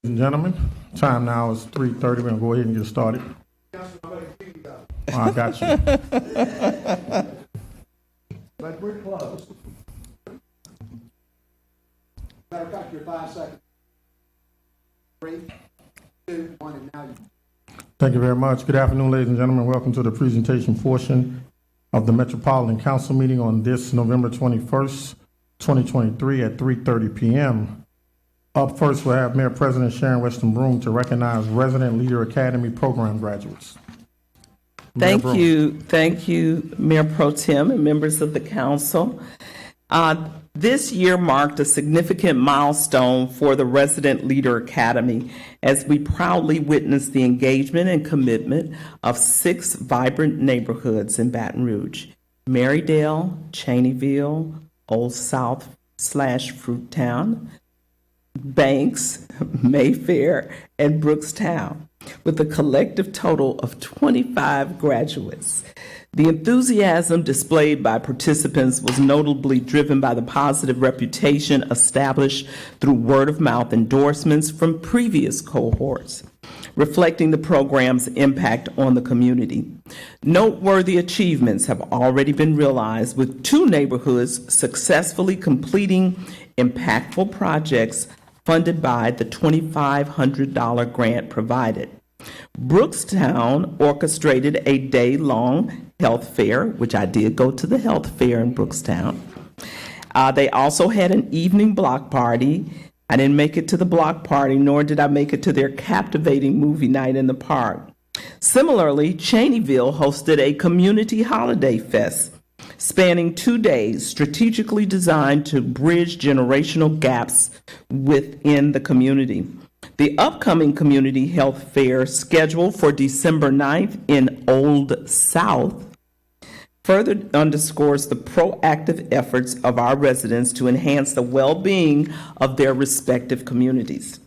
and gentlemen, time now is 3:30. We're going to go ahead and get started. I got you. But we're close. Matter of fact, you're 5 seconds. 3, 2, 1, and now you. Thank you very much. Good afternoon, ladies and gentlemen. Welcome to the presentation portion of the Metropolitan Council meeting on this November 21st, 2023 at 3:30 p.m. Up first, we'll have Mayor President Sharon Weston Broome to recognize Resident Leader Academy program graduates. Thank you, Mayor Pro Tem and members of the council. This year marked a significant milestone for the Resident Leader Academy as we proudly witnessed the engagement and commitment of 6 vibrant neighborhoods in Baton Rouge: Marydale, Cheneyville, Old South / Fruittown, Banks, Mayfair, and Brookstown, with a collective total of 25 graduates. The enthusiasm displayed by participants was notably driven by the positive reputation established through word-of-mouth endorsements from previous cohorts, reflecting the program's impact on the community. Noteworthy achievements have already been realized, with 2 neighborhoods successfully completing impactful projects funded by the $2,500 grant provided. Brookstown orchestrated a day-long health fair, which I did go to the health fair in Brookstown. They also had an evening block party. I didn't make it to the block party, nor did I make it to their captivating movie night in the park. Similarly, Cheneyville hosted a community holiday fest spanning 2 days, strategically designed to bridge generational gaps within the community. The upcoming community health fair, scheduled for December 9th in Old South, further underscores the proactive efforts of our residents to enhance the well-being of their respective communities.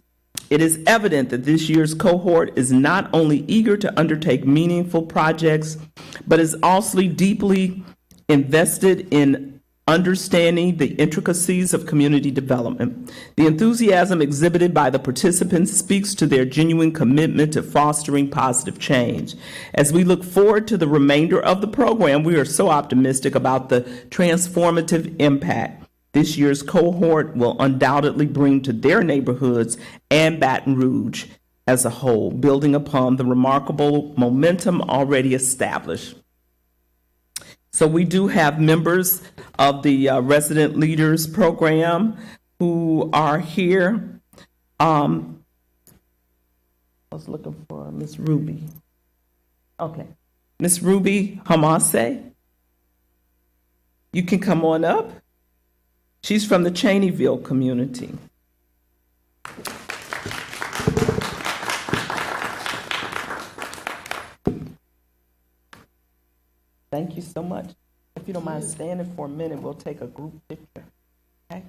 It is evident that this year's cohort is not only eager to undertake meaningful projects, but is also deeply invested in understanding the intricacies of community development. The enthusiasm exhibited by the participants speaks to their genuine commitment to fostering positive change. As we look forward to the remainder of the program, we are so optimistic about the transformative impact this year's cohort will undoubtedly bring to their neighborhoods and Baton Rouge as a whole, building upon the remarkable momentum already established. So we do have members of the Resident Leaders Program who are here. I was looking for Miss Ruby. Okay. Miss Ruby Hamase, you can come on up. She's from the Cheneyville community. Thank you so much. If you don't mind standing for a minute, we'll take a group picture. Okay.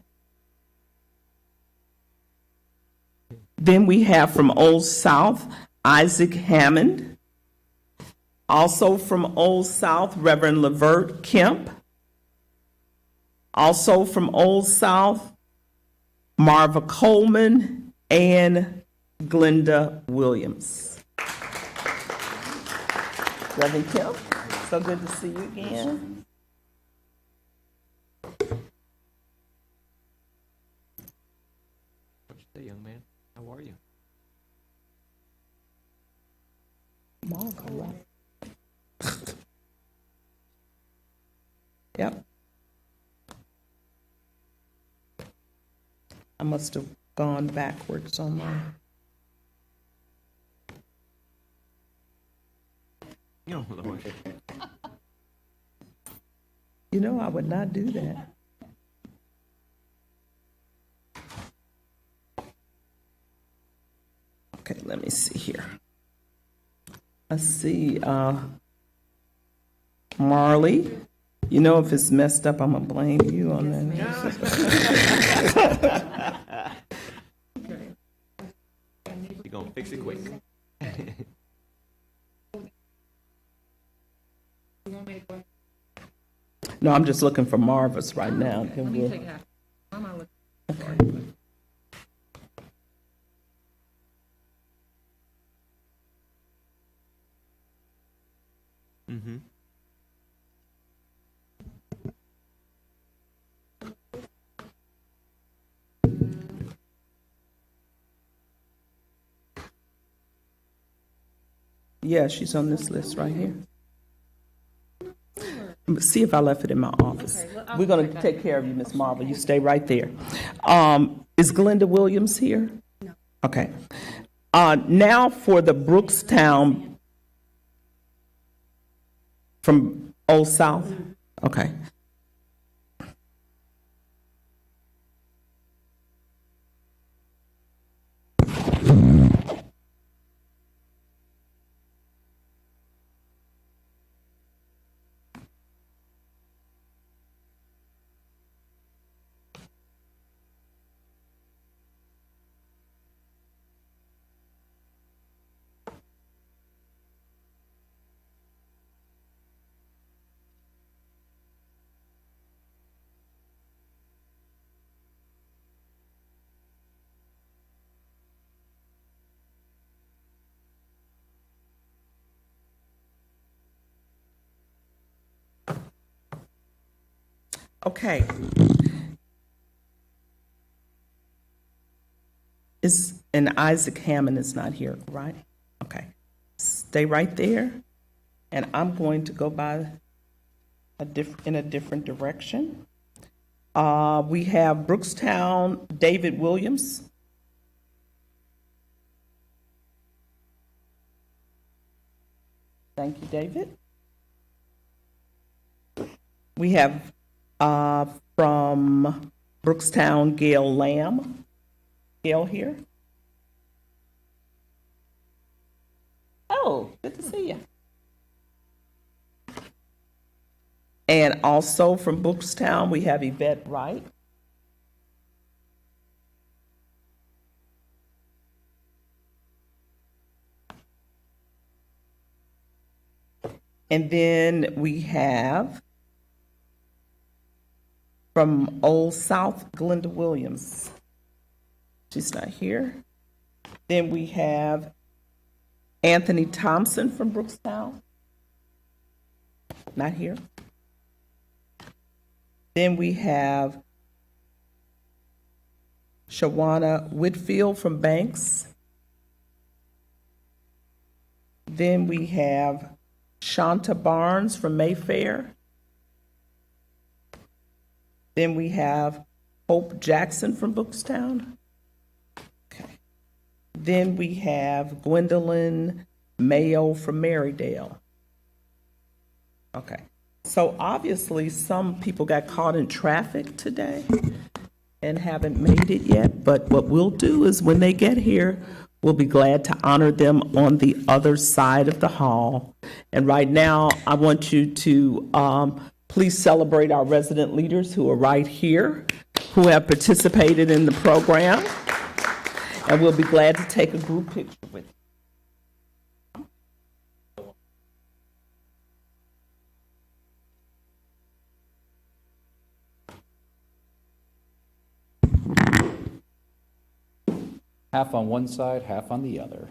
Then we have from Old South, Isaac Hammond. Also from Old South, Reverend Levert Kemp. Also from Old South, Marva Coleman and Glenda Williams. Reverend Kemp, so good to see you again. Hey, young man, how are you? Marva, right? Yep. I must have gone backwards on mine. No, Lord. You know, I would not do that. Okay, let me see here. Let's see, Marley. You know, if it's messed up, I'm gonna blame you on that. You're gonna fix it quick. No, I'm just looking for Marvis right now. Then we'll- Take half. Okay. Mm-hmm. Yeah, she's on this list right here. See if I left it in my office. We're going to take care of you, Miss Marvel. You stay right there. Is Glenda Williams here? No. Okay. Now for the Brookstown from Old South. Okay. Okay. And Isaac Hammond is not here, right? Okay. Stay right there. And I'm going to go by in a different direction. We have Brookstown, David Williams. Thank you, David. We have from Brookstown, Gail Lamb. Gail here? Oh, good to see you. And also from Brookstown, we have Yvette Wright. And then we have from Old South, Glenda Williams. She's not here. Then we have Anthony Thompson from Brookstown. Not here. Then we have Shawana Whitfield from Banks. Then we have Shanta Barnes from Mayfair. Then we have Hope Jackson from Brookstown. Okay. Then we have Gwendolyn Mayo from Marydale. Okay. So obviously some people got caught in traffic today and haven't made it yet, but what we'll do is when they get here, we'll be glad to honor them on the other side of the hall. And right now, I want you to please celebrate our resident leaders who are right here, who have participated in the program. And we'll be glad to take a group picture with you. Half on one side, half on the other.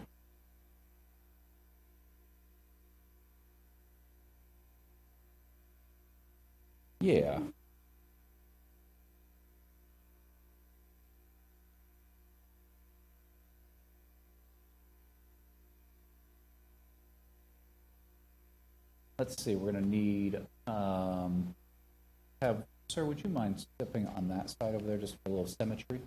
Yeah. Let's see, we're gonna need, sir, would you mind stepping on that side over there just for a little symmetry?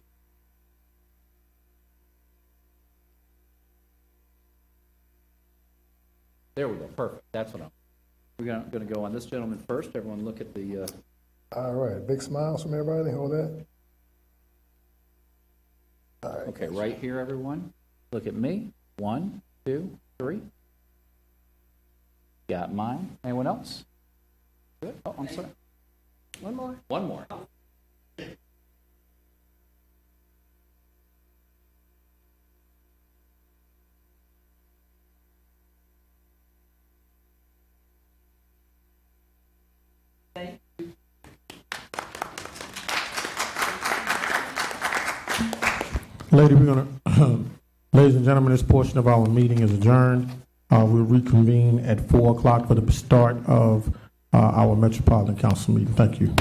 There we go, perfect, that's what we're gonna go on this gentleman first. Everyone look at the, All right, big smiles from everybody, hold that. All right. okay, right here, everyone. Look at me. 1, 2, 3. Got mine. Anyone else? Good. Oh, I'm sorry. One more. One more. Ladies and gentlemen, this portion of our meeting is adjourned. We'll reconvene at 4 o'clock for the start of our Metropolitan Council meeting. Thank you.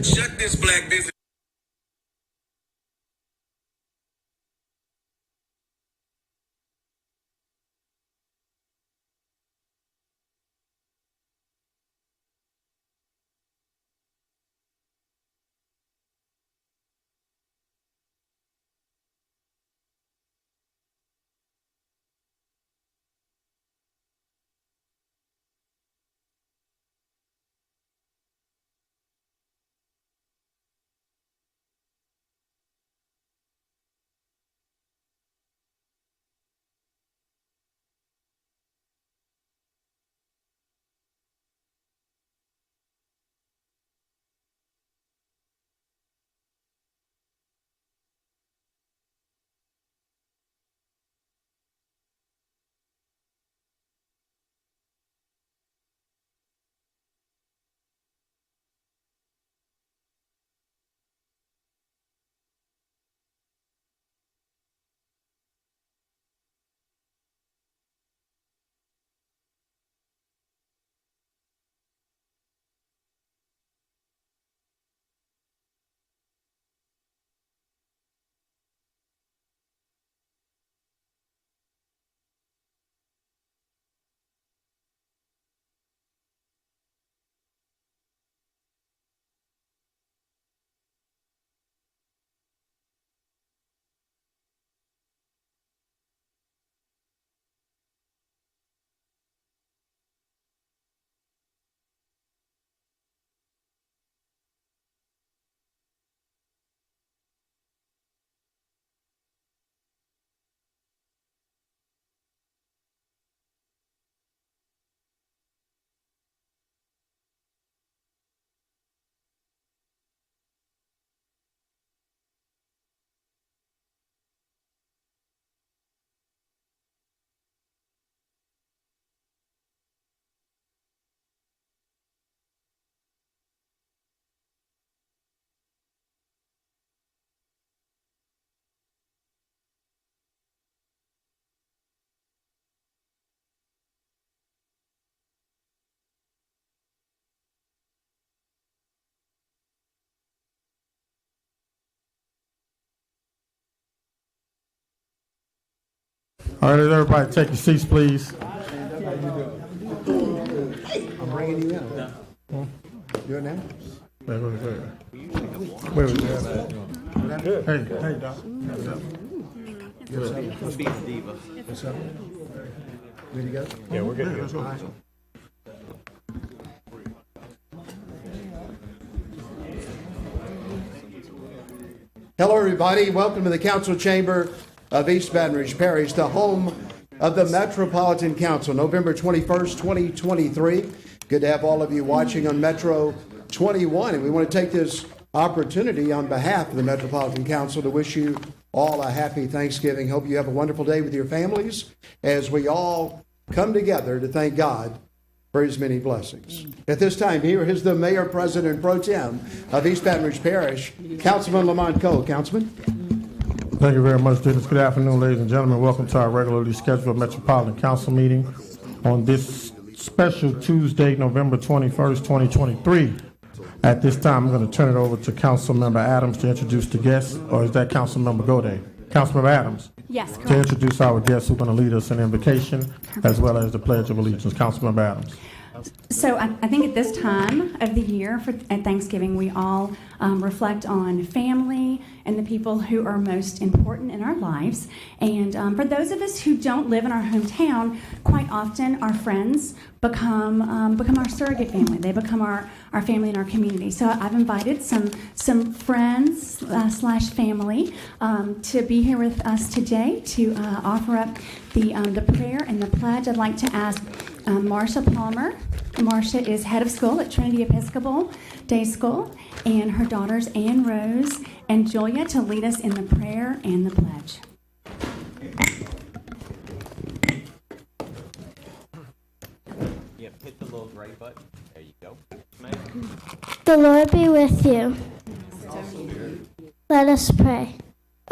Shut this black business. All right, everybody take your seats, please. I'm bringing you in. Do it now? Wait. Hey, Doc. Be a diva. What's up? Ready to go? Yeah, we're good. Let's go. Hello, everybody. Welcome to the council chamber of East Baton Rouge Parish, the home of the Metropolitan Council, November 21st, 2023. Good to have all of you watching on Metro 21. And we want to take this opportunity on behalf of the Metropolitan Council to wish you all a happy Thanksgiving. Hope you have a wonderful day with your families as we all come together to thank God for his many blessings. At this time, here is the Mayor President Pro Tem of East Baton Rouge Parish, Councilman Lamont Cole. Councilman. Thank you very much, Dennis. Good afternoon, ladies and gentlemen. Welcome to our regularly scheduled Metropolitan Council meeting on this special Tuesday, November 21st, 2023. At this time, I'm going to turn it over to Councilmember Adams to introduce the guests, or is that Councilmember Goday? Councilmember Adams. Yes, To correct. introduce our guests who are going to lead us in invocation as well as the Pledge of Allegiance. Councilmember Adams. So I think at this time of the year at Thanksgiving, we all reflect on family and the people who are most important in our lives. And for those of us who don't live in our hometown, quite often our friends become our surrogate family. They become our family in our community. So I've invited some friends slash family to be here with us today to offer up the prayer and the pledge. I'd like to ask Marcia Palmer. Marcia is head of school at Trinity Episcopal Day School, and her daughters Ann Rose and Julia to lead us in the prayer and the pledge. Yeah, hit the little gray button. There you go. The Lord be with you. Let us pray.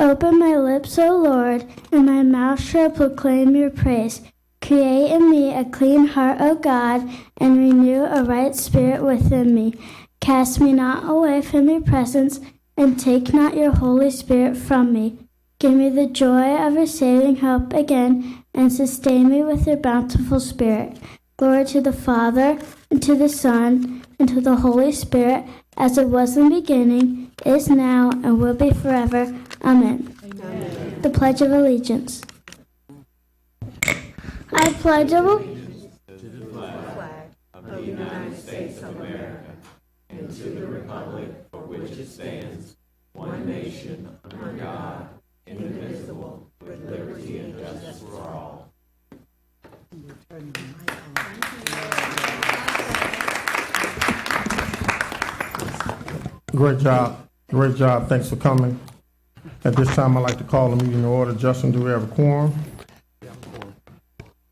Open my lips, O Lord, and my mouth shall proclaim your praise. Create in me a clean heart, O God, and renew a right spirit within me. Cast me not away from your presence, and take not your Holy Spirit from me. Give me the joy of your saving hope again, and sustain me with your bountiful Spirit. Glory to the Father, and to the Son, and to the Holy Spirit, as it was in the beginning, is now, and will be forever. Amen. Amen. The Pledge of Allegiance. I pledge allegiance Great job. Great job. Thanks for coming. At this time, I'd like to call the meeting to order. Justin, do we have a quorum?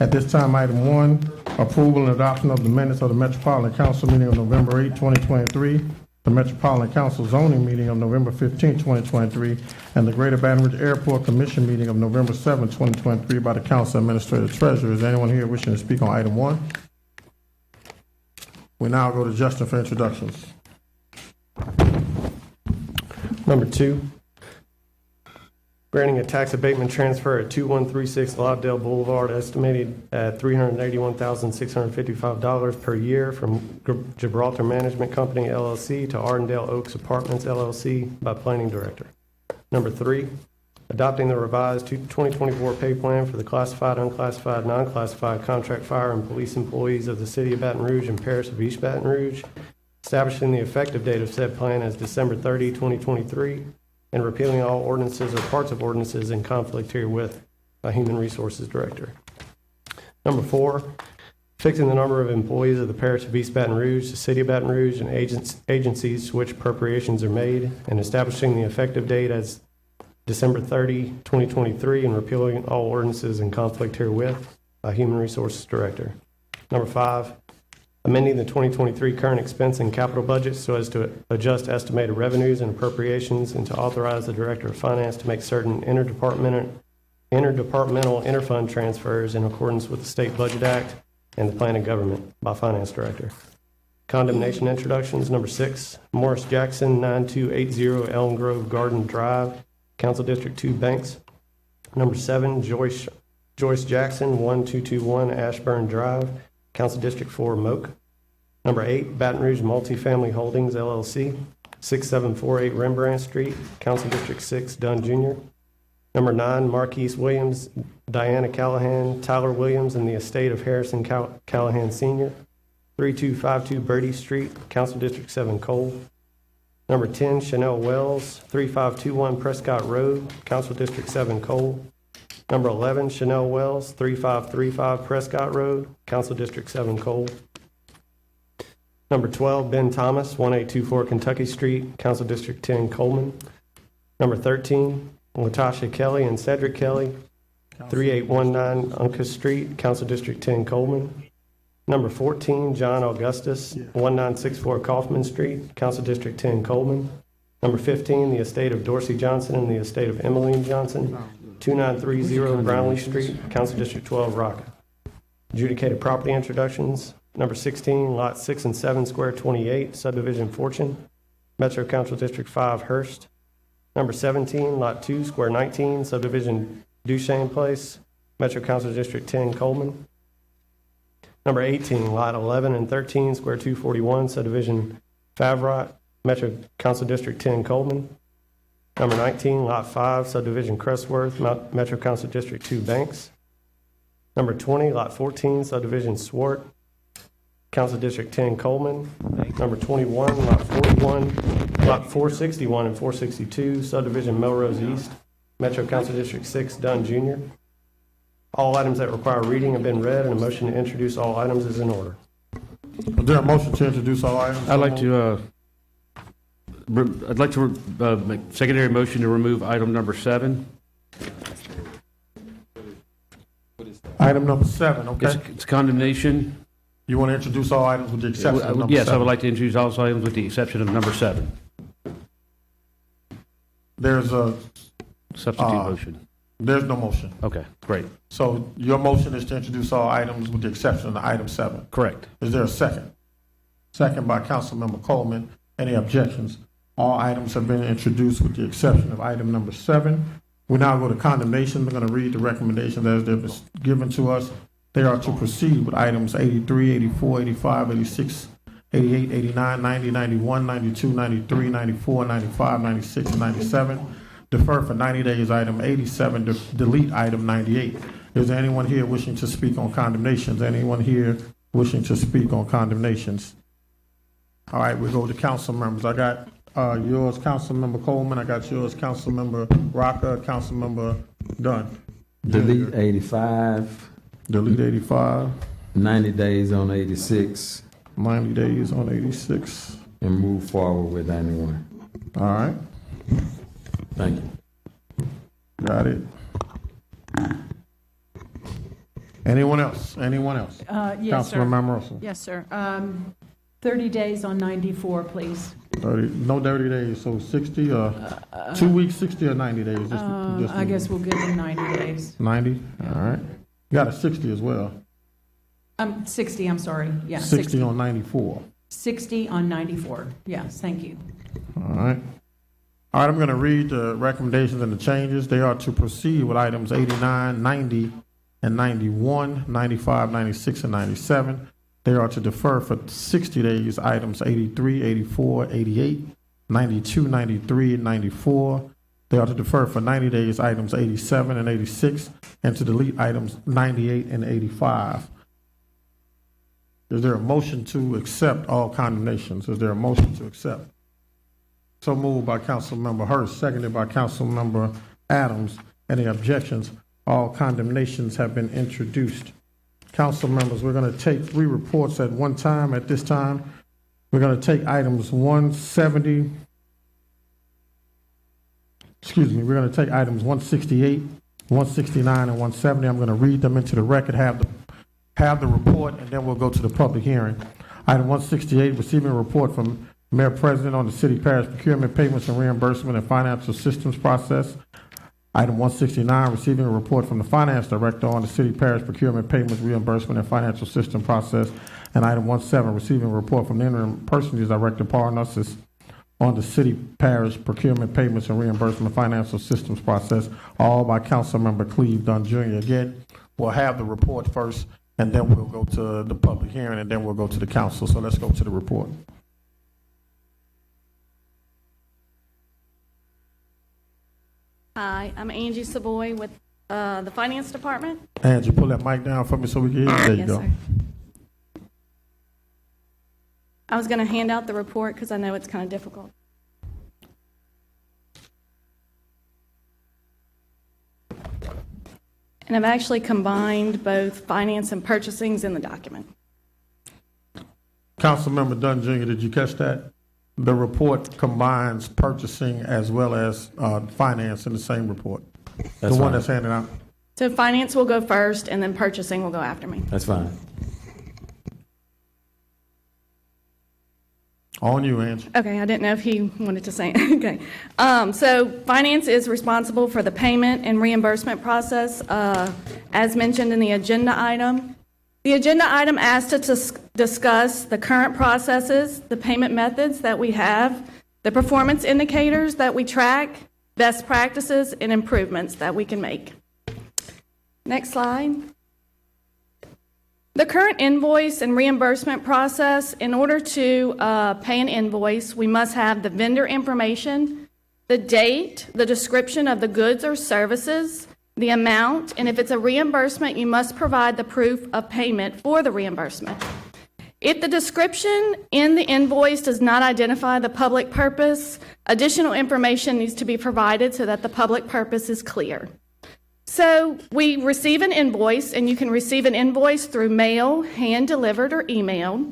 At this time, item 1, approval and adoption of the minutes of the Metropolitan Council meeting of November 8, 2023, the Metropolitan Council zoning meeting of November 15, 2023, and the Greater Baton Rouge Airport Commission meeting of November 7, 2023 by the Council Administrative Treasurer. Is anyone here wishing to speak on item 1? We now go to Justin for introductions. Number 2, granting a tax abatement transfer at 2136 Lobdell Boulevard estimated at $381,655 per year from Gibraltar Management Company, LLC to Ardendale Oaks Apartments, LLC by Planning Director. Number 3, adopting the revised 2024 pay plan for the classified, unclassified, non-classified contract fire and police employees of the City of Baton Rouge and Parish of East Baton Rouge, establishing the effective date of said plan as December 30, 2023, and repealing all ordinances or parts of ordinances in conflict herewith by Human Resources Director. Number 4, fixing the number of employees of the Parish of East Baton Rouge, the City of Baton Rouge, and agencies to which appropriations are made, and establishing the effective date as December 30, 2023, and repealing all ordinances in conflict herewith by Human Resources Director. Number 5, amending the 2023 current expense and capital budget so as to adjust estimated revenues and appropriations and to authorize the Director of Finance to make certain interdepartmental interfund transfers in accordance with the State Budget Act and the Plan of Government by Finance Director. Condemnation introductions. Number 6, Morris Jackson, 9280 Elm Grove Garden Drive, Council District 2, Banks. Number 7, Joyce Jackson, 1221 Ashburn Drive, Council District 4, Moak. Number 8, Baton Rouge Multifamily Holdings, LLC, 6748 Rembrandt Street, Council District 6, Dunn Jr. Number 9, Marquise Williams, Diana Callahan, Tyler Williams, and the estate of Harrison Callahan Sr., 3252 Birdie Street, Council District 7, Cole. Number 10, Chanel Wells, 3521 Prescott Road, Council District 7, Cole. Number 11, Chanel Wells, 3535 Prescott Road, Council District 7, Cole. Number 12, Ben Thomas, 1824 Kentucky Street, Council District 10, Coleman. Number 13, Latasha Kelly and Cedric Kelly, 3819 Uncas Street, Council District 10, Coleman. Number 14, John Augustus, 1964 Kaufman Street, Council District 10, Coleman. Number 15, the estate of Dorsey Johnson and the estate of Emmeline Johnson, 2930 Brownlee Street, Council District 12, Rocca. Adjudicated property introductions. Number 16, Lot 6 and 7, Square 28, Subdivision Fortune, Metro Council District 5, Hurst. Number 17, Lot 2, Square 19, Subdivision Duchesne Place, Metro Council District 10, Coleman. Number 18, Lot 11 and 13, Square 241, Subdivision Favrot, Metro Council District 10, Coleman. Number 19, Lot 5, Subdivision Crestworth, Metro Council District 2, Banks. Number 20, Lot 14, Subdivision Swart, Council District 10, Coleman. Number 21, Lot 41, Lot 461 and 462, Subdivision Melrose East, Metro Council District 6, Dunn Jr. All items that require reading have been read, and a motion to introduce all items is in order. Is there a motion to introduce all items? I'd like to make secondary motion to remove item number 7. Item number 7, okay. It's condemnation. You want to introduce all items with the exception of number 7? Yes, I would like to introduce all items with the exception of number 7. There's a Substitute motion. There's no motion. Okay, great. So your motion is to introduce all items with the exception of item 7. Correct. Is there a second? Second by Councilmember Coleman. Any objections? All items have been introduced with the exception of item number 7. We now go to condemnation. We're going to read the recommendations as they've been given to us. They are to proceed with items 83, 84, 85, 86, 88, 89, 90, 91, 92, 93, 94, 95, 96, and 97. Defer for 90 days item 87, delete item 98. Is there anyone here wishing to speak on condemnations? Anyone here wishing to speak on condemnations? All right, we go to council members. I got yours, Councilmember Coleman. I got yours, Councilmember Rocker, Councilmember Dunn. Delete 85, Delete 85, 90 days on 86, 90 days on 86. and move forward with 91. All right, Thank you. got it. Anyone else? Anyone else? Yes, sir. Councilmember Russell. Yes, sir. 30 days on 94, please. 30, no 30 days, so 60 or 2 weeks, 60 or 90 days? Just I guess we'll give them 90 days. 90, all right. You got a 60 as well. 60, I'm sorry. Yeah, 60 on 94. 60 on 94. Yes, thank you. All right. All right, I'm going to read the recommendations and the changes. They are to proceed with items 89, 90, and 91, 95, 96, and 97. They are to defer for 60 days items 83, 84, 88, 92, 93, and 94. They are to defer for 90 days items 87 and 86, and to delete items 98 and 85. Is there a motion to accept all condemnations? Is there a motion to accept? So moved by Councilmember Hurst, seconded by Councilmember Adams. Any objections? All condemnations have been introduced. Council members, we're going to take 3 reports at one time. At this time, we're going to take items 170. Excuse me, we're going to take items 168, 169, and 170. I'm going to read them into the record, have the report, and then we'll go to the public hearing. Item 168, receiving a report from Mayor President on the city parish procurement, payments, and reimbursement and financial systems process. Item 169, receiving a report from the Finance Director on the city parish procurement, payments, reimbursement, and financial system process. And item 17, receiving a report from the Interim Personage Director, Parnassus, on the city parish procurement, payments, and reimbursement, and financial systems process, all by Councilmember Cleve Dunn Jr. Again, we'll have the report first, and then we'll go to the public hearing, and then we'll go to the council. So let's go to the report. Hi, I'm Angie Savoy with the Finance Department. Angie, pull that mic down for me so we can hear you. There you Yes, go. sir. I was going to hand out the report because I know it's kind of difficult. And I've actually combined both finance and purchasings in the document. Councilmember Dunn Jr., did you catch that? The report combines purchasing as well as finance in the same report. That's the one fine. that's handed out. So finance will go first and then purchasing will go after me. That's fine. On you, Angie. Okay, I didn't know if he wanted to say it. Okay. So finance is responsible for the payment and reimbursement process, as mentioned in the agenda item. The agenda item asked us to discuss the current processes, the payment methods that we have, the performance indicators that we track, best practices, and improvements that we can make. Next slide. The current invoice and reimbursement process, in order to pay an invoice, we must have the vendor information, the date, the description of the goods or services, the amount, and if it's a reimbursement, you must provide the proof of payment for the reimbursement. If the description in the invoice does not identify the public purpose, additional information needs to be provided so that the public purpose is clear. So we receive an invoice, and you can receive an invoice through mail, hand-delivered, or email.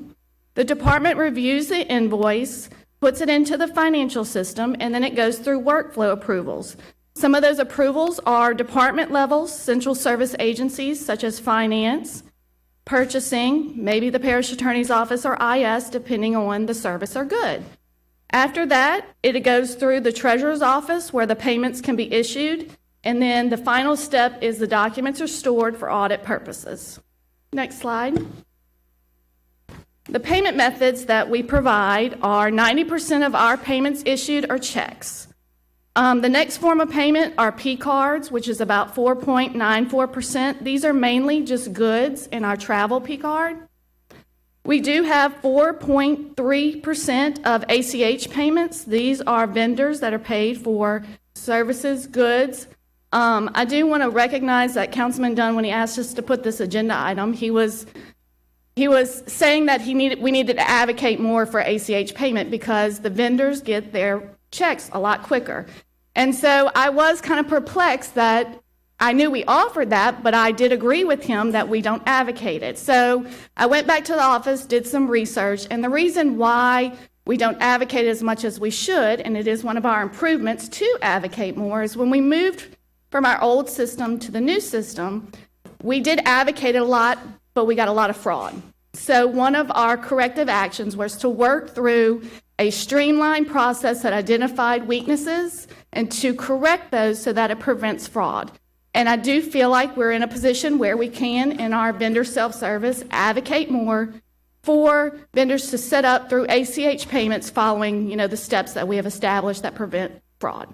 The department reviews the invoice, puts it into the financial system, and then it goes through workflow approvals. Some of those approvals are department levels, central service agencies such as finance, purchasing, maybe the parish attorney's office or IS, depending on the service or good. After that, it goes through the treasurer's office where the payments can be issued, and then the final step is the documents are stored for audit purposes. Next slide. The payment methods that we provide are 90% of our payments issued are checks. The next form of payment are P cards, which is about 4.94%. These are mainly just goods in our travel P card. We do have 4.3% of ACH payments. These are vendors that are paid for services, goods. I do want to recognize that Councilman Dunn, when he asked us to put this agenda item, he was saying that we needed to advocate more for ACH payment because the vendors get their checks a lot quicker. And so I was kind of perplexed that I knew we offered that, but I did agree with him that we don't advocate it. So I went back to the office, did some research, and the reason why we don't advocate as much as we should, and it is one of our improvements to advocate more, is when we moved from our old system to the new system, we did advocate a lot, but we got a lot of fraud. So one of our corrective actions was to work through a streamlined process that identified weaknesses and to correct those so that it prevents fraud. And I do feel like we're in a position where we can, in our vendor self-service, advocate more for vendors to set up through ACH payments following, the steps that we have established that prevent fraud.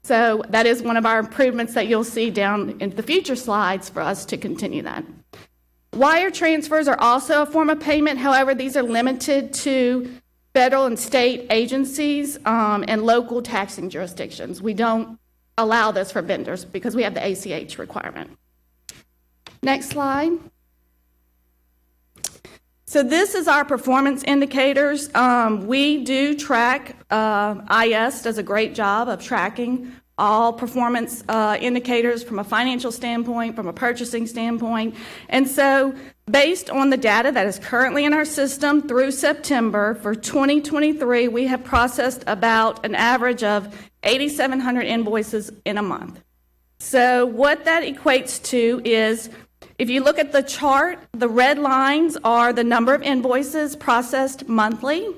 So that is one of our improvements that you'll see down in the future slides for us to continue that. Wire transfers are also a form of payment. However, these are limited to federal and state agencies and local taxing jurisdictions. We don't allow this for vendors because we have the ACH requirement. Next slide. So this is our performance indicators. We do track, IS does a great job of tracking all performance indicators from a financial standpoint, from a purchasing standpoint. And so based on the data that is currently in our system through September for 2023, we have processed about an average of 8,700 invoices in a month. So what that equates to is, if you look at the chart, the red lines are the number of invoices processed monthly.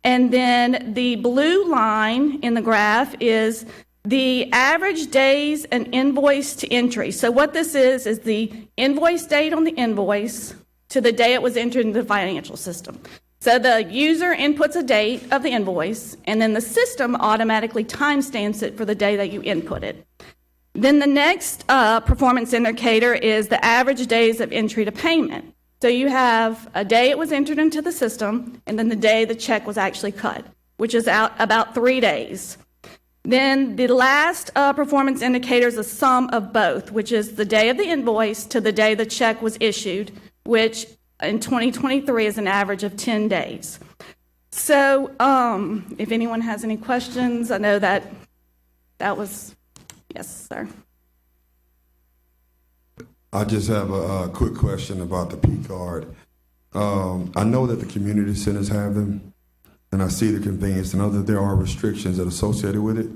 And then the blue line in the graph is the average days an invoice to entry. So what this is the invoice date on the invoice to the day it was entered into the financial system. So the user inputs a date of the invoice, and then the system automatically timestamps it for the day that you input it. Then the next performance indicator is the average days of entry to payment. So you have a day it was entered into the system, and then the day the check was actually cut, which is out about 3 days. Then the last performance indicator is a sum of both, which is the day of the invoice to the day the check was issued, which in 2023 is an average of 10 days. So if anyone has any questions, I know that was, yes, sir. I just have a quick question about the P card. I know that the community centers have them, and I see the convenience, and know that there are restrictions that are associated with it,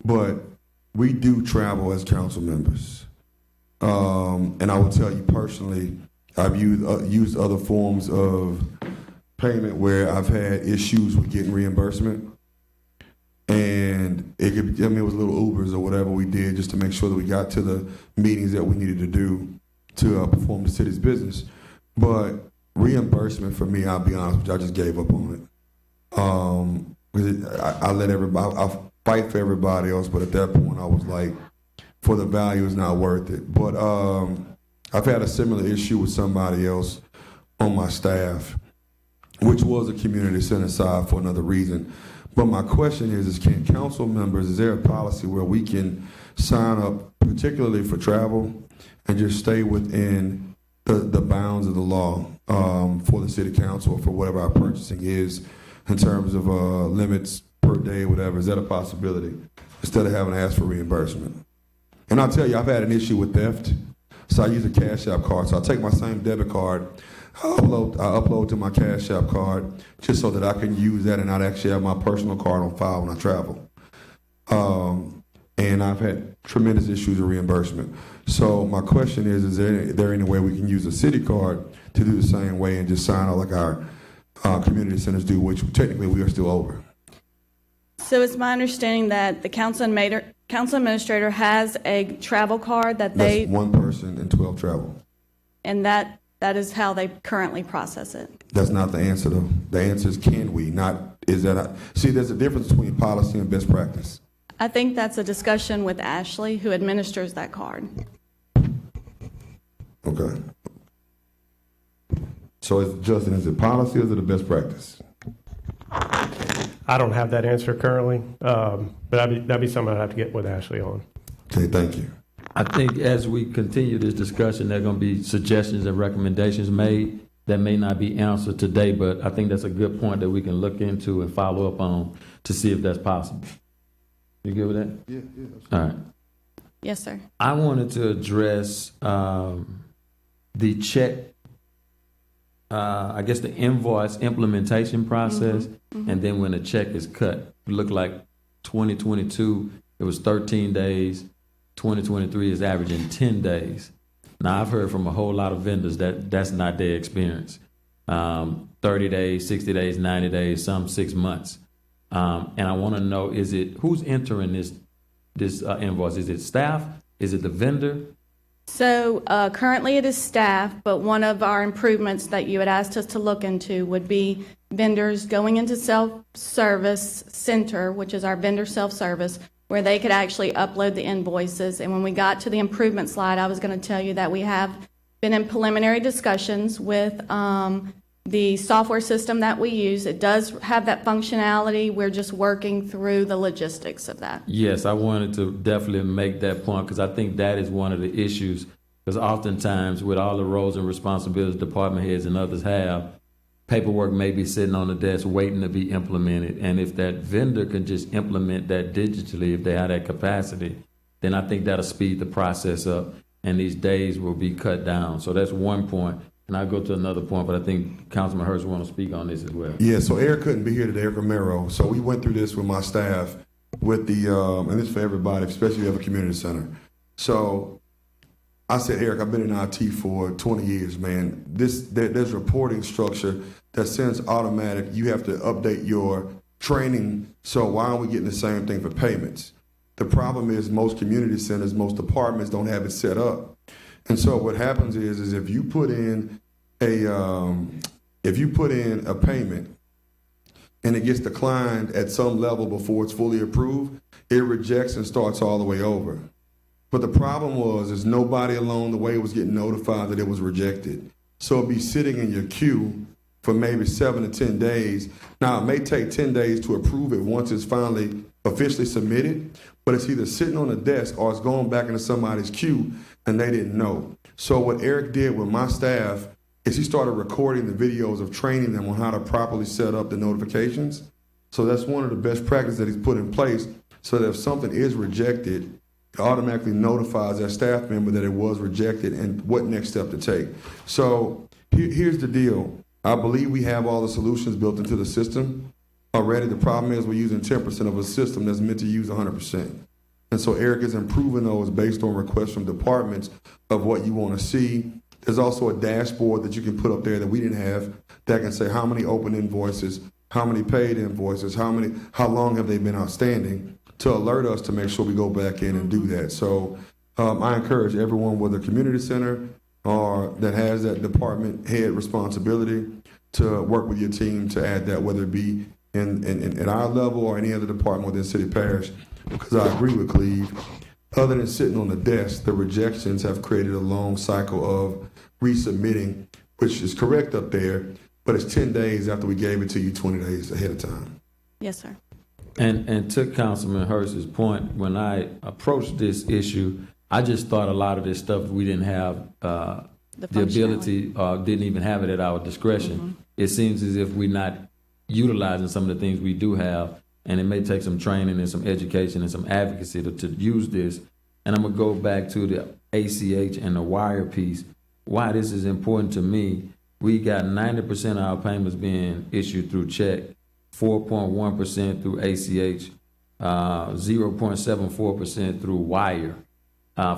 but we do travel as council members. And I will tell you personally, I've used other forms of payment where I've had issues with getting reimbursement. And it was little Ubers or whatever we did just to make sure that we got to the meetings that we needed to do to perform the city's business. But reimbursement for me, I'll be honest with you, I just gave up on it. I let everybody, I fight for everybody else, but at that point I was like, for the value, it's not worth it. But I've had a similar issue with somebody else on my staff, which was a community center side for another reason. But my question is can council members, is there a policy where we can sign up, particularly for travel, and just stay within the bounds of the law for the city council or for whatever our purchasing is in terms of limits per day, whatever? Is that a possibility instead of having to ask for reimbursement? And I'll tell you, I've had an issue with theft. So I use a Cash App card. So I take my same debit card, I upload to my Cash App card just so that I can use that and not actually have my personal card on file when I travel. And I've had tremendous issues with reimbursement. So my question is there any way we can use a city card to do the same way and just sign out like our community centers do, which technically we are still over? So it's my understanding that the council administrator has a travel card that That's one person and 12 travel. and that That is how they currently process it. That's not the answer, though. The answer is can we, not is that. See, there's a difference between policy and best practice. I think that's a discussion with Ashley, who administers that card. Okay. So, Justin, is it policy or is it a best practice? I don't have that answer currently, but that'd be something I'd have to get with Ashley on. Okay, thank you. I think as we continue this discussion, there are going to be suggestions and recommendations made that may not be answered today, but I think that's a good point that we can look into and follow up on to see if that's possible. You good with that? Yeah. All right. Yes, sir. I wanted to address the check, I guess the invoice implementation process, and then when a check is cut. It looked like 2022, it was 13 days. 2023 is averaging 10 days. Now, I've heard from a whole lot of vendors that that's not their experience. 30 days, 60 days, 90 days, some 6 months. And I want to know, who's entering this invoice? Is it staff? Is it the vendor? So currently it is staff, but one of our improvements that you had asked us to look into would be vendors going into self-service center, which is our vendor self-service, where they could actually upload the invoices. And when we got to the improvement slide, I was going to tell you that we have been in preliminary discussions with the software system that we use. It does have that functionality. We're just working through the logistics of that. Yes, I wanted to definitely make that point because I think that is one of the issues. Because oftentimes, with all the roles and responsibilities department heads and others have, paperwork may be sitting on the desk waiting to be implemented. And if that vendor can just implement that digitally, if they have that capacity, then I think that'll speed the process up and these days will be cut down. So that's one point. And I'll go to another point, but I think Councilman Hurst will want to speak on this as well. Yeah, so Eric couldn't be here today, Eric Romero. So we went through this with my staff with the, and this is for everybody, especially if you have a community center. So I said, Eric, I've been in IT for 20 years, man. There's reporting structure that sends automatic. You have to update your training. So why aren't we getting the same thing for payments? The problem is most community centers, most departments don't have it set up. And so what happens is if you put in a payment and it gets declined at some level before it's fully approved, it rejects and starts all the way over. But the problem is nobody along the way was getting notified that it was rejected. So it'd be sitting in your queue for maybe 7 to 10 days. Now, it may take 10 days to approve it once it's finally officially submitted, but it's either sitting on the desk or it's going back into somebody's queue and they didn't know. So what Eric did with my staff is he started recording the videos of training them on how to properly set up the notifications. So that's one of the best practices that he's put in place so that if something is rejected, it automatically notifies that staff member that it was rejected and what next step to take. So here's the deal. I believe we have all the solutions built into the system already. The problem is we're using 10% of a system that's meant to use 100%. And so Eric is improving those based on requests from departments of what you want to see. There's also a dashboard that you can put up there that we didn't have that can say how many open invoices, how many paid invoices, how long have they been outstanding, to alert us to make sure we go back in and do that. So I encourage everyone with a community center or that has that department head responsibility to work with your team to add that, whether it be at our level or any other department within city parish, because I agree with Cleve. Other than sitting on the desk, the rejections have created a long cycle of resubmitting, which is correct up there, but it's 10 days after we gave it to you 20 days ahead of time. Yes, sir. And to Councilman Hurst's point, when I approached this issue, I just thought a lot of this stuff we didn't have the ability, didn't even have it at our discretion. It seems as if we're not utilizing some of the things we do have, and it may take some training and some education and some advocacy to use this. And I'm going to go back to the ACH and the wire piece. Why this is important to me, we got 90% of our payments being issued through check, 4.1% through ACH, 0.74% through wire.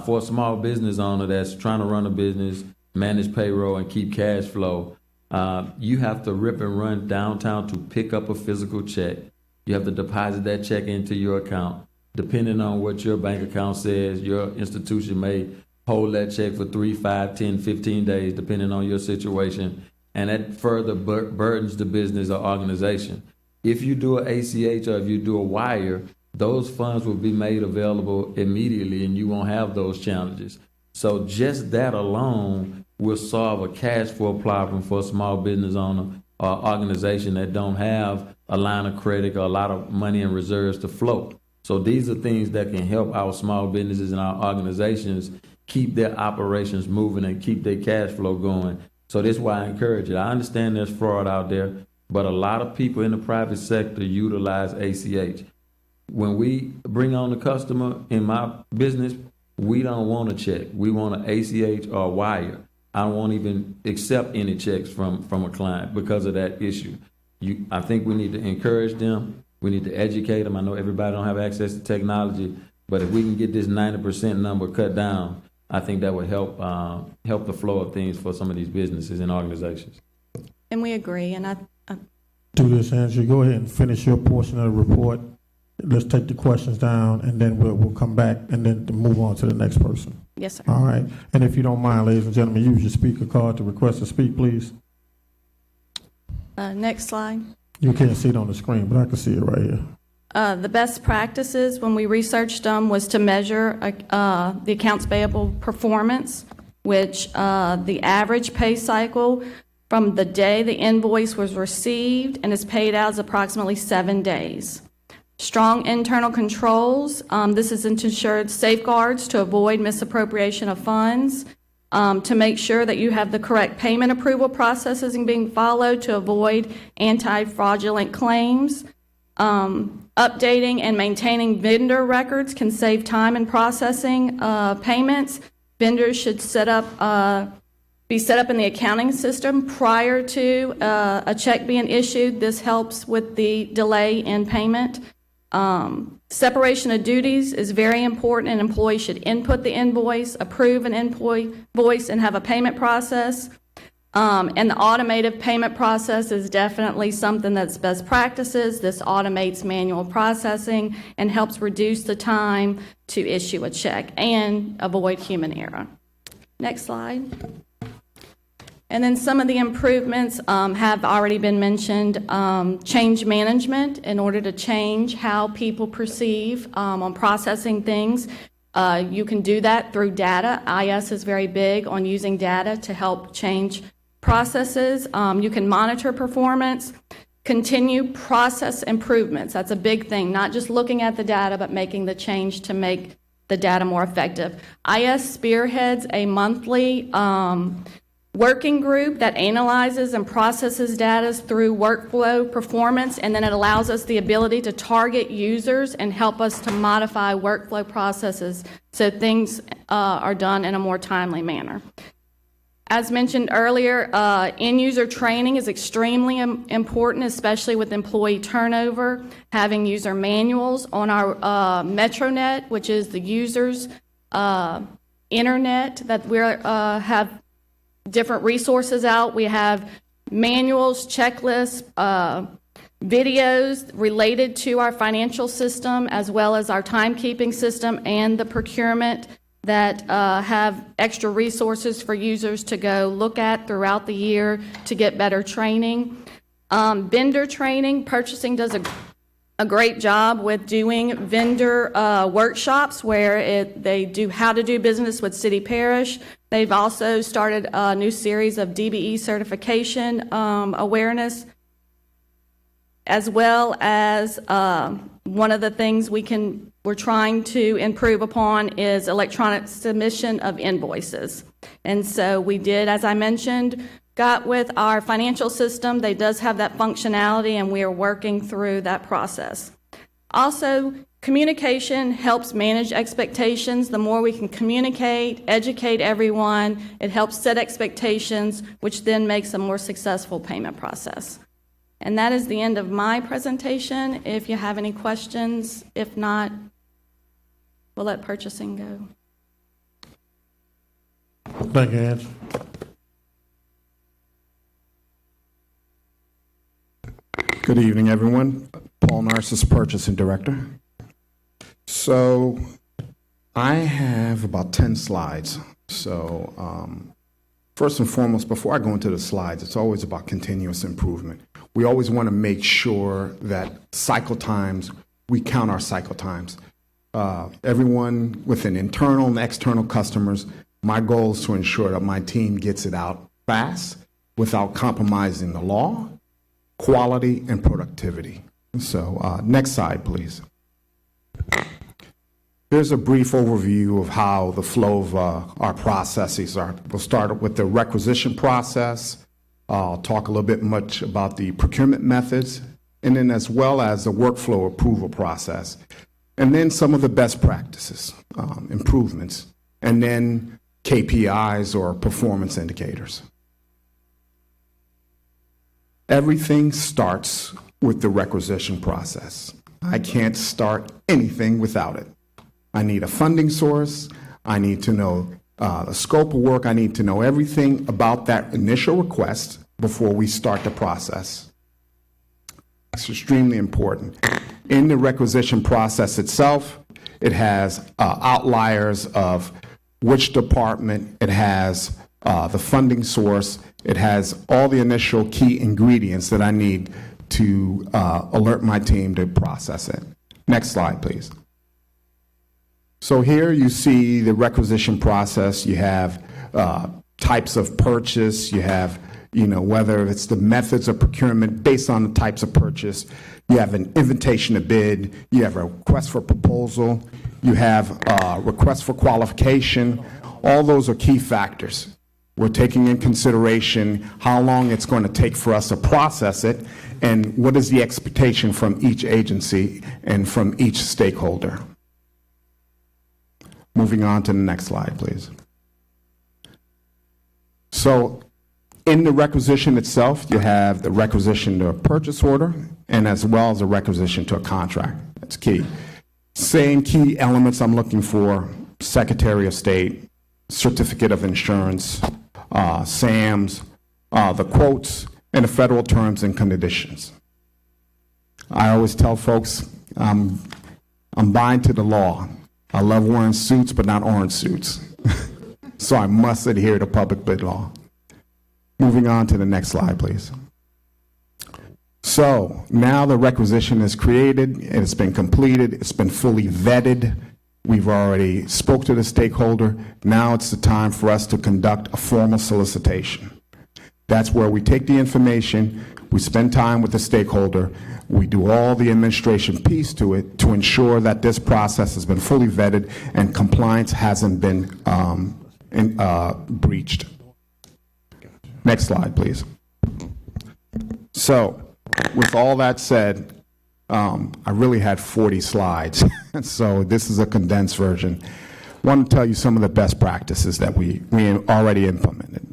For a small business owner that's trying to run a business, manage payroll, and keep cash flow, you have to rip and run downtown to pick up a physical check. You have to deposit that check into your account. Depending on what your bank account says, your institution may hold that check for 3, 5, 10, 15 days, depending on your situation, and that further burdens the business or organization. If you do an ACH or if you do a wire, those funds will be made available immediately and you won't have those challenges. So just that alone will solve a cash flow problem for a small business owner or organization that don't have a line of credit or a lot of money in reserves to float. So these are things that can help our small businesses and our organizations keep their operations moving and keep their cash flow going. So that's why I encourage it. I understand there's fraud out there, but a lot of people in the private sector utilize ACH. When we bring on the customer in my business, we don't want a check. We want an ACH or a wire. I won't even accept any checks from a client because of that issue. I think we need to encourage them. We need to educate them. I know everybody don't have access to technology, but if we can get this 90% number cut down, I think that would help the flow of things for some of these businesses and organizations. And we agree. And Do this, Andrew. Go ahead and finish your portion of the report. Let's take the questions down, and then we'll come back and then move on to the next person. Yes, sir. All right. And if you don't mind, ladies and gentlemen, use your speaker card to request to speak, please. Next slide. You can't see it on the screen, but I can see it right here. The best practices when we researched them was to measure the accounts payable performance, which the average pay cycle from the day the invoice was received and is paid out is approximately 7 days. Strong internal controls. This is to ensure safeguards to avoid misappropriation of funds, to make sure that you have the correct payment approval processes being followed to avoid anti-fraudulent claims. Updating and maintaining vendor records can save time in processing payments. Vendors should be set up in the accounting system prior to a check being issued. This helps with the delay in payment. Separation of duties is very important. An employee should input the invoice, approve an invoice, and have a payment process. And the automated payment process is definitely something that's best practices. This automates manual processing and helps reduce the time to issue a check and avoid human error. Next slide. And then some of the improvements have already been mentioned. Change management in order to change how people perceive on processing things. You can do that through data. IS is very big on using data to help change processes. You can monitor performance, continue process improvements. That's a big thing, not just looking at the data, but making the change to make the data more effective. IS spearheads a monthly working group that analyzes and processes data through workflow performance, and then it allows us the ability to target users and help us to modify workflow processes so things are done in a more timely manner. As mentioned earlier, end-user training is extremely important, especially with employee turnover. Having user manuals on our MetroNet, which is the user's internet that we have different resources out. We have manuals, checklists, videos related to our financial system, as well as our timekeeping system and the procurement that have extra resources for users to go look at throughout the year to get better training. Vendor training, purchasing does a great job with doing vendor workshops where they do how to do business with city parish. They've also started a new series of DBE certification awareness, as well as one of the things we're trying to improve upon is electronic submission of invoices. And so we did, as I mentioned, got with our financial system. They does have that functionality, and we are working through that process. Also, communication helps manage expectations. The more we can communicate, educate everyone, it helps set expectations, which then makes a more successful payment process. And that is the end of my presentation. If you have any questions, if not, we'll let purchasing go. Thank you, Ange. Good evening, everyone. Paul Narcissus, Purchasing Director. So I have about 10 slides. So first and foremost, before I go into the slides, it's always about continuous improvement. We always want to make sure that cycle times, we count our cycle times. Everyone within internal and external customers, my goal is to ensure that my team gets it out fast without compromising the law, quality, and productivity. So next slide, please. Here's a brief overview of how the flow of our processes are. We'll start with the requisition process. I'll talk a little bit much about the procurement methods, and then as well as the workflow approval process. And then some of the best practices, improvements, and then KPIs or performance indicators. Everything starts with the requisition process. I can't start anything without it. I need a funding source. I need to know the scope of work. I need to know everything about that initial request before we start the process. It's extremely important. In the requisition process itself, it has outliers of which department, it has the funding source, it has all the initial key ingredients that I need to alert my team to process it. Next slide, please. So here you see the requisition process. You have types of purchase. You have, whether it's the methods of procurement based on the types of purchase. You have an invitation to bid. You have a request for proposal. You have a request for qualification. All those are key factors. We're taking in consideration how long it's going to take for us to process it and what is the expectation from each agency and from each stakeholder. Moving on to the next slide, please. So in the requisition itself, you have the requisition to a purchase order and as well as a requisition to a contract. That's key. Same key elements I'm looking for: Secretary of State, Certificate of Insurance, SAMs, the quotes, and the federal terms and conditions. I always tell folks I'm buying to the law. I love wearing suits, but not orange suits. So I must adhere to public bid law. Moving on to the next slide, please. So now the requisition is created, it's been completed, it's been fully vetted. We've already spoke to the stakeholder. Now it's the time for us to conduct a formal solicitation. That's where we take the information, we spend time with the stakeholder, we do all the administration piece to it to ensure that this process has been fully vetted and compliance hasn't been breached. Next slide, please. So, with all that said, I really had 40 slides, so this is a condensed version. I want to tell you some of the best practices that we already implemented.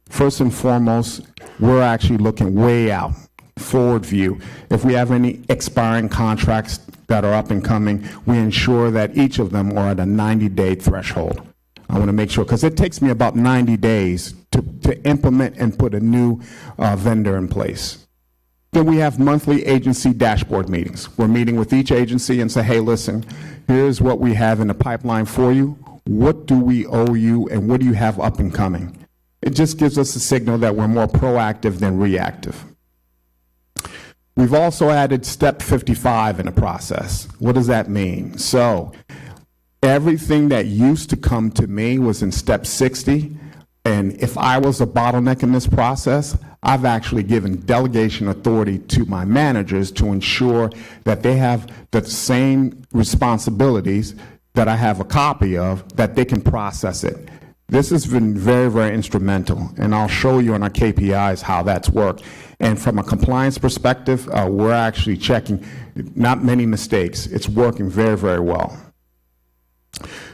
First and foremost, we're actually looking way out, forward view. If we have any expiring contracts that are up and coming, we ensure that each of them are at a 90-day threshold. I want to make sure, because it takes me about 90 days to implement and put a new vendor in place. Then we have monthly agency dashboard meetings. We're meeting with each agency and say, hey, listen, here's what we have in the pipeline for you. What do we owe you and what do you have up and coming? It just gives us a signal that we're more proactive than reactive. We've also added step 55 in the process. What does that mean? So everything that used to come to me was in step 60. And if I was a bottleneck in this process, I've actually given delegation authority to my managers to ensure that they have the same responsibilities that I have a copy of, that they can process it. This has been very, very instrumental, and I'll show you on our KPIs how that's worked. And from a compliance perspective, we're actually checking not many mistakes. It's working very, very well.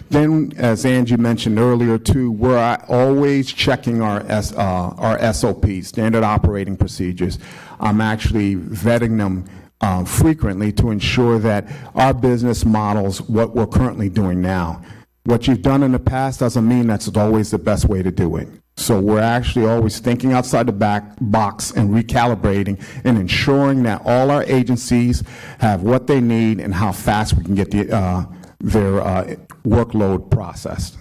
Then, as Angie mentioned earlier too, we're always checking our SOPs, standard operating procedures. I'm actually vetting them frequently to ensure that our business models what we're currently doing now. What you've done in the past doesn't mean that's always the best way to do it. So we're actually always thinking outside the box and recalibrating and ensuring that all our agencies have what they need and how fast we can get their workload processed.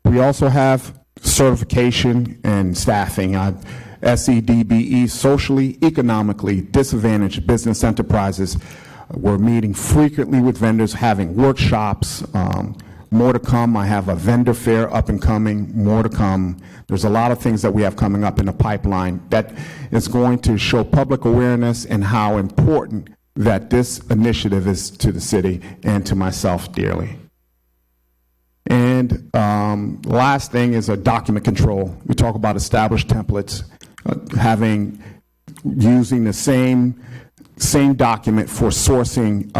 We also have certification and staffing. SEDBE, socially, economically disadvantaged business enterprises. We're meeting frequently with vendors, having workshops. More to come. I have a vendor fair up and coming. More to come. There's a lot of things that we have coming up in the pipeline that is going to show public awareness and how important that this initiative is to the city and to myself dearly. And last thing is a document control. We talk about established templates, using the same document for sourcing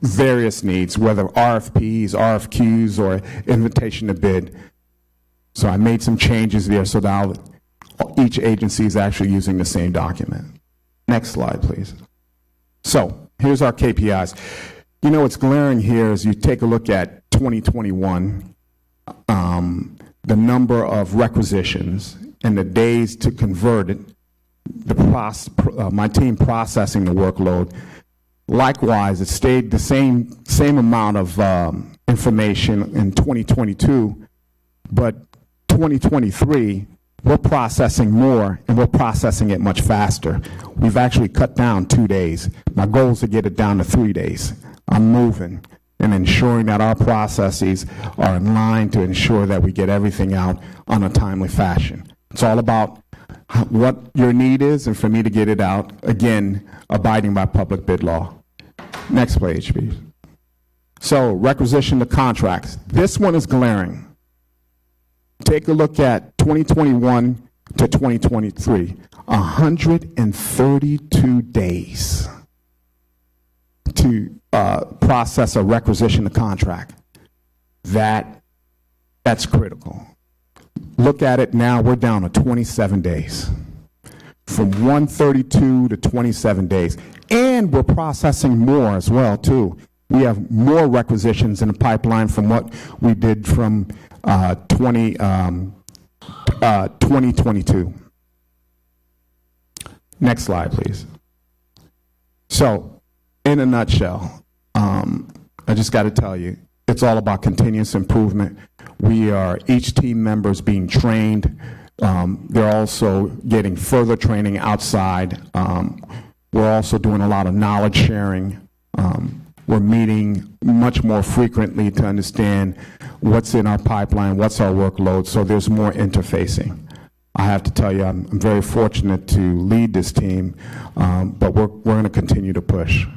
various needs, whether RFPs, RFQs, or invitation to bid. So I made some changes there so now each agency is actually using the same document. Next slide, please. So here's our KPIs. You know, what's glaring here is you take a look at 2021, the number of requisitions and the days to convert it, my team processing the workload. Likewise, it stayed the same amount of information in 2022, but 2023, we're processing more and we're processing it much faster. We've actually cut down 2 days. My goal is to get it down to 3 days. I'm moving and ensuring that our processes are in line to ensure that we get everything out on a timely fashion. It's all about what your need is and for me to get it out, again, abiding by public bid law. Next page, please. So, requisition to contracts. This one is glaring. Take a look at 2021 to 2023, 132 days to process a requisition to contract. That's critical. Look at it now, we're down to 27 days. From 132 to 27 days. And we're processing more as well, too. We have more requisitions in the pipeline from what we did from 2022. Next slide, please. So, in a nutshell, I just got to tell you, it's all about continuous improvement. Each team member is being trained. They're also getting further training outside. We're also doing a lot of knowledge sharing. We're meeting much more frequently to understand what's in our pipeline, what's our workload, so there's more interfacing. I have to tell you, I'm very fortunate to lead this team, but we're going to continue to push.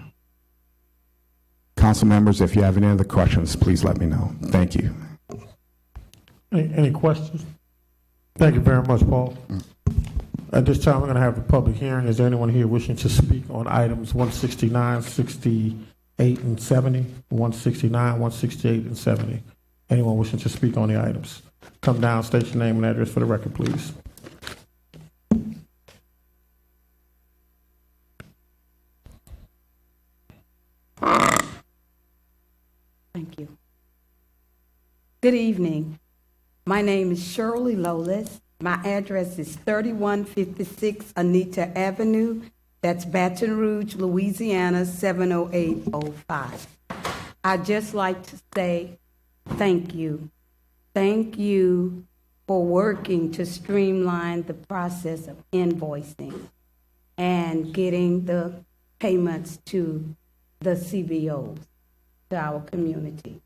Council members, if you have any other questions, please let me know. Thank you. Any questions? Thank you very much, Paul. At this time, we're going to have a public hearing. Is there anyone here wishing to speak on items 169, 68, and 70? 169, 168, and 70. Anyone wishing to speak on the items? Come down, state your name and address for the record, please. Thank you. Good evening. My name is Shirley Lowless. My address is 3156 Anita Avenue. That's Baton Rouge, Louisiana, 70805. I'd just like to say thank you. Thank you for working to streamline the process of invoicing and getting the payments to the CBOs, to our community.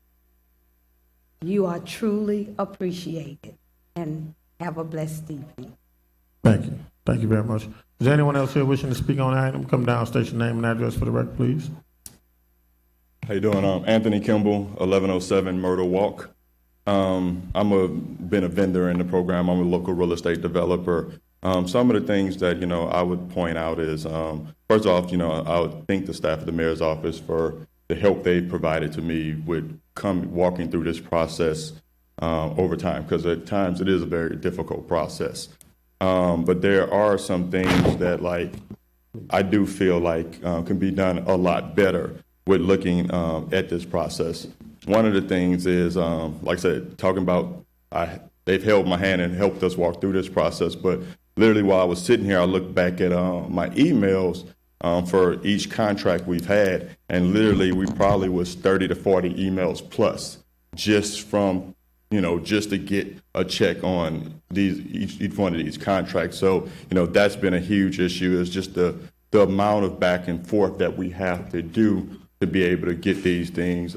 You are truly appreciated, and have a blessed evening. Thank you. Thank you very much. Is there anyone else here wishing to speak on the item? Come down, state your name and address for the record, please. How you doing? Anthony Kimball, 1107 Myrtle Walk. Been a vendor in the program. I'm a local real estate developer. Some of the things that, I would point out is, first off, I would thank the staff of the mayor's office for the help they provided to me with walking through this process over time, because at times it is a very difficult process. But there are some things that, I do feel like can be done a lot better with looking at this process. One of the things is, like I said, talking about they've held my hand and helped us walk through this process. But literally while I was sitting here, I looked back at my emails for each contract we've had, and literally we probably was 30 to 40 emails plus just from just to get a check on each one of these contracts. So, that's been a huge issue, is just the amount of back and forth that we have to do to be able to get these things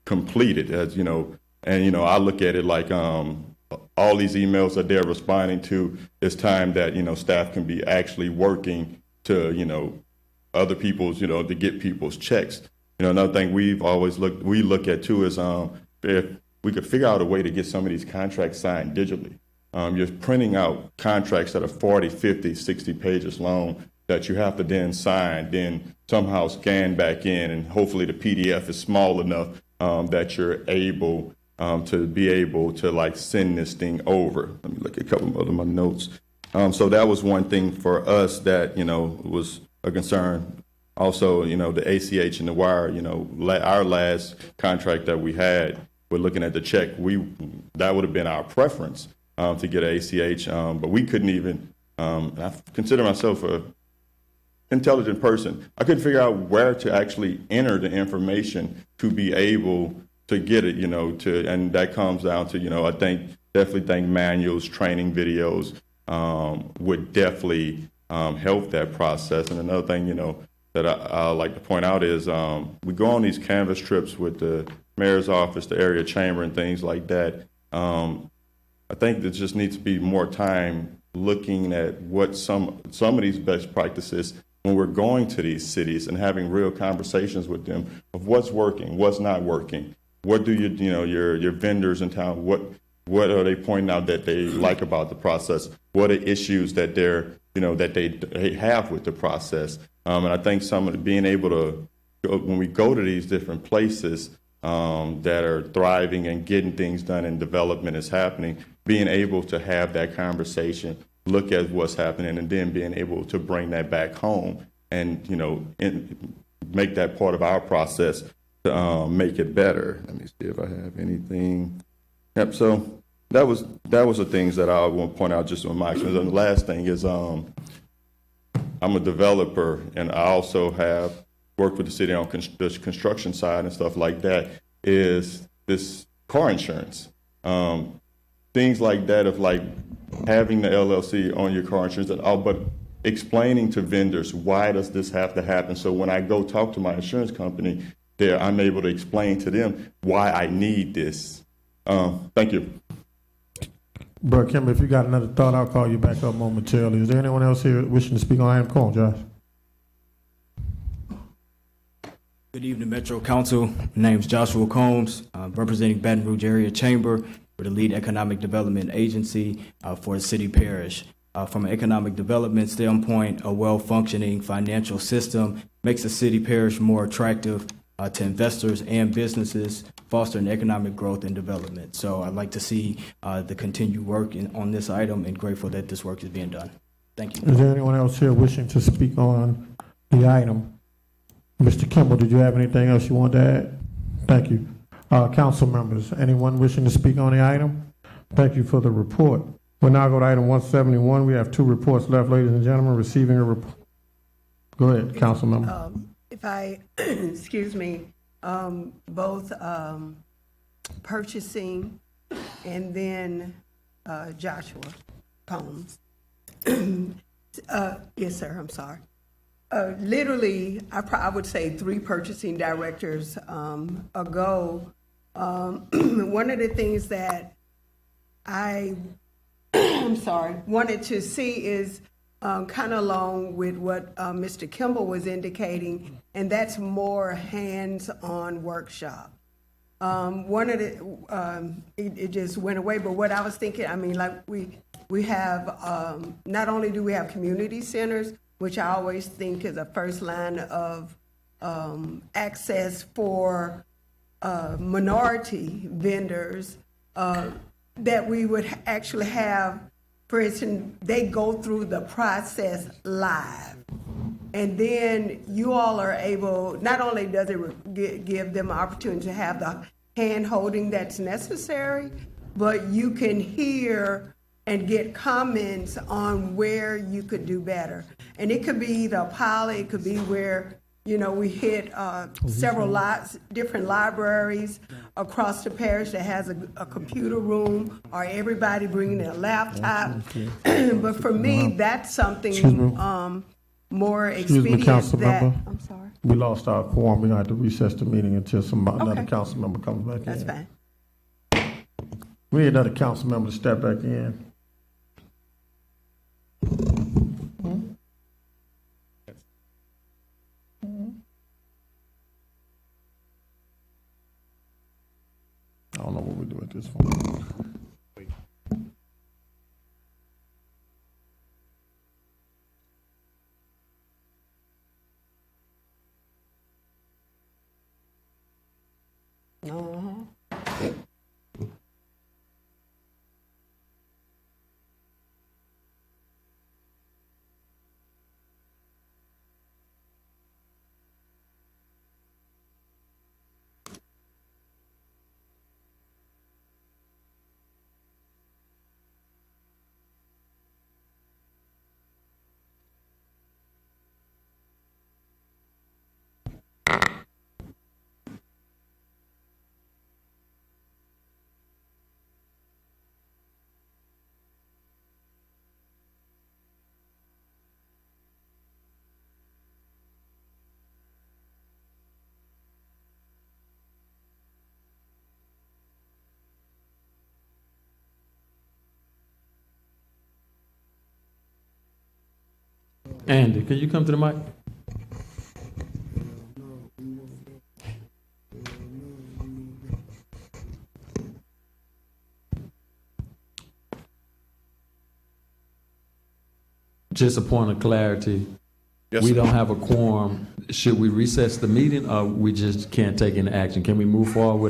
completed. As and I look at it like all these emails that they're responding to, it's time that staff can be actually working to other people's to get people's checks. Another thing we look at too is if we could figure out a way to get some of these contracts signed digitally. You're printing out contracts that are 40, 50, 60 pages long that you have to then sign, then somehow scan back in, and hopefully the PDF is small enough that you're able to be able to send this thing over. Let me look at a couple of my notes. So that was one thing for us that was a concern. Also, the ACH and the wire. Our last contract that we had, we're looking at the check. That would have been our preference to get an ACH, but we couldn't even. I consider myself a intelligent person. I couldn't figure out where to actually enter the information to be able to get it, and that comes down to, I definitely think manuals, training videos would definitely help that process. And another thing, that I like to point out is we go on these canvas trips with the mayor's office, the area chamber, and things like that. I think there just needs to be more time looking at what some of these best practices when we're going to these cities and having real conversations with them of what's working, what's not working. What do your vendors in town, what are they pointing out that they like about the process? What are issues that that they have with the process? And I think some of the, being able to, when we go to these different places that are thriving and getting things done and development is happening, being able to have that conversation, look at what's happening, and then being able to bring that back home and, make that part of our process to make it better. Let me see if I have anything. Yep, so that was the things that I want to point out just on my experience. And the last thing is I'm a developer, and I also have worked with the city on the construction side and stuff like that, is this car insurance. Things like that of having the LLC on your car insurance, but explaining to vendors, why does this have to happen? So when I go talk to my insurance company, I'm able to explain to them why I need this. Thank you. Brother Kimber, if you got another thought, I'll call you back up momentarily. Is there anyone else here wishing to speak on item? Come on, Josh. Good evening, Metro Council. My name is Joshua Combs, representing Baton Rouge Area Chamber. We're the lead economic development agency for the city parish. From an economic development standpoint, a well-functioning financial system makes the city parish more attractive to investors and businesses, fostering economic growth and development. So I'd like to see the continued work on this item, and grateful that this work is being done. Thank you. Is there anyone else here wishing to speak on the item? Mr. Kimball, did you have anything else you want to add? Thank you. Council members, anyone wishing to speak on the item? Thank you for the report. We'll now go to item 171. We have two reports left, ladies and gentlemen. Receiving a report. Go ahead, Council member. If I, excuse me, both purchasing and then Joshua Combs. Yes, sir, I'm sorry. Literally, I would say 3 purchasing directors ago, one of the things that I'm sorry, wanted to see is kind of along with what Mr. Kimball was indicating, and that's more hands-on workshop. One of the, it just went away, but what I was thinking, I mean, like we have, not only do we have community centers, which I always think is a first line of access for minority vendors, that we would actually have, for instance, they go through the process live. And then you all are able, not only does it give them an opportunity to have the hand holding that's necessary, but you can hear and get comments on where you could do better. And it could be either a pilot, it could be where, you know, we hit several different libraries, across the parish that has a computer room, or everybody bringing their laptop. But for me, that's something more Excuse me, expedient council that. member. I'm sorry. We lost our quorum. We're going to have to recess the meeting until another council member comes back in. That's fine. We need another council member to step back in. I don't know what we do at this point. Andy, can you come to the mic? Just a point of clarity. Yes, we sir. don't have a quorum. Should we recess the meeting, or we just can't take any action? Can we move forward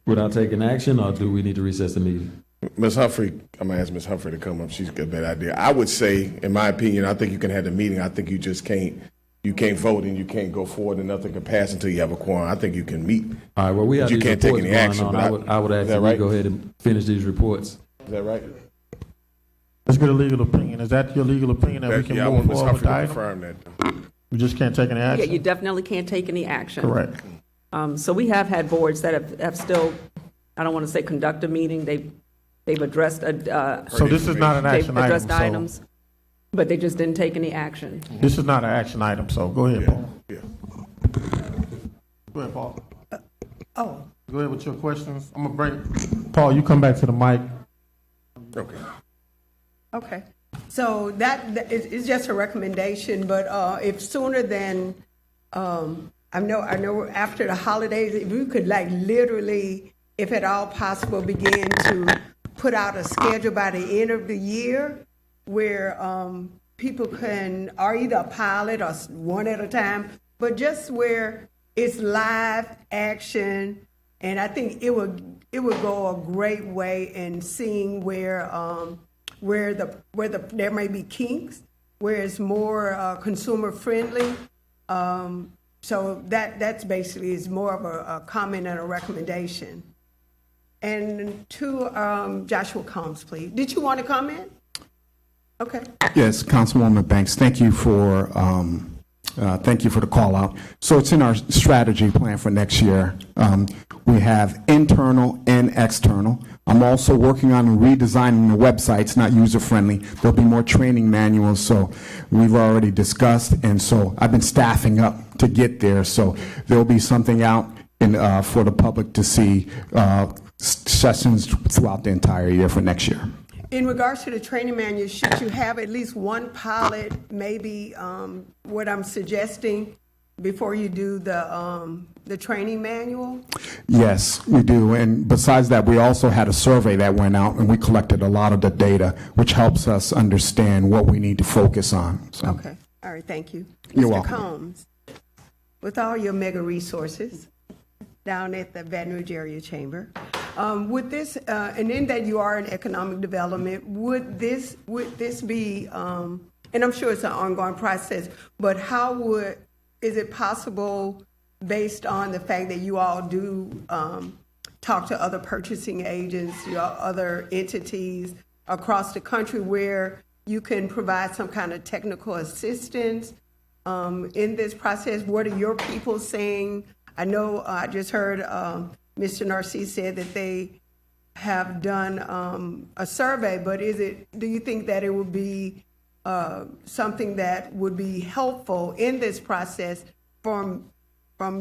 without taking action, or do we need to recess the meeting? Ms. Humphrey, I'm gonna ask Ms. Humphrey to come up. She's got a better idea. I would say, in my opinion, I think you can have the meeting. I think you just can't vote and you can't go forward and nothing can pass until you have a quorum. I think you can meet. All right, well, we but have you these can't take reports any going action. on. but I would ask is that that we right? go ahead and finish these reports. Is that right? Let's get a legal opinion. Is that your legal opinion that we can Yeah, I move want Ms. forward with Humphrey the to item? confirm that. We just can't take any Yeah, action? you definitely can't take any action. Correct. So we have had boards that have still, I don't want to say conduct a meeting, they've addressed, So this is not an action they've addressed item, so- items, but they just didn't take any action. This is not an action item, so go ahead, Paul. Yeah. Go ahead, Paul. Oh, Go ahead with your questions. I'm gonna bring, Paul, you come back to the mic. Okay. okay. So that is just a recommendation, but if sooner than, I know after the holidays, if we could like literally, if at all possible, begin to put out a schedule by the end of the year where people can, or either a pilot or one at a time, but just where it's live action. And I think it would go a great way in seeing where there may be kinks, where it's more consumer friendly. So that's basically is more of a comment and a recommendation. And to Joshua Combs, please. Did you want to comment? Okay. Yes, Councilwoman Banks, thank you for the call out. So it's in our strategy plan for next year. We have internal and external. I'm also working on redesigning the website. It's not user-friendly. There'll be more training manuals, so we've already discussed, and so I've been staffing up to get there. So there'll be something out for the public to see, sessions throughout the entire year for next year. In regards to the training manual, should you have at least one pilot, maybe what I'm suggesting, before you do the training manual? Yes, we do. And besides that, we also had a survey that went out, and we collected a lot of the data, which helps us understand what we need to focus on. So. Okay. All right. Thank you. You're Mr. welcome. Combs, with all your mega resources down at the Baton Rouge Area Chamber, would this, and in that you are in economic development, would this be, and I'm sure it's an ongoing process, but is it possible, based on the fact that you all do talk to other purchasing agents, other entities across the country, where you can provide some kind of technical assistance in this process? What are your people saying? I know I just heard Mr. Narcisse said that they have done a survey, but do you think that it would be something that would be helpful in this process from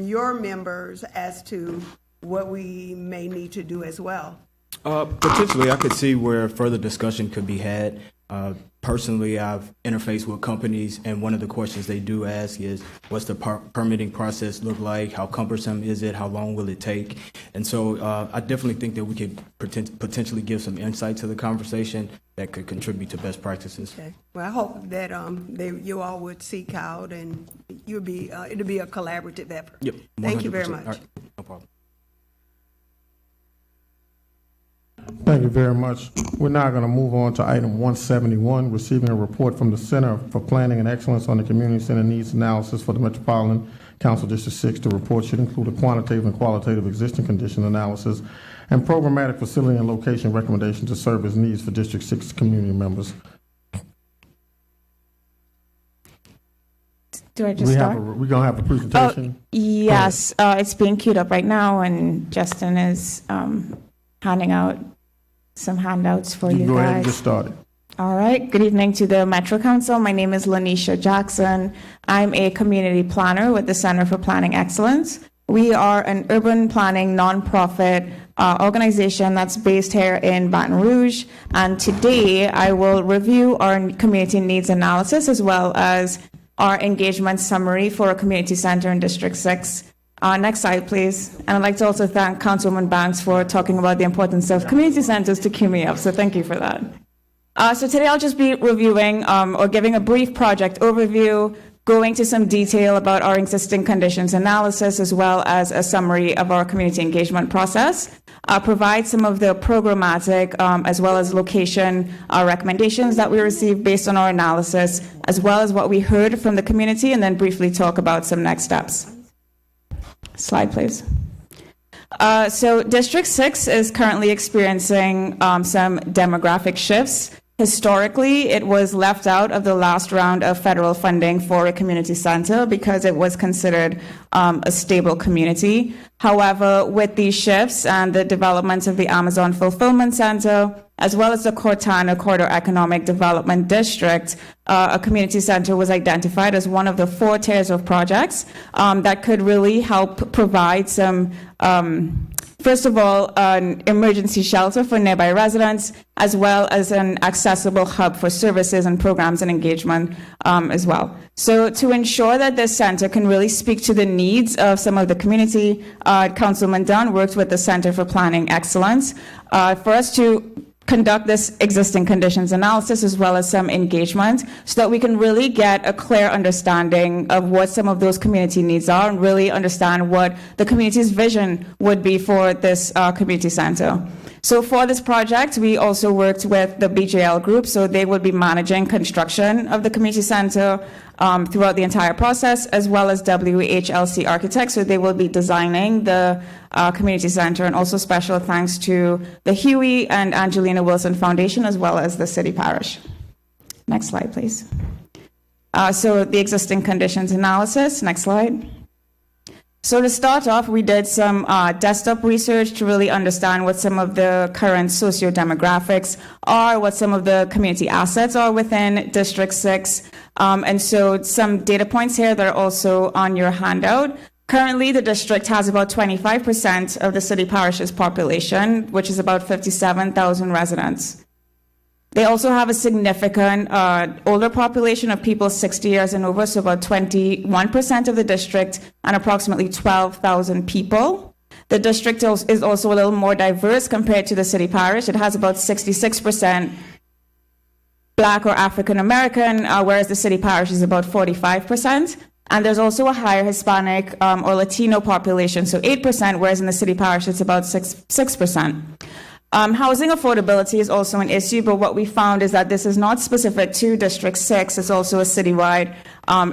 your members as to what we may need to do as well? Potentially, I could see where further discussion could be had. Personally, I've interfaced with companies, and one of the questions they do ask is, what's the permitting process look like? How cumbersome is it? How long will it take? And so I definitely think that we could potentially give some insight to the conversation that could contribute to best practices. Okay. Well, I hope that you all would seek out, and it'll be a collaborative effort. Yep. Thank you very 100%. much. All right. No problem. Thank you very much. We're now going to move on to item 171, receiving a report from the Center for Planning and Excellence on the Community Center Needs Analysis for the Metropolitan Council District 6. The report should include a quantitative and qualitative existing condition analysis and programmatic facility and location recommendations to serve as needs for District 6 community members. Do I just start? We're going to have a presentation? Yes, it's being queued up right now, and Justin is handing out some handouts for you Go ahead and guys. get started. All right. Good evening to the Metro Council. My name is Lanisha Jackson. I'm a community planner with the Center for Planning Excellence. We are an urban planning nonprofit organization that's based here in Baton Rouge. And today I will review our community needs analysis as well as our engagement summary for a community center in District 6. Next slide, please. And I'd like to also thank Councilwoman Banks for talking about the importance of community centers to cue me up. So thank you for that. So today I'll just be reviewing or giving a brief project overview, going to some detail about our existing conditions analysis, as well as a summary of our community engagement process. Provide some of the programmatic as well as location recommendations that we received based on our analysis, as well as what we heard from the community, and then briefly talk about some next steps. Slide, please. So District 6 is currently experiencing some demographic shifts. Historically, it was left out of the last round of federal funding for a community center because it was considered a stable community. However, with these shifts and the development of the Amazon Fulfillment Center, as well as the Cortana Corridor Economic Development District, a community center was identified as one of the 4 tiers of projects that could really help provide some first of all, an emergency shelter for nearby residents, as well as an accessible hub for services and programs and engagement as well. So to ensure that this center can really speak to the needs of some of the community, Councilman Dunn worked with the Center for Planning Excellence for us to conduct this existing conditions analysis as well as some engagement so that we can really get a clear understanding of what some of those community needs are and really understand what the community's vision would be for this community center. So for this project, we also worked with the BJL group, so they will be managing construction of the community center throughout the entire process, as well as WHLC Architects, so they will be designing the community center, and also special thanks to the Huey and Angelina Wilson Foundation, as well as the city parish. Next slide, please. So the existing conditions analysis, next slide. So to start off, we did some desktop research to really understand what some of the current socio-demographics are, what some of the community assets are within District 6. And so some data points here that are also on your handout. Currently, the district has about 25% of the city parish's population, which is about 57,000 residents. They also have a significant older population of people 60 years and over, so about 21% of the district and approximately 12,000 people. The district is also a little more diverse compared to the city parish. It has about 66% Black or African American, whereas the city parish is about 45%. And there's also a higher Hispanic or Latino population, so 8%, whereas in the city parish it's about 6%. Housing affordability is also an issue, but what we found is that this is not specific to District 6. It's also a citywide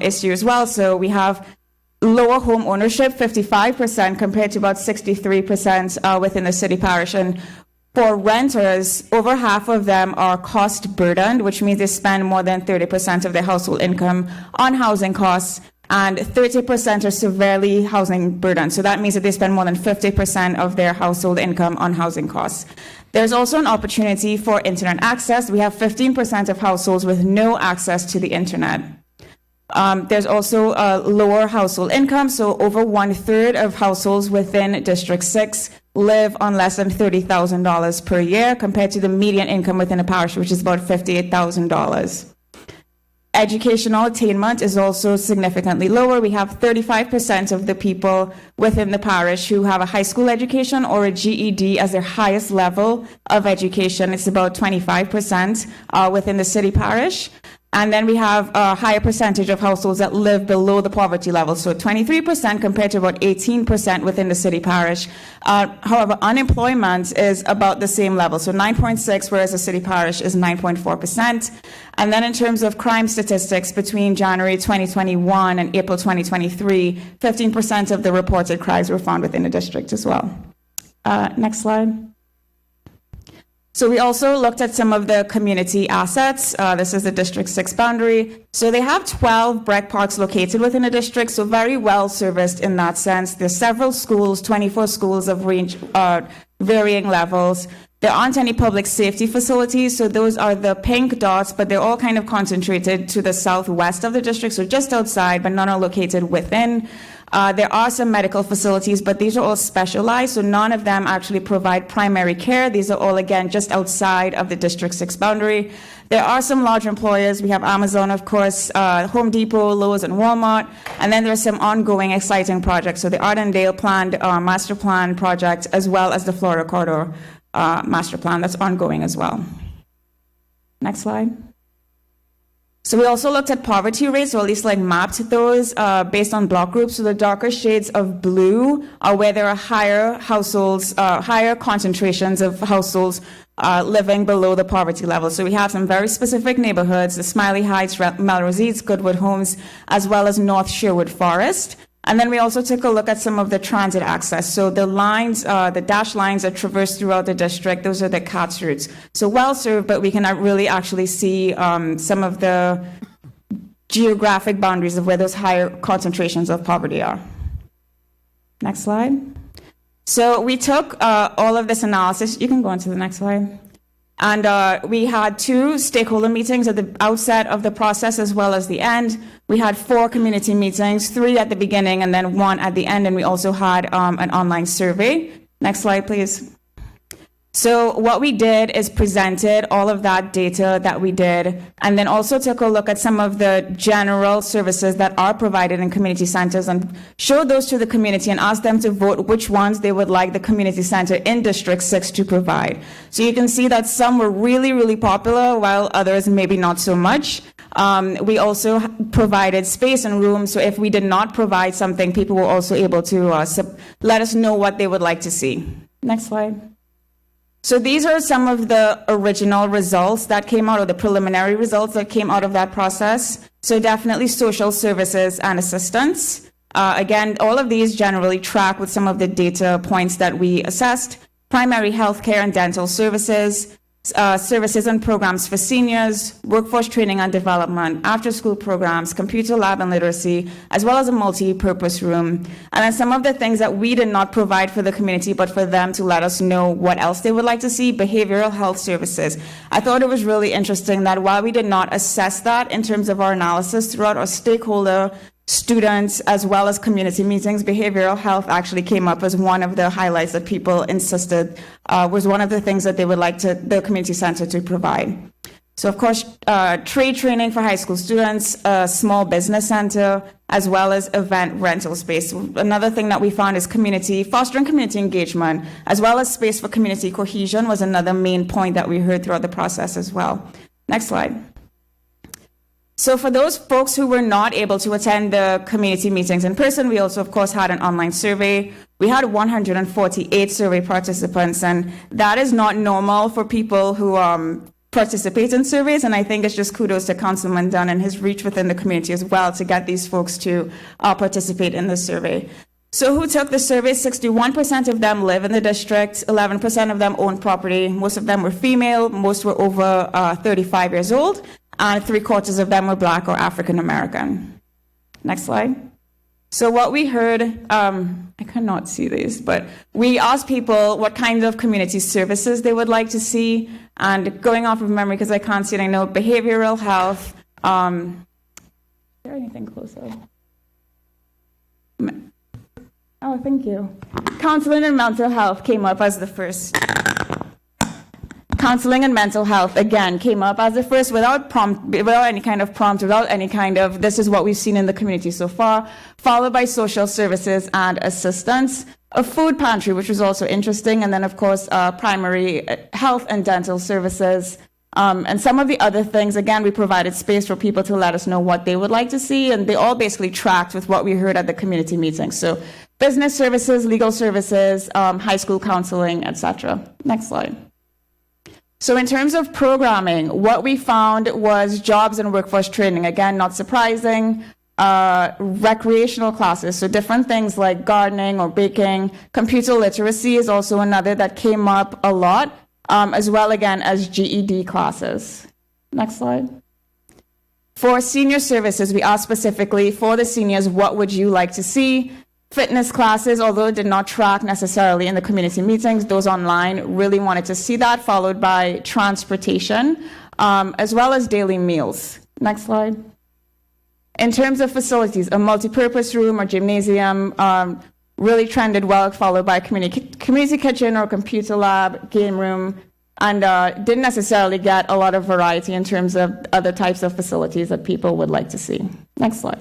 issue as well. So we have lower home ownership, 55%, compared to about 63% within the city parish. And for renters, over half of them are cost burdened, which means they spend more than 30% of their household income on housing costs. and 30% are severely housing burdened. So that means that they spend more than 50% of their household income on housing costs. There's also an opportunity for internet access. We have 15% of households with no access to the internet. There's also a lower household income, so over 1/3 of households within District 6 live on less than $30,000 per year, compared to the median income within a parish, which is about $58,000. Educational attainment is also significantly lower. We have 35% of the people within the parish who have a high school education or a GED as their highest level of education. It's about 25% within the city parish. And then we have a higher percentage of households that live below the poverty level, so 23% compared to about 18% within the city parish. However, unemployment is about the same level, so 9.6%, whereas the city parish is 9.4%. And then in terms of crime statistics, between January 2021 and April 2023, 15% of the reported crimes were found within the district as well. Next slide. So we also looked at some of the community assets. This is the District 6 boundary. So they have 12 rec parks located within the district, so very well serviced in that sense. There's several schools, 24 schools of varying levels. There aren't any public safety facilities, so those are the pink dots, but they're all kind of concentrated to the southwest of the district, so just outside, but none are located within. There are some medical facilities, but these are all specialized, so none of them actually provide primary care. These are all, again, just outside of the District 6 boundary. There are some large employers. We have Amazon, of course, Home Depot, Lowe's, and Walmart. And then there's some ongoing exciting projects. So the Ardendale planned master plan project, as well as the Florida Corridor master plan that's ongoing as well. Next slide. So we also looked at poverty rates, or at least like mapped those based on block groups. So the darker shades of blue are where there are higher households, higher concentrations of households living below the poverty level. So we have some very specific neighborhoods, the Smiley Heights, Melrose East, Goodwood Homes, as well as North Sherwood Forest. And then we also took a look at some of the transit access. So the lines, the dashed lines that traverse throughout the district, those are the CATS routes. So well served, but we can really actually see some of the geographic boundaries of where those higher concentrations of poverty are. Next slide. So we took all of this analysis. You can go on to the next slide. And we had 2 stakeholder meetings at the outset of the process as well as the end. We had 4 community meetings, 3 at the beginning and then 1 at the end. And we also had an online survey. Next slide, please. So what we did is presented all of that data that we did, and then also took a look at some of the general services that are provided in community centers and showed those to the community and asked them to vote which ones they would like the community center in District 6 to provide. So you can see that some were really, really popular, while others maybe not so much. We also provided space and room, so if we did not provide something, people were also able to let us know what they would like to see. Next slide. So these are some of the original results that came out, or the preliminary results that came out of that process. So definitely social services and assistance. Again, all of these generally track with some of the data points that we assessed. Primary health care and dental services, services and programs for seniors, workforce training and development, after-school programs, computer lab and literacy, as well as a multi-purpose room. And then some of the things that we did not provide for the community, but for them to let us know what else they would like to see, behavioral health services. I thought it was really interesting that while we did not assess that in terms of our analysis throughout our stakeholder, students, as well as community meetings, behavioral health actually came up as one of the highlights that people insisted was one of the things that they would like the community center to provide. So of course, trade training for high school students, a small business center, as well as event rental space. Another thing that we found is fostering community engagement, as well as space for community cohesion was another main point that we heard throughout the process as well. Next slide. So for those folks who were not able to attend the community meetings in person, we also, of course, had an online survey. We had 148 survey participants, and that is not normal for people who participate in surveys, and I think it's just kudos to Councilman Dunn and his reach within the community as well to get these folks to participate in the survey. So who took the survey? 61% of them live in the district, 11% of them own property, most of them were female, most were over 35 years old, and 3/4 of them were Black or African American. Next slide. So what we heard, I cannot see these, but we asked people what kinds of community services they would like to see. And going off of memory, because I can't see it, I know behavioral health. Is there anything closer? Oh, thank you. Counseling and mental health came up as the first. Counseling and mental health, again, came up as the first without any kind of prompt, without any kind of, this is what we've seen in the community so far, followed by social services and assistance, a food pantry, which was also interesting, and then, of course, primary health and dental services. And some of the other things, again, we provided space for people to let us know what they would like to see, and they all basically tracked with what we heard at the community meeting. So business services, legal services, high school counseling, etc. Next slide. So in terms of programming, what we found was jobs and workforce training. Again, not surprising. Recreational classes, so different things like gardening or baking. Computer literacy is also another that came up a lot, as well, again, as GED classes. Next slide. For senior services, we asked specifically for the seniors, what would you like to see? Fitness classes, although it did not track necessarily in the community meetings, those online really wanted to see that, followed by transportation, as well as daily meals. Next slide. In terms of facilities, a multi-purpose room or gymnasium really trended well, followed by community kitchen or computer lab, game room, and didn't necessarily get a lot of variety in terms of other types of facilities that people would like to see. Next slide.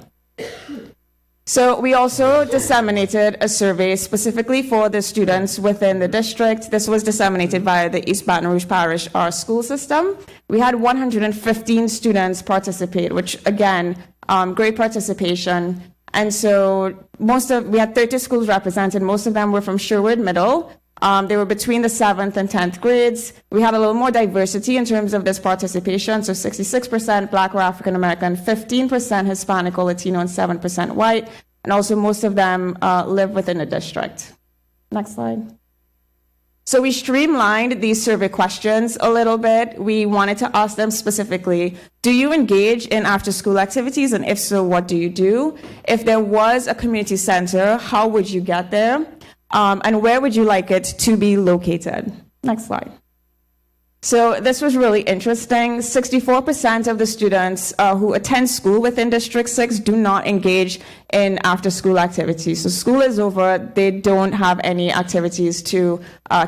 So we also disseminated a survey specifically for the students within the district. This was disseminated via the East Baton Rouge Parish school system. We had 115 students participate, which again, great participation. And so we had 30 schools represented. Most of them were from Sherwood Middle. They were between the 7th and 10th grades. We had a little more diversity in terms of this participation. So 66% Black or African American, 15% Hispanic or Latino, and 7% white. And also most of them live within the district. Next slide. So we streamlined these survey questions a little bit. We wanted to ask them specifically, do you engage in after-school activities? And if so, what do you do? If there was a community center, how would you get there? And where would you like it to be located? Next slide. So this was really interesting. 64% of the students who attend school within District 6 do not engage in after-school activities. So school is over, they don't have any activities to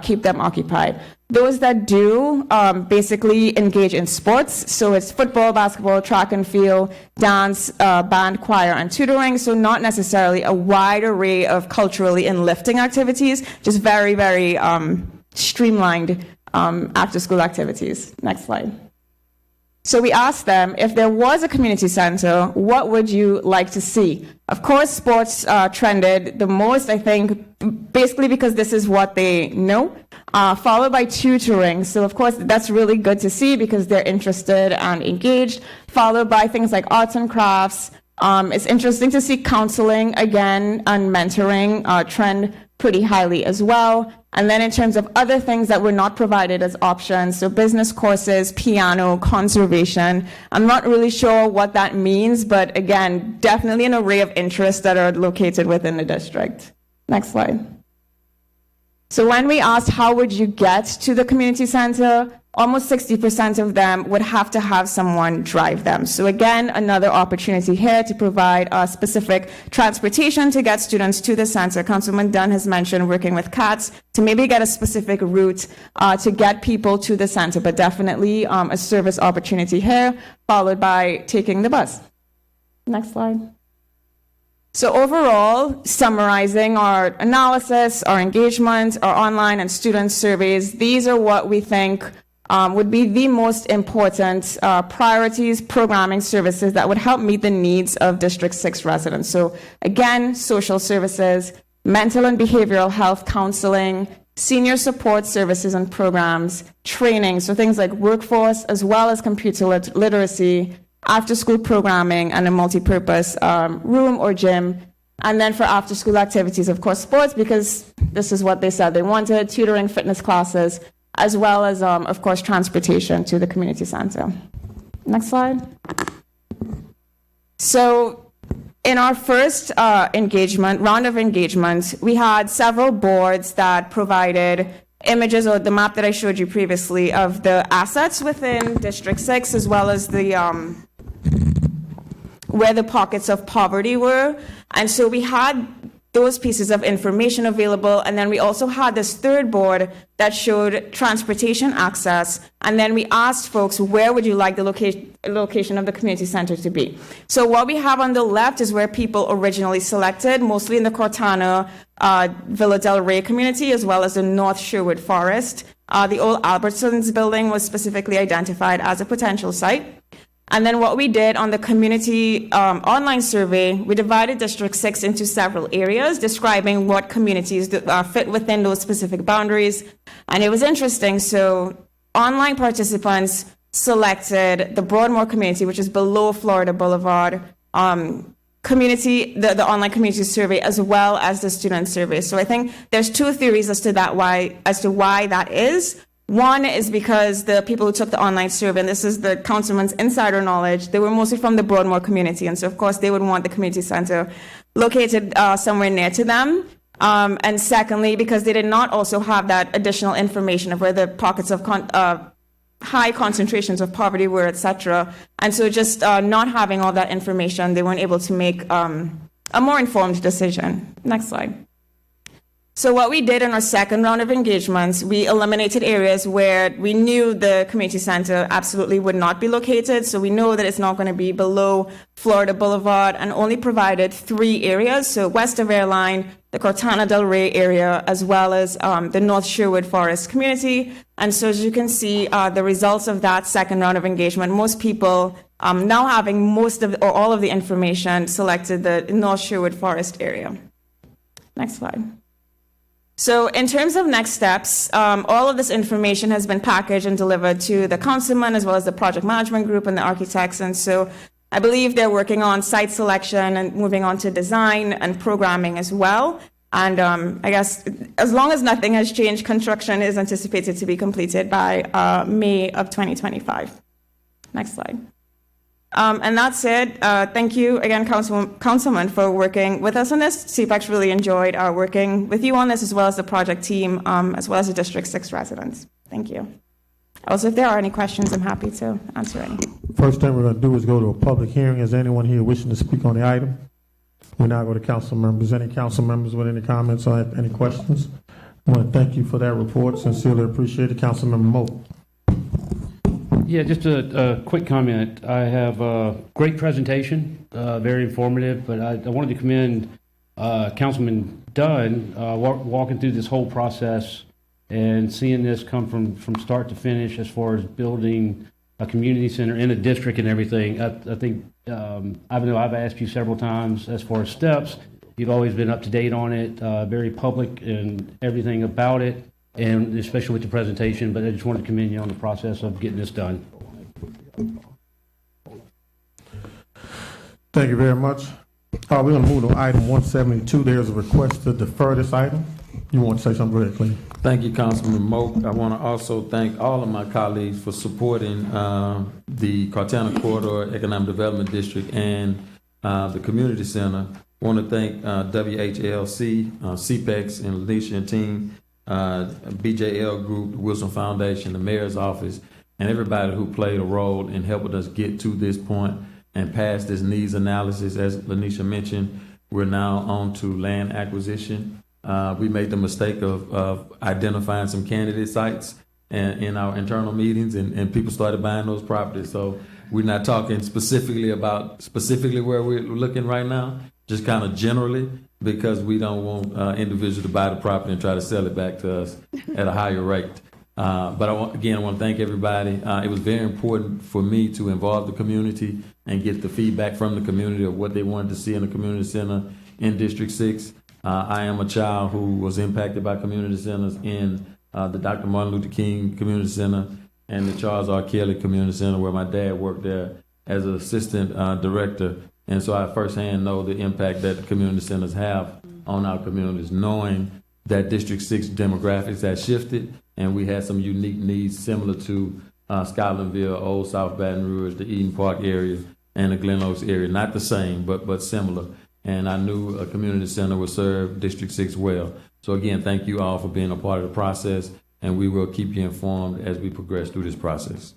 keep them occupied. Those that do basically engage in sports. So it's football, basketball, track and field, dance, band, choir, and tutoring. So not necessarily a wide array of culturally enlifting activities, just very, very streamlined after-school activities. Next slide. So we asked them, if there was a community center, what would you like to see? Of course, sports trended the most, I think, basically because this is what they know, followed by tutoring. So, of course, that's really good to see because they're interested and engaged, followed by things like arts and crafts. It's interesting to see counseling, again, and mentoring trend pretty highly as well. And then in terms of other things that were not provided as options, so business courses, piano, conservation, I'm not really sure what that means, but again, definitely an array of interests that are located within the district. Next slide. So when we asked how would you get to the community center, almost 60% of them would have to have someone drive them. So again, another opportunity here to provide specific transportation to get students to the center. Councilman Dunn has mentioned working with CATS to maybe get a specific route to get people to the center, but definitely a service opportunity here, followed by taking the bus. Next slide. So overall, summarizing our analysis, our engagement, our online and student surveys, these are what we think would be the most important priorities, programming services that would help meet the needs of District 6 residents. So again, social services, mental and behavioral health counseling, senior support services and programs, training, so things like workforce as well as computer literacy, after-school programming, and a multi-purpose room or gym. And then for after-school activities, of course, sports, because this is what they said they wanted, tutoring, fitness classes, as well as, of course, transportation to the community center. Next slide. So In our first round of engagements, we had several boards that provided images, or the map that I showed you previously, of the assets within District 6, as well as the where the pockets of poverty were. And so we had those pieces of information available, and then we also had this third board that showed transportation access, and then we asked folks, where would you like the location of the community center to be? So what we have on the left is where people originally selected, mostly in the Cortana, Villa Del Rey community, as well as the North Sherwood Forest. The old Albertsons building was specifically identified as a potential site. And then what we did on the community online survey, we divided District 6 into several areas, describing what communities fit within those specific boundaries. And it was interesting. So online participants selected the Broadmoor community, which is below Florida Boulevard, community, the online community survey, as well as the student survey. So I think there's two theories as to why that is. One is because the people who took the online survey, and this is the councilman's insider knowledge, they were mostly from the Broadmoor community. And so, of course, they would want the community center located somewhere near to them. And secondly, because they did not also have that additional information of where the pockets of high concentrations of poverty were, et cetera. And so just not having all that information, they weren't able to make a more informed decision. Next slide. So what we did in our second round of engagements, we eliminated areas where we knew the community center absolutely would not be located. So we know that it's not going to be below Florida Boulevard, and only provided 3 areas. So west of Airline, the Cortana Del Rey area, as well as the North Sherwood Forest community. And so as you can see, the results of that second round of engagement, most people now having most of or all of the information selected the North Sherwood Forest area. Next slide. So in terms of next steps, all of this information has been packaged and delivered to the councilman, as well as the project management group and the architects. And so I believe they're working on site selection and moving on to design and programming as well. And I guess as long as nothing has changed, construction is anticipated to be completed by May of 2025. Next slide. And that said, thank you again, Councilman, for working with us on this. CPEX really enjoyed working with you on this, as well as the project team, as well as the District 6 residents. Thank you. Also, if there are any questions, I'm happy to answer any. First thing we're going to do is go to a public hearing. Is there anyone here wishing to speak on the item? We now go to council members. Any council members with any comments or any questions? I want to thank you for that report. Sincerely appreciate it. Councilmember Moe. Yeah, just a quick comment. I have a great presentation, very informative, but I wanted to commend Councilman Dunn walking through this whole process and seeing this come from start to finish as far as building a community center in a district and everything. I think, even though I've asked you several times as far as steps, you've always been up to date on it, very public and everything about it, and especially with the presentation, but I just wanted to commend you on the process of getting this done. Thank you very much. We're going to move to item 172. There's a request to defer this item. You want to say something? Go ahead, Cleve. Thank you, Councilman Moak. I want to also thank all of my colleagues for supporting the Cortana Corridor Economic Development District and the Community Center. I want to thank WHLC, CPEX, and Alicia and team, BJL Group, the Wilson Foundation, the Mayor's Office, and everybody who played a role in helping us get to this point and pass this needs analysis. As Lanisha mentioned, we're now on to land acquisition. We made the mistake of identifying some candidate sites in our internal meetings, and people started buying those properties. So we're not talking specifically about where we're looking right now, just kind of generally, because we don't want individuals to buy the property and try to sell it back to us at a higher rate. But I want to thank everybody. It was very important for me to involve the community and get the feedback from the community of what they wanted to see in the community center in District 6. I am a child who was impacted by community centers in the Dr. Martin Luther King Community Center and the Charles R. Kelly Community Center, where my dad worked there as an assistant director. And so I firsthand know the impact that the community centers have on our communities, knowing that District 6 demographics has shifted, and we had some unique needs similar to Scotlandville, Old South Baton Rouge, the Eden Park area. and the Glen Oaks area. Not the same, but similar. And I knew a community center would serve District 6 well. So again, thank you all for being a part of the process, and we will keep you informed as we progress through this process.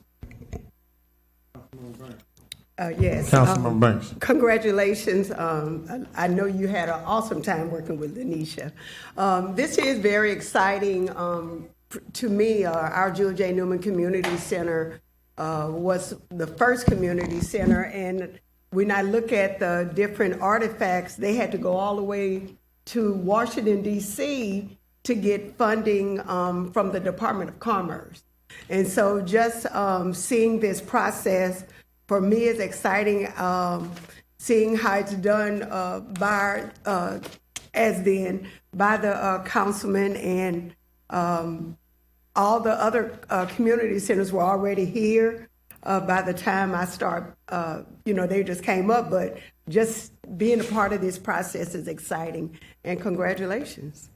Yes. Councilman Banks. Congratulations. I know you had an awesome time working with Lanisha. This is very exciting. To me, our Jewel J. Newman Community Center was the first community center, and when I look at the different artifacts, they had to go all the way to Washington, D.C. to get funding from the Department of Commerce. And so just seeing this process for me is exciting, seeing how it's done by the councilman, and all the other community centers were already here by the time I start, they just came up, but just being a part of this process is exciting, and congratulations.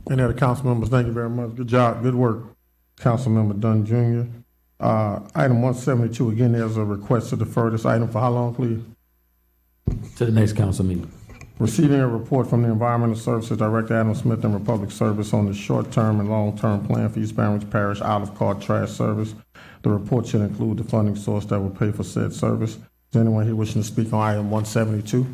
Any other council members? Thank you very much. Good job. Good work, Councilmember Dunn Jr. Item 172, again, there's a request to defer this item for how long, please? To the next council meeting. Receiving a report from the Environmental Services Director, Adam Smith, and Republic Service on the short-term and long-term plan for East Baton Rouge Parish out-of-cart trash service. The report should include the funding source that will pay for said service. Is there anyone here wishing to speak on item 172?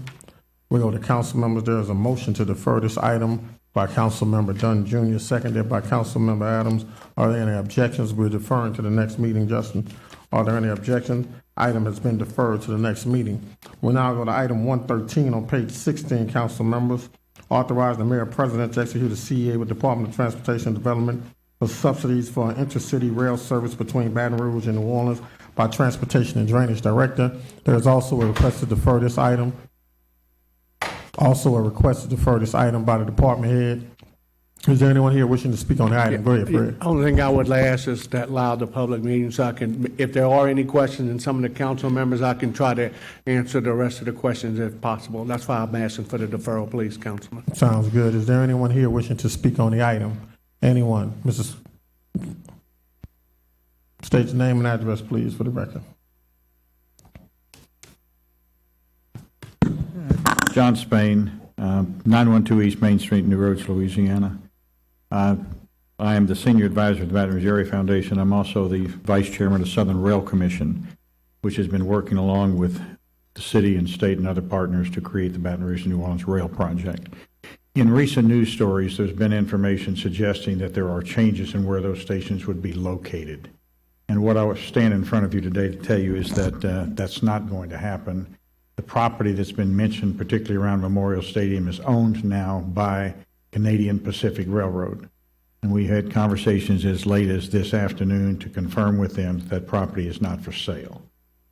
We go to council members. There is a motion to defer this item by Councilmember Dunn Jr., seconded by Councilmember Adams. Are there any objections? We're deferring to the next meeting, Justin. Are there any objections? Item has been deferred to the next meeting. We'll now go to item 113 on page 16, council members. Authorize the mayor president to execute a CEA with Department of Transportation and Development for subsidies for an intercity rail service between Baton Rouge and New Orleans by Transportation and Drainage Director. There is also a request to defer this item. Also a request to defer this item by the department head. Is there anyone here wishing to speak on the item? Go ahead, Fred. The only thing I would ask is that allow the public meeting so I can, if there are any questions in some of the council members, I can try to answer the rest of the questions if possible. That's why I'm asking for the deferral, please, Councilman. Sounds good. Is there anyone here wishing to speak on the item? Anyone? Mrs. State your name and address, please, for the record. John Spain, 912 East Main Street, New Roads, Louisiana. I am the senior advisor to the Baton Rouge Area Foundation. I'm also the vice chairman of the Southern Rail Commission, which has been working along with the city and state and other partners to create the Baton Rouge New Orleans Rail Project. In recent news stories, there's been information suggesting that there are changes in where those stations would be located. And what I stand in front of you today to tell you is that that's not going to happen. The property that's been mentioned, particularly around Memorial Stadium, is owned now by Canadian Pacific Railroad. And we had conversations as late as this afternoon to confirm with them that property is not for sale.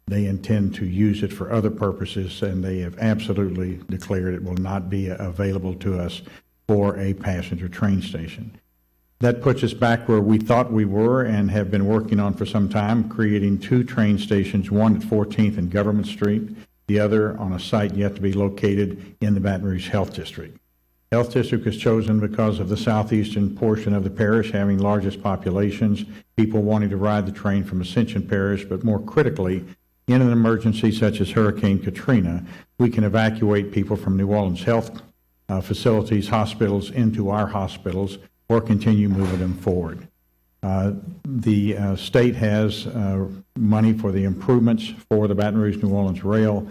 They intend to use it for other purposes, and they have absolutely declared it will not be available to us for a passenger train station. That puts us back where we thought we were and have been working on for some time, creating two train stations, one at 14th and Government Street, the other on a site yet to be located in the Baton Rouge Health District. Health District was chosen because of the southeastern portion of the parish having largest populations, people wanting to ride the train from Ascension Parish, but more critically, in an emergency such as Hurricane Katrina, we can evacuate people from New Orleans health facilities, hospitals, into our hospitals, or continue moving them forward. The state has money for the improvements for the Baton Rouge New Orleans Rail.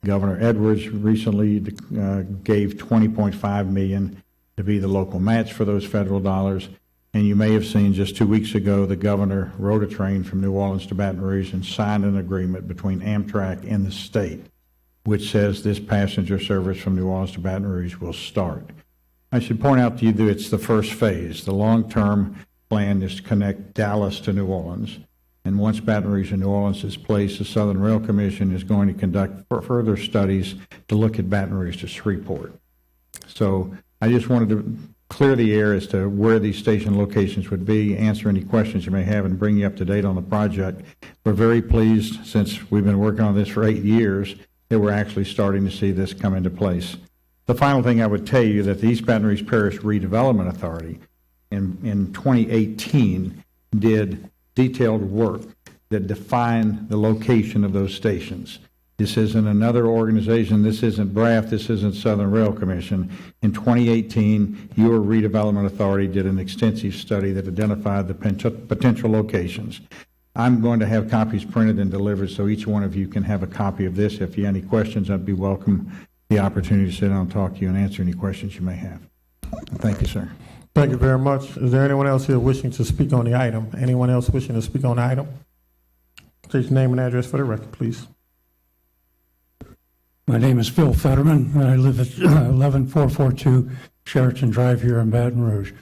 Governor Edwards recently gave $20.5 million to be the local match for those federal dollars. And you may have seen just 2 weeks ago, the governor rode a train from New Orleans to Baton Rouge and signed an agreement between Amtrak and the state, which says this passenger service from New Orleans to Baton Rouge will start. I should point out to you that it's the first phase. The long-term plan is to connect Dallas to New Orleans. And once Baton Rouge and New Orleans is placed, the Southern Rail Commission is going to conduct further studies to look at Baton Rouge to Shreveport. So I just wanted to clear the air as to where these station locations would be, answer any questions you may have, and bring you up to date on the project. We're very pleased, since we've been working on this for 8 years, that we're actually starting to see this come into place. The final thing I would tell you that the East Baton Rouge Parish Redevelopment Authority in 2018 did detailed work that define the location of those stations. This isn't another organization. This isn't BRAF. This isn't Southern Rail Commission. In 2018, your redevelopment authority did an extensive study that identified the potential locations. I'm going to have copies printed and delivered so each one of you can have a copy of this. If you have any questions, I'd be welcome the opportunity to sit down and talk to you and answer any questions you may have. Thank you, sir. Thank you very much. Is there anyone else here wishing to speak on the item? Anyone else wishing to speak on the item? State your name and address for the record, please. My name is Phil Fetterman, and I live at 11442 Sheraton Drive here in Baton Rouge.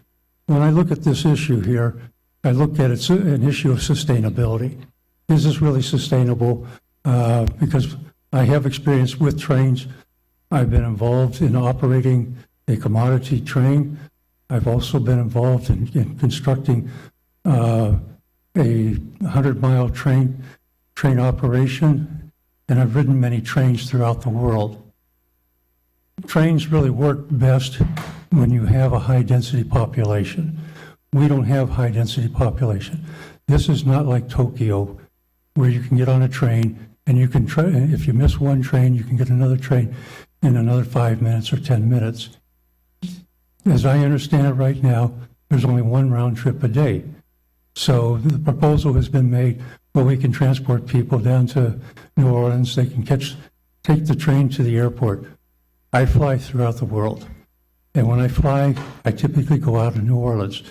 When I look at this issue here, I look at it's an issue of sustainability. Is this really sustainable? Because I have experience with trains. I've been involved in operating a commodity train. I've also been involved in constructing a 100-mile train operation, and I've ridden many trains throughout the world. Trains really work best when you have a high-density population. We don't have high-density population. This is not like Tokyo, where you can get on a train and you can if you miss one train, you can get another train in another 5 minutes or 10 minutes. As I understand it right now, there's only one round trip a day. So the proposal has been made where we can transport people down to New Orleans. They can take the train to the airport. I fly throughout the world. And when I fly, I typically go out of New Orleans.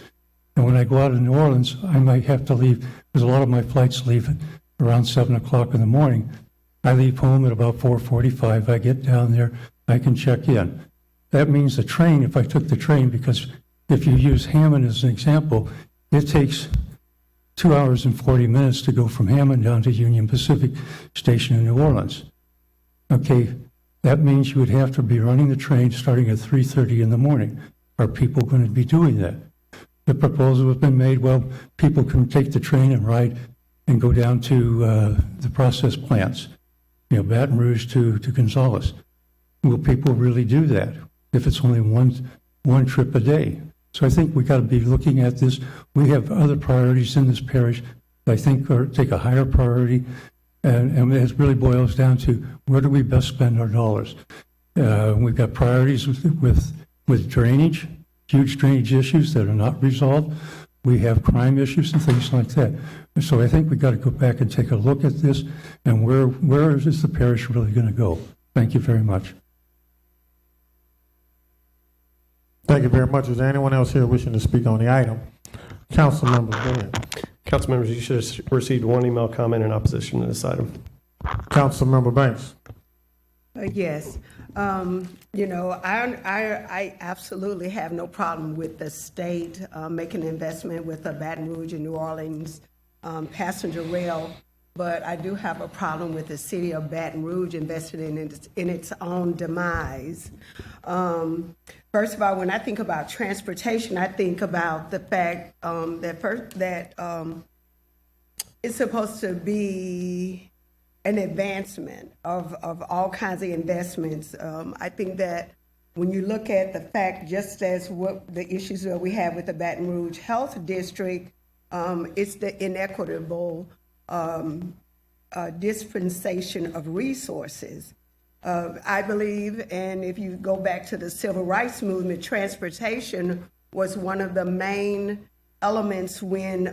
And when I go out of New Orleans, I might have to leave, because a lot of my flights leave at around 7 o'clock in the morning. I leave home at about 4:45. I get down there, I can check in. That means the train, if I took the train, because if you use Hammond as an example, it takes 2 hours and 40 minutes to go from Hammond down to Union Pacific Station in New Orleans. Okay, that means you would have to be running the train starting at 3:30 in the morning. Are people going to be doing that? The proposal has been made, well, people can take the train and ride and go down to the process plants, Baton Rouge to Gonzales. Will people really do that if it's only one trip a day? So I think we got to be looking at this. We have other priorities in this parish that I think take a higher priority, and it really boils down to where do we best spend our dollars. We've got priorities with drainage, huge drainage issues that are not resolved. We have crime issues and things like that. So I think we got to go back and take a look at this and where is the parish really going to go? Thank you very much. Thank you very much. Is there anyone else here wishing to speak on the item? Council members, go ahead. Council members, you should have received one email comment in opposition to this item. Council member Banks. Yes. I absolutely have no problem with the state making an investment with the Baton Rouge and New Orleans passenger rail, but I do have a problem with the city of Baton Rouge investing in its own demise. First of all, when I think about transportation, I think about the fact that it's supposed to be an advancement of all kinds of investments. I think that when you look at the fact, just as what the issues that we have with the Baton Rouge Health District, it's the inequitable dispensation of resources. I believe, and if you go back to the civil rights movement, transportation was one of the main elements when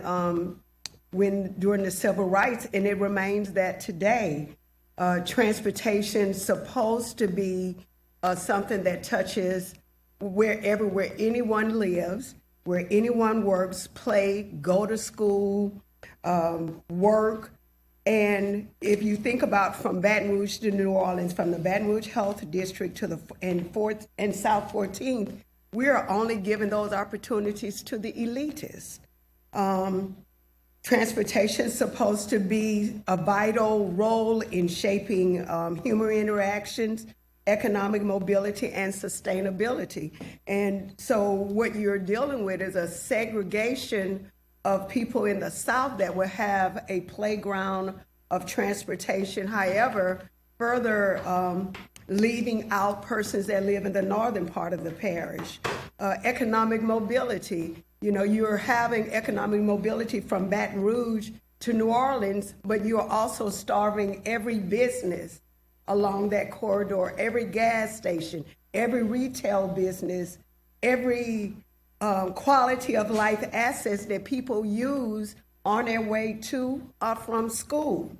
during the civil rights, and it remains that today. Transportation is supposed to be something that touches where anyone lives, where anyone works, play, go to school, work. And if you think about from Baton Rouge to New Orleans, from the Baton Rouge Health District to and South 14th, we are only giving those opportunities to the elitists. Transportation is supposed to be a vital role in shaping human interactions, economic mobility, and sustainability. And so what you're dealing with is a segregation of people in the South that will have a playground of transportation. However, further leaving out persons that live in the northern part of the parish. Economic mobility. You're having economic mobility from Baton Rouge to New Orleans, but you're also starving every business along that corridor, every gas station, every retail business, every quality of life assets that people use on their way to or from school.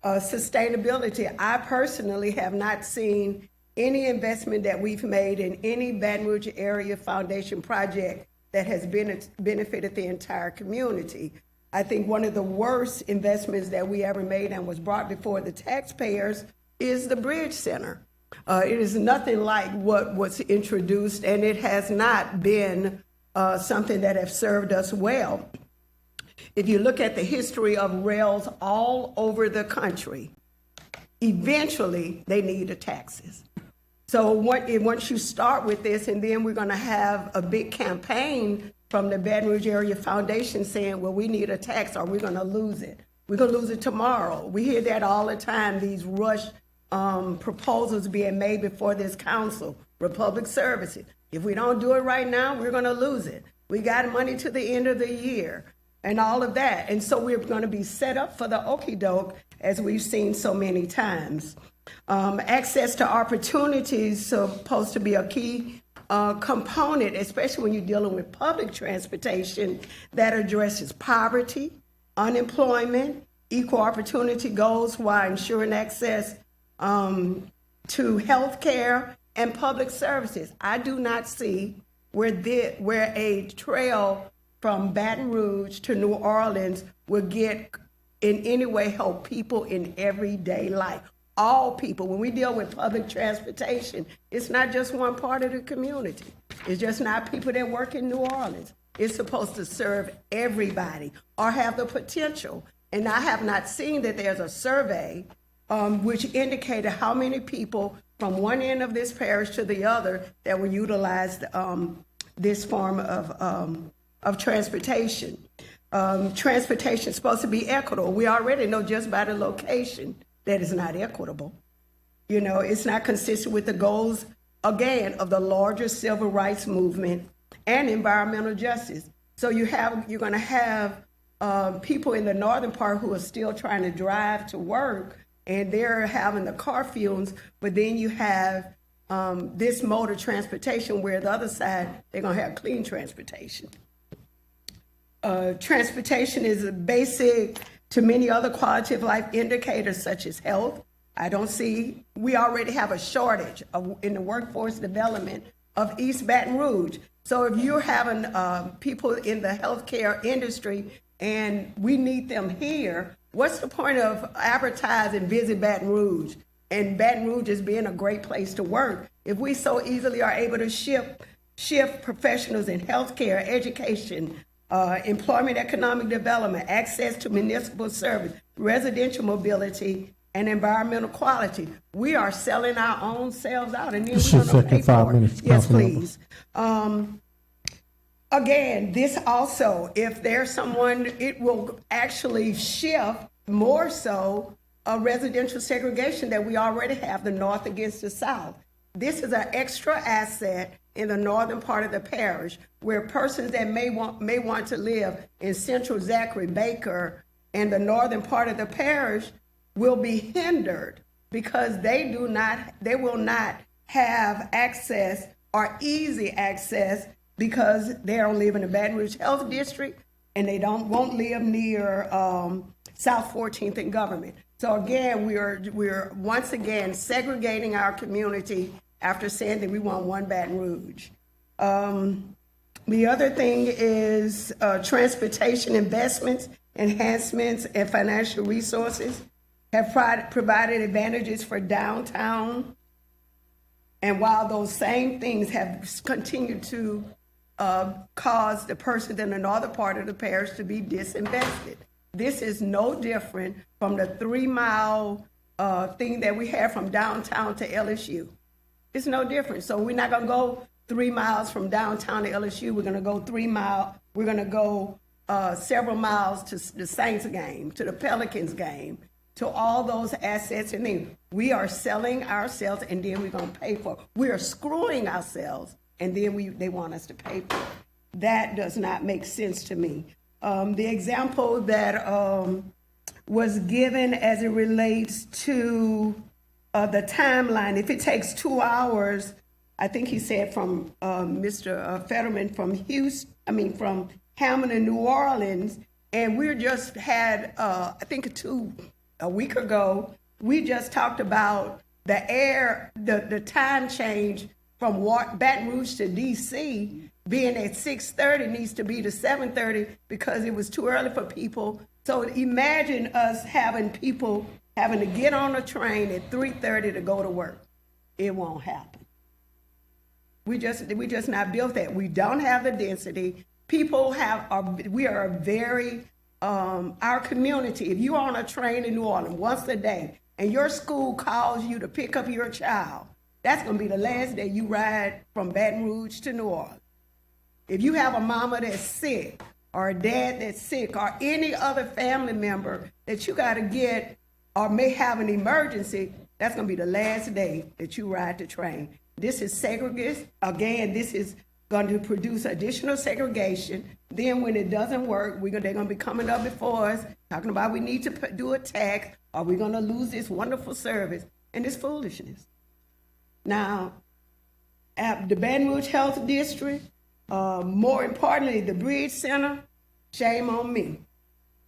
Sustainability, I personally have not seen any investment that we've made in any Baton Rouge area foundation project that has benefited the entire community. I think one of the worst investments that we ever made and was brought before the taxpayers is the Bridge Center. It is nothing like what was introduced, and it has not been something that has served us well. If you look at the history of rails all over the country, eventually they need the taxes. So once you start with this, and then we're going to have a big campaign from the Baton Rouge Area Foundation saying, well, we need a tax or we're going to lose it. We're going to lose it tomorrow. We hear that all the time, these rush proposals being made before this council, Republic Services. If we don't do it right now, we're going to lose it. We got money to the end of the year and all of that. And so we're going to be set up for the okie doke, as we've seen so many times. Access to opportunities is supposed to be a key component, especially when you're dealing with public transportation that addresses poverty, unemployment, equal opportunity goals while ensuring access to health care and public services. I do not see where a trail from Baton Rouge to New Orleans will get in any way help people in everyday life. All people, when we deal with public transportation, it's not just one part of the community. It's just not people that work in New Orleans. It's supposed to serve everybody or have the potential. And I have not seen that there's a survey which indicated how many people from one end of this parish to the other that will utilize this form of transportation. Transportation is supposed to be equitable. We already know just by the location that is not equitable. You know, it's not consistent with the goals, again, of the larger civil rights movement and environmental justice. So you're going to have people in the northern part who are still trying to drive to work, and they're having the car fumes, but then you have this mode of transportation where the other side, they're going to have clean transportation. Transportation is basic to many other quality of life indicators such as health. We already have a shortage in the workforce development of East Baton Rouge. So if you're having people in the healthcare industry and we need them here, what's the point of advertising Visit Baton Rouge and Baton Rouge as being a great place to work if we so easily are able to shift professionals in healthcare, education, employment, economic development, access to municipal service, residential mobility, and environmental quality. We are selling our own selves out, and then we're going to pay for it. Yes, please. Again, this also, if there's someone, it will actually shift more so a residential segregation that we already have, the north against the south. This is an extra asset in the northern part of the parish, where persons that may want to live in central Zachary, Baker, and the northern part of the parish will be hindered because they will not have access or easy access because they don't live in the Baton Rouge Health District and they won't live near South 14th and Government. So again, we're once again segregating our community after saying that we want one Baton Rouge. The other thing is transportation investments, enhancements, and financial resources have provided advantages for downtown. And while those same things have continued to cause the person in the northern part of the parish to be disinvested, this is no different from the 3-mile thing that we have from downtown to LSU. It's no different. So we're not going to go 3 miles from downtown to LSU. We're going to go 3 miles. We're going to go several miles to the Saints game, to the Pelicans game, to all those assets. And then we are selling ourselves, and then we're going to pay for it. We are screwing ourselves, and then they want us to pay for it. That does not make sense to me. The example that was given as it relates to the timeline. If it takes 2 hours, I think he said from Mr. Fetterman from from Hammond and New Orleans, and we just had, I think a week ago, we just talked about the time change from Baton Rouge to DC being at 6:30 needs to be to 7:30 because it was too early for people. So imagine us having people having to get on a train at 3:30 to go to work. It won't happen. We just not built that. We don't have the density. We are very, our community, if you're on a train in New Orleans once a day and your school calls you to pick up your child, that's going to be the last day you ride from Baton Rouge to New Orleans. If you have a mama that's sick or a dad that's sick or any other family member that you got to get or may have an emergency, that's going to be the last day that you ride the train. This is segregation. Again, this is going to produce additional segregation. Then when it doesn't work, they're going to be coming up before us, talking about we need to do a tax, or we're going to lose this wonderful service. And it's foolishness. Now, at the Baton Rouge Health District, more importantly, the Bridge Center, shame on me.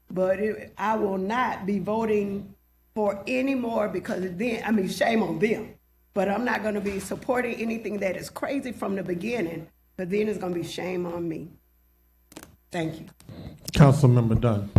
But I will not be voting for any more because then, shame on them. But I'm not going to be supporting anything that is crazy from the beginning, but then it's going to be shame on me. Thank you. Councilmember Dunn.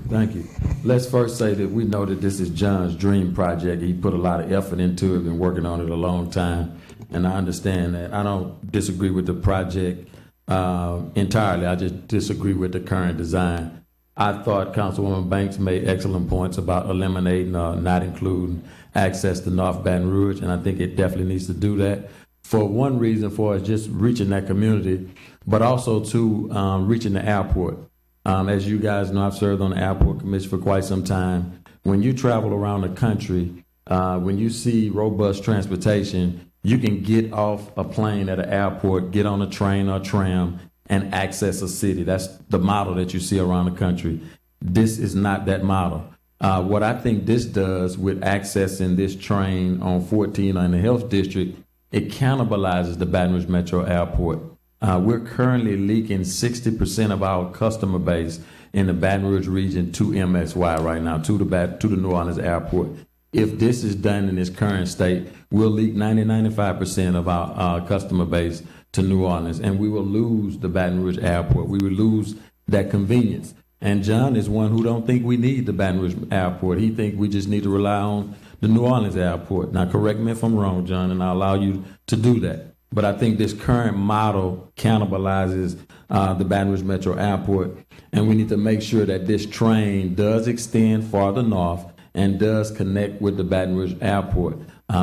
Thank you. Let's first say that we know that this is John's dream project. He put a lot of effort into it, been working on it a long time, and I understand that. I don't disagree with the project entirely. I just disagree with the current design. I thought Councilwoman Banks made excellent points about eliminating or not including access to North Baton Rouge, and I think it definitely needs to do that. For one reason, for just reaching that community, but also to reaching the airport. As you guys know, I've served on the airport commission for quite some time. When you travel around the country, when you see robust transportation, you can get off a plane at an airport, get on a train or tram, and access a city. That's the model that you see around the country. This is not that model. What I think this does with accessing this train on 14 in the Health District, it cannibalizes the Baton Rouge Metro Airport. We're currently leaking 60% of our customer base in the Baton Rouge region to MSY right now, to the New Orleans Airport. If this is done in its current state, we'll leak 95% of our customer base to New Orleans, and we will lose the Baton Rouge Airport. We will lose that convenience. And John is one who don't think we need the Baton Rouge Airport. He think we just need to rely on the New Orleans Airport. Now, correct me if I'm wrong, John, and I'll allow you to do that. But I think this current model cannibalizes the Baton Rouge Metro Airport, and we need to make sure that this train does extend farther north and does connect with the Baton Rouge Airport.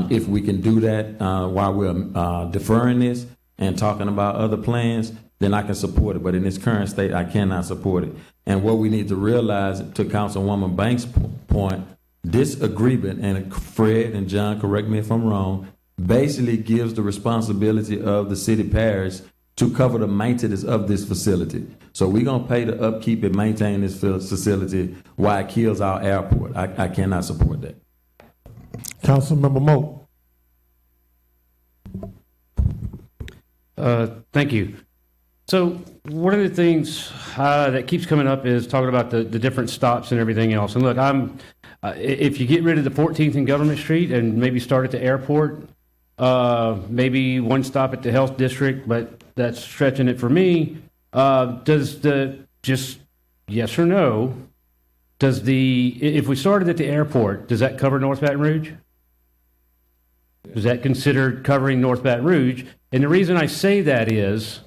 If we can do that while we're deferring this and talking about other plans, then I can support it. But in its current state, I cannot support it. And what we need to realize, to Councilwoman Banks' point, this agreement, and Fred and John, correct me if I'm wrong, basically gives the responsibility of the city parish to cover the maintenance of this facility. So we're going to pay the upkeep and maintain this facility while it kills our airport. I cannot support that. Councilmember Moe. Thank you. So one of the things that keeps coming up is talking about the different stops and everything else. And look, if you get rid of the 14th and Government Street and maybe start at the airport, maybe one stop at the Health District, but that's stretching it for me. Just yes or no, if we started at the airport, does that cover North Baton Rouge? Is that considered covering North Baton Rouge? And the reason I say that is,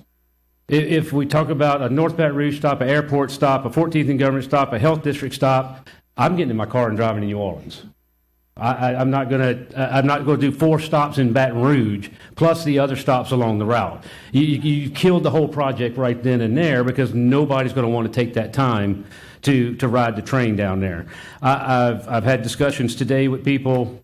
if we talk about a North Baton Rouge stop, an airport stop, a 14th and Government stop, a Health District stop, I'm getting in my car and driving to New Orleans. I'm not going to do 4 stops in Baton Rouge plus the other stops along the route. You killed the whole project right then and there because nobody's going to want to take that time to ride the train down there. I've had discussions today with people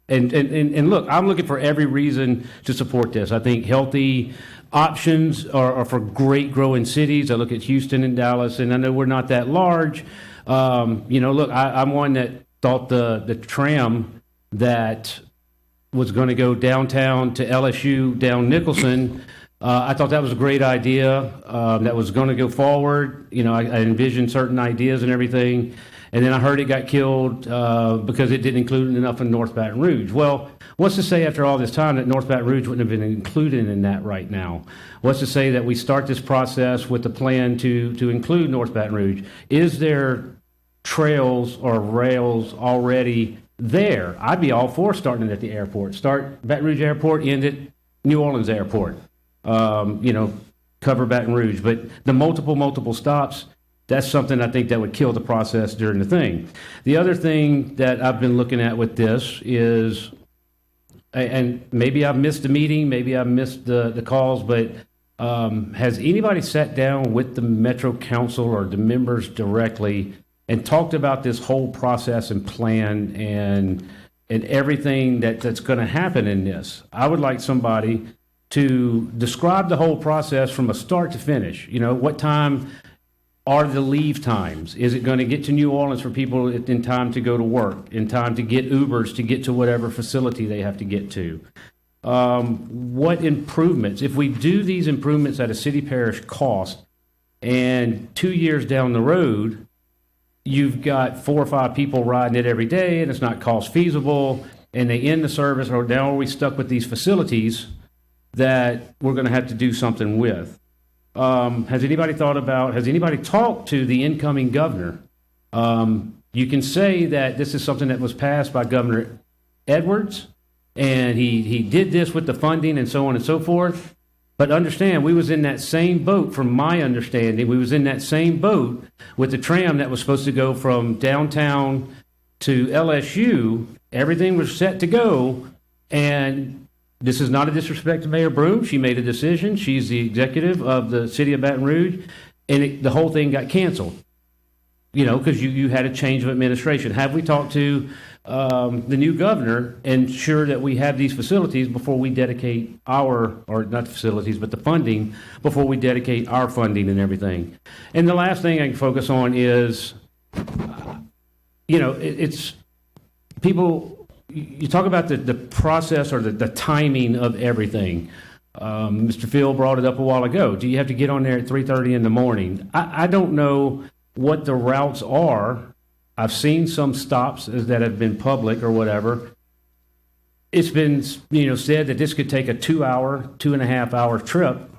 And look, I'm looking for every reason to support this. I think healthy options are for great growing cities. I look at Houston and Dallas, and I know we're not that large. Look, I'm one that thought the tram that was going to go downtown to LSU down Nicholson, I thought that was a great idea. That was going to go forward. I envisioned certain ideas and everything. And then I heard it got killed because it didn't include enough in North Baton Rouge. Well, what's to say after all this time that North Baton Rouge wouldn't have been included in that right now? What's to say that we start this process with the plan to include North Baton Rouge? Is there trails or rails already there? I'd be all for starting it at the airport. Start Baton Rouge Airport, end at New Orleans Airport. Cover Baton Rouge. But the multiple stops, that's something I think that would kill the process during the thing. The other thing that I've been looking at with this is, and maybe I've missed the meeting, maybe I've missed the calls, but has anybody sat down with the Metro Council or the members directly and talked about this whole process and plan and everything that's going to happen in this? I would like somebody to describe the whole process from a start to finish. What time are the leave times? Is it going to get to New Orleans for people in time to go to work, in time to get Ubers to get to whatever facility they have to get to? What improvements? If we do these improvements at a city parish cost, and 2 years down the road, you've got 4 or 5 people riding it every day, and it's not cost feasible, and they end the service, or now are we stuck with these facilities that we're going to have to do something with? Has anybody talked to the incoming governor? You can say that this is something that was passed by Governor Edwards, and he did this with the funding and so on and so forth. But understand, we was in that same boat, from my understanding, we was in that same boat with the tram that was supposed to go from downtown to LSU. Everything was set to go, and this is not a disrespect to Mayor Broom. She made a decision. She's the executive of the city of Baton Rouge, and the whole thing got canceled, because you had a change of administration. Have we talked to the new governor and ensure that we have these facilities before we dedicate or not facilities, but the funding, before we dedicate our funding and everything? And the last thing I can focus on is, it's people. You talk about the process or the timing of everything. Mr. Phil brought it up a while ago. Do you have to get on there at 3:30 in the morning? I don't know what the routes are. I've seen some stops that have been public or whatever. It's been said that this could take a 2.5 hour trip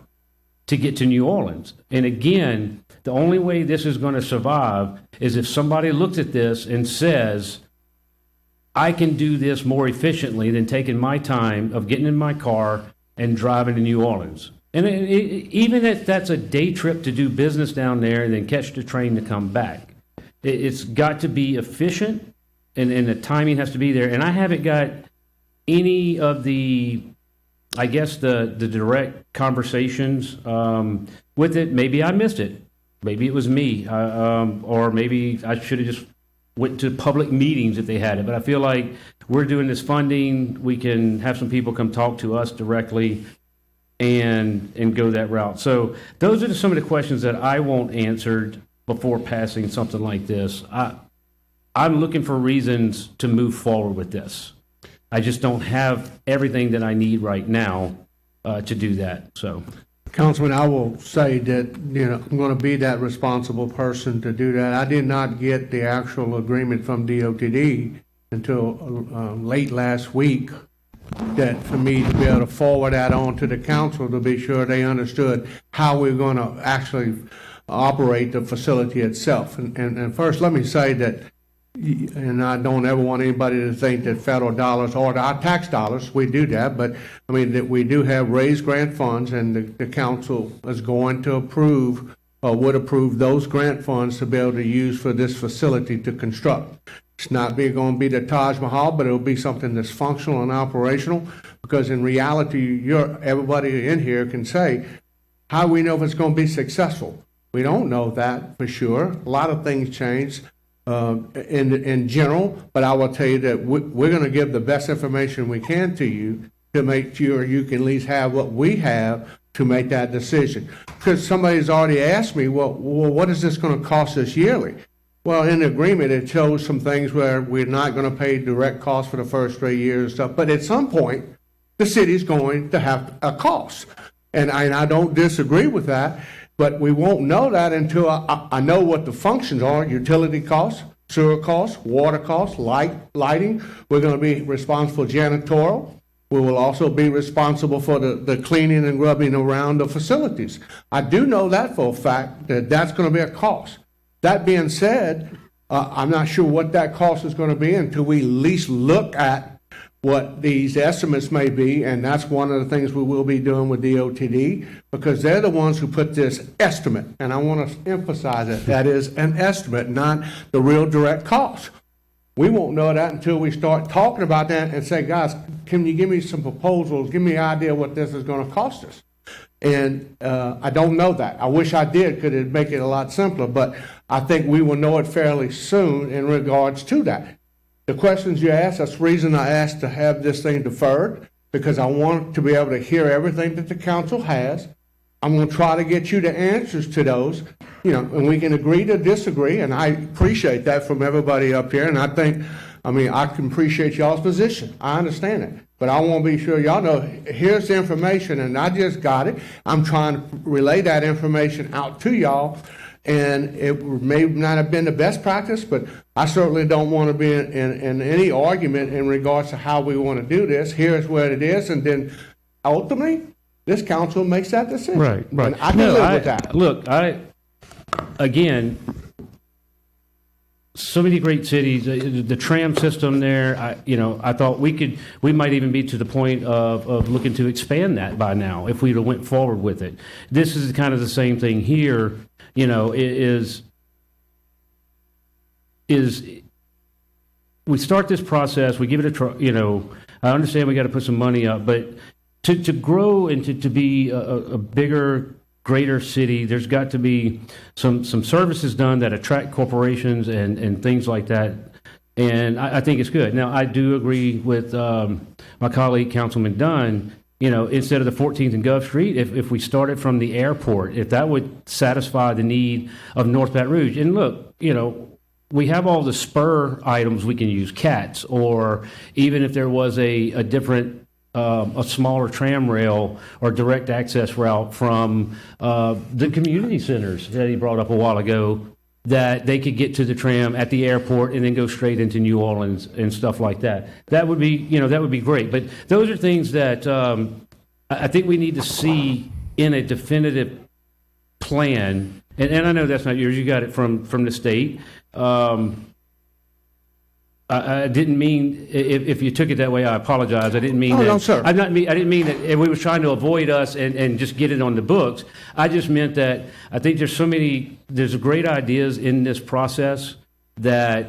to get to New Orleans. And again, the only way this is going to survive is if somebody looks at this and says, I can do this more efficiently than taking my time of getting in my car and driving to New Orleans. And even if that's a day trip to do business down there and then catch the train to come back, it's got to be efficient, and the timing has to be there. And I haven't got any of the direct conversations with it. Maybe I missed it. Maybe it was me, or maybe I should have just went to public meetings if they had it. But I feel like we're doing this funding. We can have some people come talk to us directly and go that route. So those are some of the questions that I want answered before passing something like this. I'm looking for reasons to move forward with this. I just don't have everything that I need right now to do that. So, Councilman, I will say that, I'm going to be that responsible person to do that. I did not get the actual agreement from DOTD until late last week, that for me to be able to forward that on to the council to be sure they understood how we're going to actually operate the facility itself. And first, let me say that, and I don't ever want anybody to think that federal dollars or our tax dollars, we do that, but I mean that we do have raised grant funds, and the council is going to approve or would approve those grant funds to be able to use for this facility to construct. It's not going to be the Taj Mahal, but it'll be something that's functional and operational, because in reality, everybody in here can say, how do we know if it's going to be successful? We don't know that for sure. A lot of things change. in general, but I will tell you that we're going to give the best information we can to you to make sure you can at least have what we have to make that decision. Because somebody's already asked me, well, what is this going to cost us yearly? Well, in the agreement, it shows some things where we're not going to pay direct costs for the first 3 years and stuff, but at some point, the city's going to have a cost. And I don't disagree with that, but we won't know that until I know what the functions are: utility costs, sewer costs, water costs, lighting. We're going to be responsible for janitorial. We will also be responsible for the cleaning and rubbing around the facilities. I do know that for a fact, that that's going to be a cost. That being said, I'm not sure what that cost is going to be until we at least look at what these estimates may be, and that's one of the things we will be doing with DOTD, because they're the ones who put this estimate, and I want to emphasize it, that is an estimate, not the real direct cost. We won't know that until we start talking about that and say, guys, can you give me some proposals, give me an idea what this is going to cost us? And I don't know that. I wish I did, because it'd make it a lot simpler, but I think we will know it fairly soon in regards to that. The questions you asked, that's the reason I asked to have this thing deferred, because I want to be able to hear everything that the council has. I'm going to try to get you the answers to those, and we can agree to disagree, and I appreciate that from everybody up here, and I can appreciate y'all's position. I understand it, but I want to be sure y'all know, here's the information, and I just got it. I'm trying to relay that information out to y'all, and it may not have been the best practice, but I certainly don't want to be in any argument in regards to how we want to do this. Here's what it is, and then ultimately, this council makes that decision. Right. And I can live with that. Look, again, so many great cities, the tram system there, I thought we might even be to the point of looking to expand that by now if we'd have went forward with it. This is kind of the same thing here, is we start this process, we give it a try, I understand we got to put some money up, but to grow and to be a bigger, greater city, there's got to be some services done that attract corporations and things like that. And I think it's good. Now, I do agree with my colleague, Councilman Dunn, instead of the 14th and Gov Street, if we started from the airport, if that would satisfy the need of North Baton Rouge. And look, we have all the spur items we can use, CATs, or even if there was a different a smaller tram rail or direct access route from the community centers that he brought up a while ago, that they could get to the tram at the airport and then go straight into New Orleans and stuff like that. That would be, that would be great. But those are things that I think we need to see in a definitive plan. And I know that's not yours. You got it from the state. I didn't mean, if you took it that way, I apologize. I didn't mean that. No, sir. I didn't mean that we were trying to avoid us and just get it on the books. I just meant that I think there's great ideas in this process that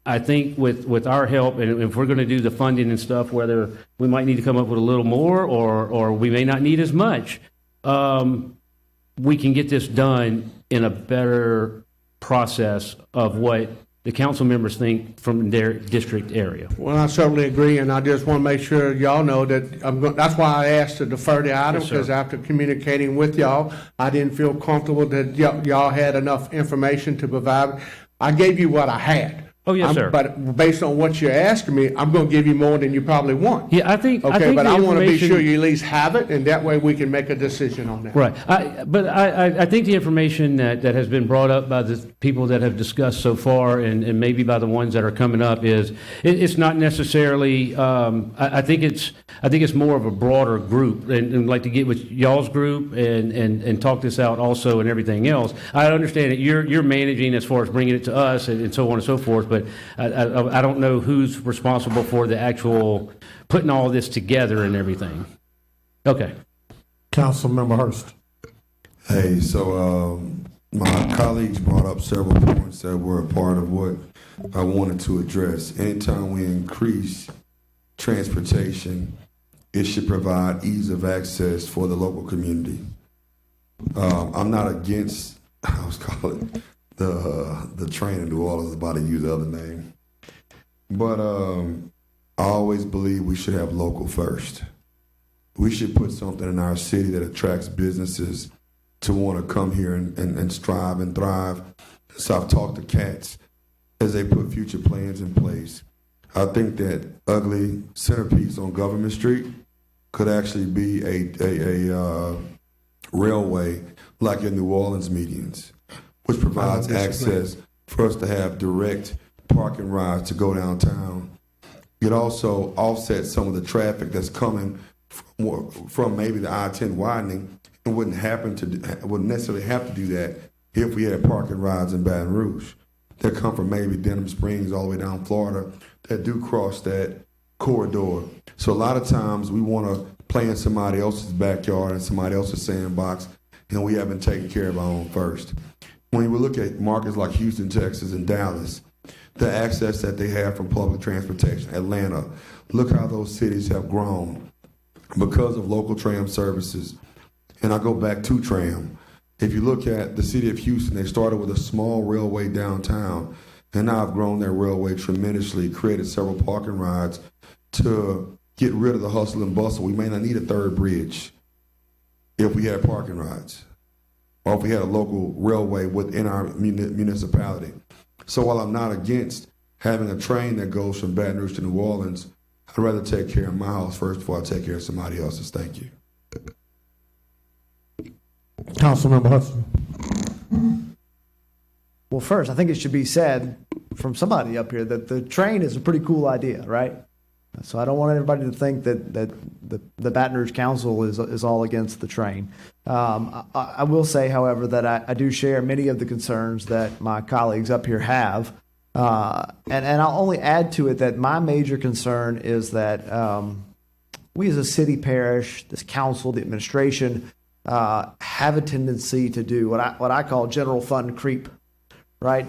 I think with our help, and if we're going to do the funding and stuff, whether we might need to come up with a little more or we may not need as much, we can get this done in a better process of what the council members think from their district area. Well, I certainly agree, and I just want to make sure y'all know that that's why I asked to defer the item, because after communicating with y'all, I didn't feel comfortable that y'all had enough information to provide. I gave you what I had. Oh, yes, sir. But based on what you're asking me, I'm going to give you more than you probably want. Yeah, I think. Okay, but I want to be sure you at least have it, and that way we can make a decision on that. Right. I think the information that has been brought up by the people that have discussed so far, and maybe by the ones that are coming up, is it's not necessarily. I think it's more of a broader group, and like to get with y'all's group and talk this out also and everything else. I understand that you're managing as far as bringing it to us and so on and so forth, but I don't know who's responsible for the actual putting all this together and everything. Okay. Councilmember Hurst. Hey, so my colleagues brought up several points that were a part of what I wanted to address. Anytime we increase transportation, it should provide ease of access for the local community. I'm not against, the train in New Orleans is about to use the other name. But I always believe we should have local first. We should put something in our city that attracts businesses to want to come here and strive and thrive. So I've talked to cats as they put future plans in place. I think that ugly centerpiece on Government Street could actually be a railway like in New Orleans medians, which provides access for us to have direct parking rides to go downtown. It also offsets some of the traffic that's coming from maybe the I-10 widening, and wouldn't necessarily have to do that if we had parking rides in Baton Rouge that come from maybe Denham Springs all the way down Florida that do cross that corridor. So a lot of times we want to play in somebody else's backyard and somebody else's sandbox, and we haven't taken care of our own first. When we look at markets like Houston, Texas, and Dallas, the access that they have from public transportation, Atlanta, look how those cities have grown because of local tram services. And I go back to tram. If you look at the city of Houston, they started with a small railway downtown, and now have grown their railway tremendously, created several parking rides to get rid of the hustle and bustle. We may not need a third bridge if we had parking rides, or if we had a local railway within our municipality. So while I'm not against having a train that goes from Baton Rouge to New Orleans, I'd rather take care of my house first before I take care of somebody else's. Thank you. Councilmember Hudson. Well, first, I think it should be said from somebody up here that the train is a pretty cool idea, right? So I don't want everybody to think that the Baton Rouge Council is all against the train. I will say, however, that I do share many of the concerns that my colleagues up here have. And I'll only add to it that my major concern is that we as a city parish, this council, the administration, have a tendency to do what I call general fund creep, right?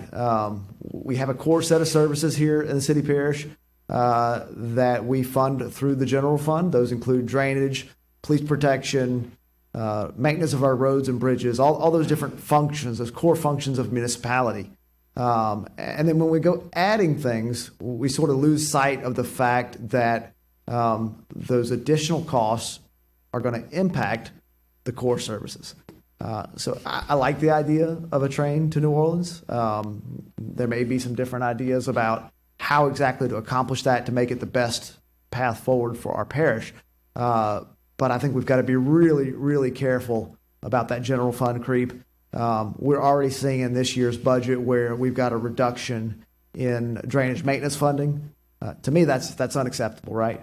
We have a core set of services here in the city parish that we fund through the general fund. Those include drainage, police protection, maintenance of our roads and bridges, all those different functions, those core functions of municipality. And then when we go adding things, we sort of lose sight of the fact that those additional costs are going to impact the core services. So I like the idea of a train to New Orleans. There may be some different ideas about how exactly to accomplish that to make it the best path forward for our parish. But I think we've got to be really, really careful about that general fund creep. We're already seeing in this year's budget where we've got a reduction in drainage maintenance funding. To me, that's unacceptable, right?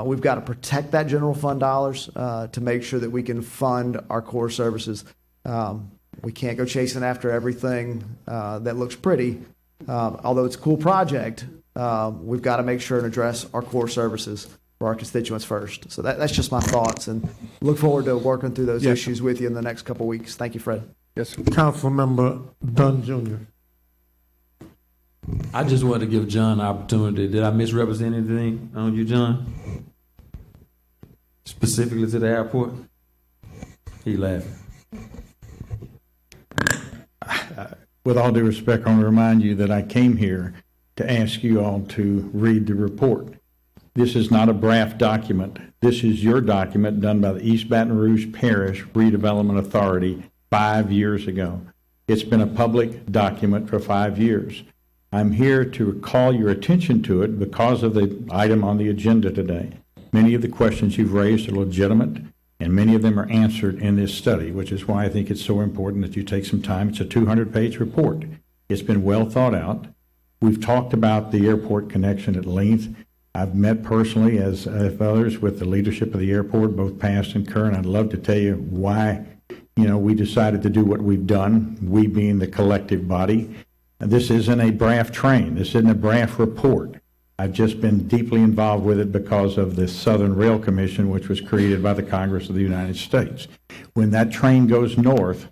We've got to protect that general fund dollars to make sure that we can fund our core services. We can't go chasing after everything that looks pretty. Although it's a cool project, we've got to make sure and address our core services for our constituents first. So that's just my thoughts, and look forward to working through those issues with you in the next couple of weeks. Thank you, Fred. Yes, Councilmember Dunn Jr. I just wanted to give John an opportunity. Did I misrepresent anything on you, John? Specifically to the airport? He laughing. With all due respect, I want to remind you that I came here to ask you all to read the report. This is not a BRAF document. This is your document done by the East Baton Rouge Parish Redevelopment Authority 5 years ago. It's been a public document for 5 years. I'm here to call your attention to it because of the item on the agenda today. Many of the questions you've raised are legitimate, and many of them are answered in this study, which is why I think it's so important that you take some time. It's a 200-page report. It's been well thought out. We've talked about the airport connection at length. I've met personally, as others, with the leadership of the airport, both past and current. I'd love to tell you why, we decided to do what we've done, we being the collective body. This isn't a BRAF train. This isn't a BRAF report. I've just been deeply involved with it because of the Southern Rail Commission, which was created by the Congress of the United States. When that train goes north,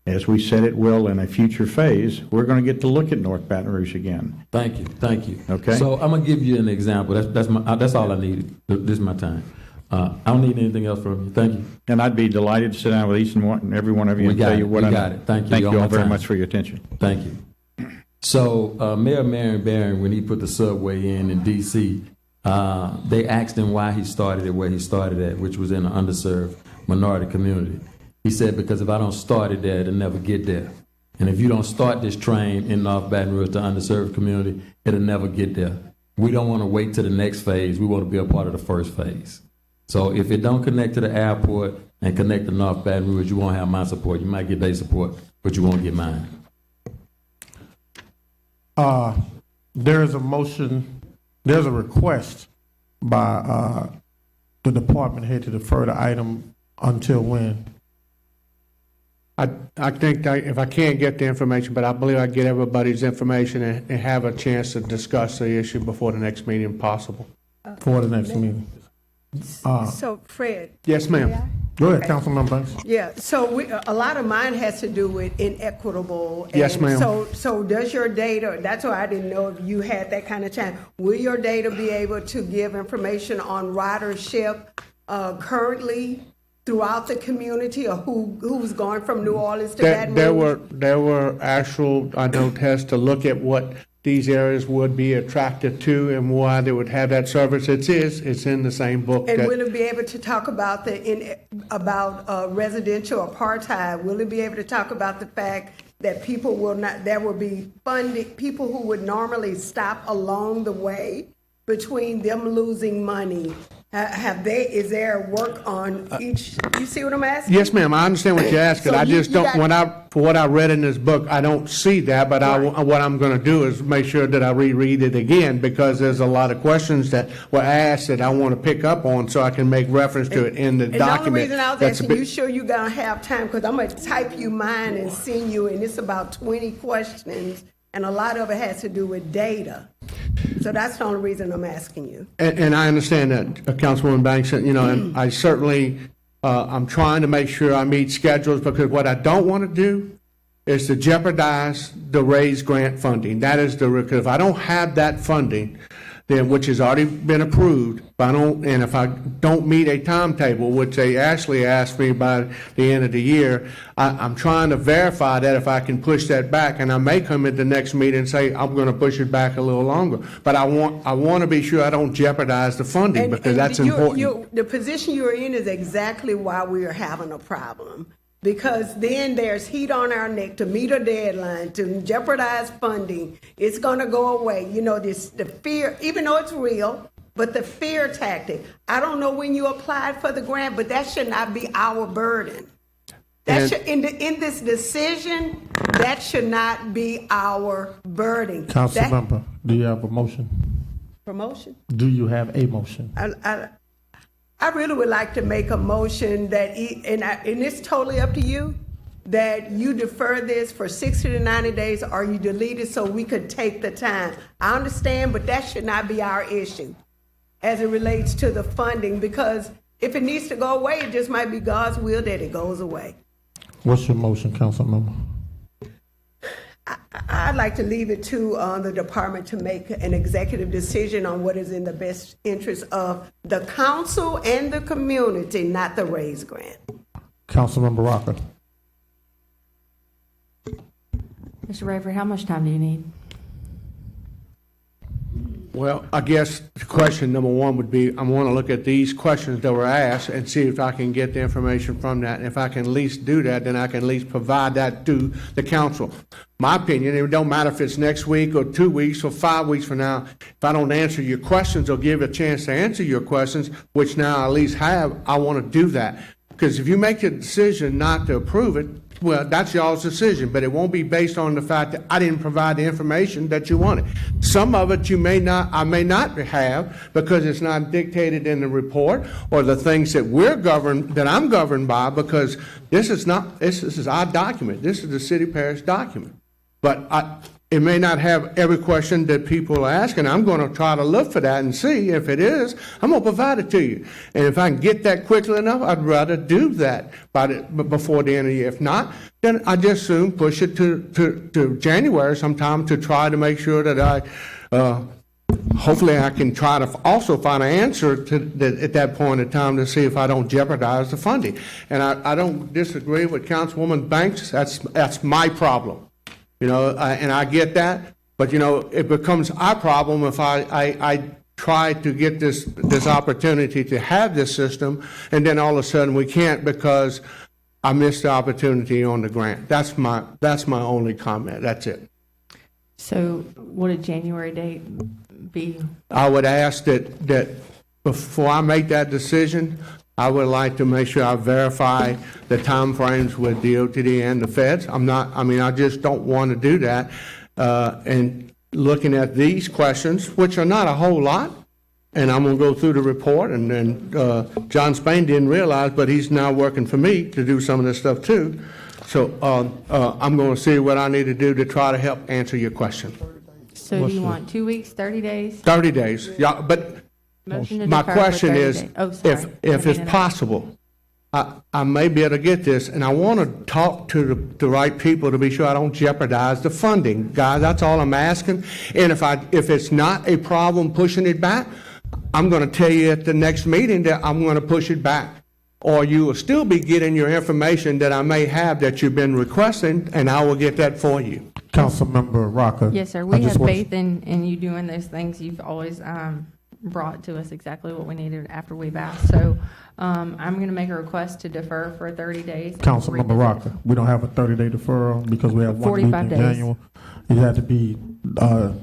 as we said it will in a future phase, we're going to get to look at North Baton Rouge again. Thank you. Okay. So I'm going to give you an example. That's all I needed. This is my time. I don't need anything else from you. Thank you. And I'd be delighted to sit down with each and every one of you and tell you what I know. Got it. Thank you. Thank you all very much for your attention. Thank you. So Mayor Marion Barron, when he put the subway in D.C., they asked him why he started it where he started at, which was in an underserved minority community. He said, because if I don't start it there, it'll never get there. And if you don't start this train in North Baton Rouge, the underserved community, it'll never get there. We don't want to wait to the next phase. We want to be a part of the first phase. So if it don't connect to the airport and connect to North Baton Rouge, you won't have my support. You might get their support, but you won't get mine. There is a motion, there's a request by the department head to defer the item until when? I think that if I can't get the information, but I believe I get everybody's information and have a chance to discuss the issue before the next meeting if possible. For the next meeting. So Fred. Yes, ma'am. Go ahead, Councilman Banks. Yeah, so a lot of mine has to do with inequitable. Yes, ma'am. So does your data, that's why I didn't know if you had that kind of time. Will your data be able to give information on ridership currently throughout the community, or who's going from New Orleans to Baton Rouge? There were actual, I know, tests to look at what these areas would be attracted to and why they would have that service. It's in the same book. And will it be able to talk about residential apartheid? Will it be able to talk about the fact that people will not, there will be funding, people who would normally stop along the way between them losing money? Is there work on each, you see what I'm asking? Yes, ma'am, I understand what you're asking. So I just don't, for what I read in this book, I don't see that, but what I'm going to do is make sure that I reread it again, because there's a lot of questions that were asked that I want to pick up on so I can make reference to it in the document. And the only reason I was asking, you sure you're going to have time? Because I'm going to type you mine and send you, and it's about 20 questions, and a lot of it has to do with data. So that's the only reason I'm asking you. And I understand that, Councilwoman Banks, and I certainly, I'm trying to make sure I meet schedules, because what I don't want to do is to jeopardize the raised grant funding. That is because if I don't have that funding, then, which has already been approved, and if I don't meet a timetable, which they actually asked me by the end of the year, I'm trying to verify that if I can push that back, and I may come at the next meeting and say I'm going to push it back a little longer. But I want to be sure I don't jeopardize the funding, because that's important. The position you're in is exactly why we are having a problem. Because then there's heat on our neck to meet a deadline, to jeopardize funding. It's going to go away. The fear, even though it's real, but the fear tactic. I don't know when you applied for the grant, but that should not be our burden. In this decision, that should not be our burden. Councilmember, do you have a motion? Promotion? Do you have a motion? I really would like to make a motion that, and it's totally up to you, that you defer this for 60 to 90 days, or you delete it so we could take the time. I understand, but that should not be our issue as it relates to the funding, because if it needs to go away, it just might be God's will that it goes away. What's your motion, Councilmember? I'd like to leave it to the department to make an executive decision on what is in the best interest of the council and the community, not the raised grant. Councilmember Rocker. Mr. Rayford, how much time do you need? Well, I guess question number one would be, I want to look at these questions that were asked and see if I can get the information from that. And if I can at least do that, then I can at least provide that to the council. My opinion, it don't matter if it's next week or 2 weeks or 5 weeks from now. If I don't answer your questions or give a chance to answer your questions, which now I at least have, I want to do that. Because if you make a decision not to approve it, well, that's y'all's decision, but it won't be based on the fact that I didn't provide the information that you wanted. Some of it I may not have, because it's not dictated in the report or the things that I'm governed by, because this is our document. This is the city parish document. But it may not have every question that people are asking. I'm going to try to look for that and see if it is. I'm going to provide it to you. And if I can get that quickly enough, I'd rather do that before the end of the year. If not, then I just soon push it to January sometime to try to make sure that hopefully I can try to also find an answer at that point in time to see if I don't jeopardize the funding. And I don't disagree with Councilwoman Banks. That's my problem. And I get that, But, it becomes our problem if I try to get this opportunity to have this system, and then all of a sudden we can't because I missed the opportunity on the grant. That's my only comment. That's it. So would a January date be? I would ask that before I make that decision, I would like to make sure I verify the timeframes with DOTD and the feds. I just don't want to do that. And looking at these questions, which are not a whole lot, and I'm going to go through the report, and then John Spain didn't realize, but he's now working for me to do some of this stuff too. So I'm going to see what I need to do to try to help answer your question. So do you want 2 weeks, 30 days? 30 days, yeah, but Motion to my defer for question 30 is, days. Oh, sorry. if it's possible, I may be able to get this, and I want to talk to the right people to be sure I don't jeopardize the funding. Guys, that's all I'm asking. And if it's not a problem pushing it back, I'm going to tell you at the next meeting that I'm going to push it back. Or you will still be getting your information that I may have that you've been requesting, and I will get that for you. Councilmember Rocker. Yes, sir. We have faith in you doing those things. You've always brought to us exactly what we needed after we've asked. So I'm going to make a request to defer for 30 days. Councilmember Rocker, we don't have a 30-day deferral because we have one meeting 45 in days. January. It had to be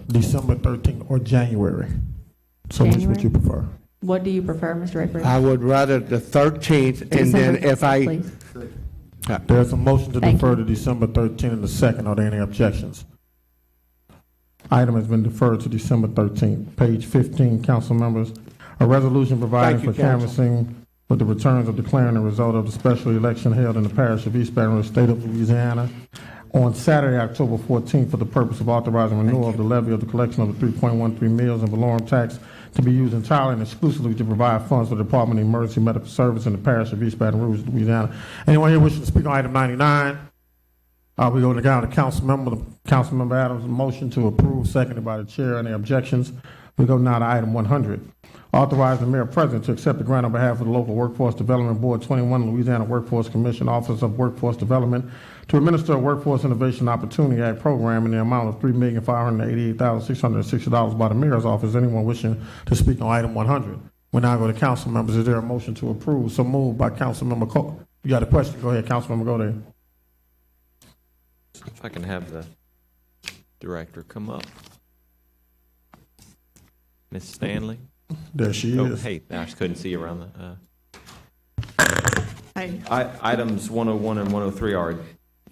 December 13th or January. So which would you prefer? What do you prefer, Mr. Rayford? I would rather the 13th, and then if I... Please. There's a motion to Thank defer to December 13th and the second. Are there any objections? Item has been deferred to December 13th. Page 15, council members. A resolution providing Thank you, for counsel. canvassing with the returns of declaring the result of the special election held in the parish of East Baton Rouge, state of Louisiana, on Saturday, October 14th, for the purpose of authorizing renewal of the levy of the collection of the 3.13 mills in valorum tax to be used entirely and exclusively to provide funds for the Department of Emergency Medical Service in the parish of East Baton Rouge, Louisiana. Anyone here wishing to speak on item 99? We go down to Councilmember Adams' motion to approve, seconded by the chair. Any objections? We go now to item 100. Authorize the mayor president to accept the grant on behalf of the local Workforce Development Board 21, Louisiana Workforce Commission, Office of Workforce Development, to administer a Workforce Innovation Opportunity Act program in the amount of $3,588,660 by the mayor's office. Anyone wishing to speak on item 100? We now go to council members. Is there a motion to approve? So moved by Councilmember Cole. You got a question? Go ahead, Councilmember. Go there. If I can have the director come up. Ms. Stanley? There she Oh, is. hey, I just couldn't see you around the... Hi. Items 101 and 103 are...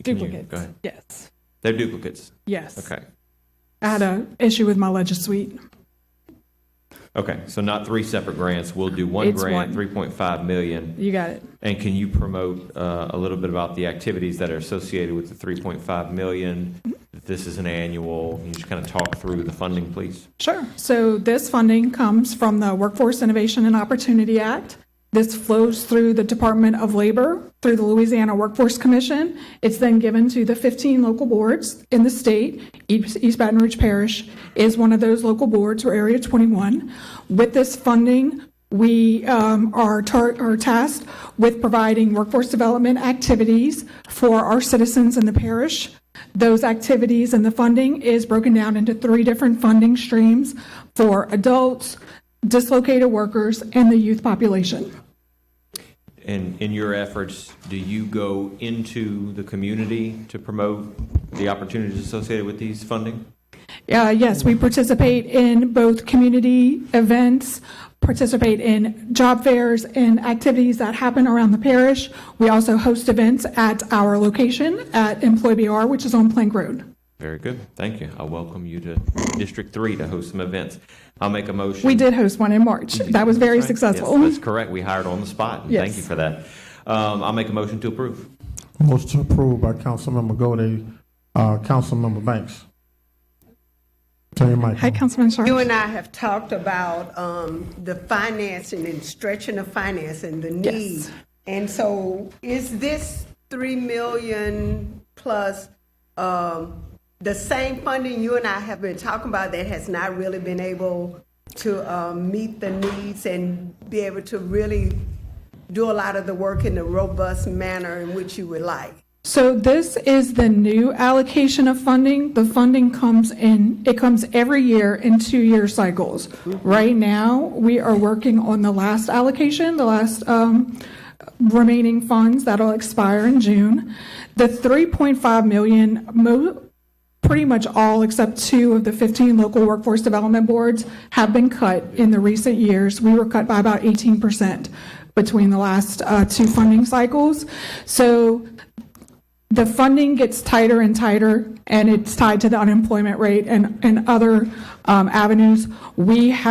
Duplicates. Go ahead. Yes. They're duplicates? Yes. Okay. I had an issue with my Legisuite. Okay, so not three separate grants. We'll do one It's grant, one. 3.5 million. You got it. And can you promote a little bit about the activities that are associated with the 3.5 million? If this is an annual, can you just kind of talk through the funding, please? Sure. So this funding comes from the Workforce Innovation and Opportunity Act. This flows through the Department of Labor, through the Louisiana Workforce Commission. It's then given to the 15 local boards in the state. East Baton Rouge Parish is one of those local boards, or Area 21. With this funding, we are tasked with providing workforce development activities for our citizens in the parish. Those activities and the funding is broken down into 3 different funding streams for adults, dislocated workers, and the youth population. And in your efforts, do you go into the community to promote the opportunities associated with these funding? Yes, we participate in both community events, participate in job fairs and activities that happen around the parish. We also host events at our location at EBR, which is on Plank Road. Very good. Thank you. I'll welcome you to District 3 to host some events. I'll make a motion. We did host one in March. That was very successful. Yes, that's correct. We hired on the spot. And Yes. Thank you for that. I'll make a motion to approve. Motion to approve by Councilmember Gode, Councilmember Banks. Turn your mic Hi, on. Councilman Sharp. You and I have talked about the financing and stretching the financing, the need. Yes. And so is this 3 million plus the same funding you and I have been talking about that has not really been able to meet the needs and be able to really do a lot of the work in the robust manner in which you would like? So this is the new allocation of funding. The funding comes every year in 2-year cycles. Right now, we are working on the last allocation, the last remaining funds that'll expire in June. The 3.5 million, pretty much all except 2 of the 15 local workforce development boards have been cut in the recent years. We were cut by about 18% between the last 2 funding cycles. So the funding gets tighter and tighter, and it's tied to the unemployment rate and other avenues. With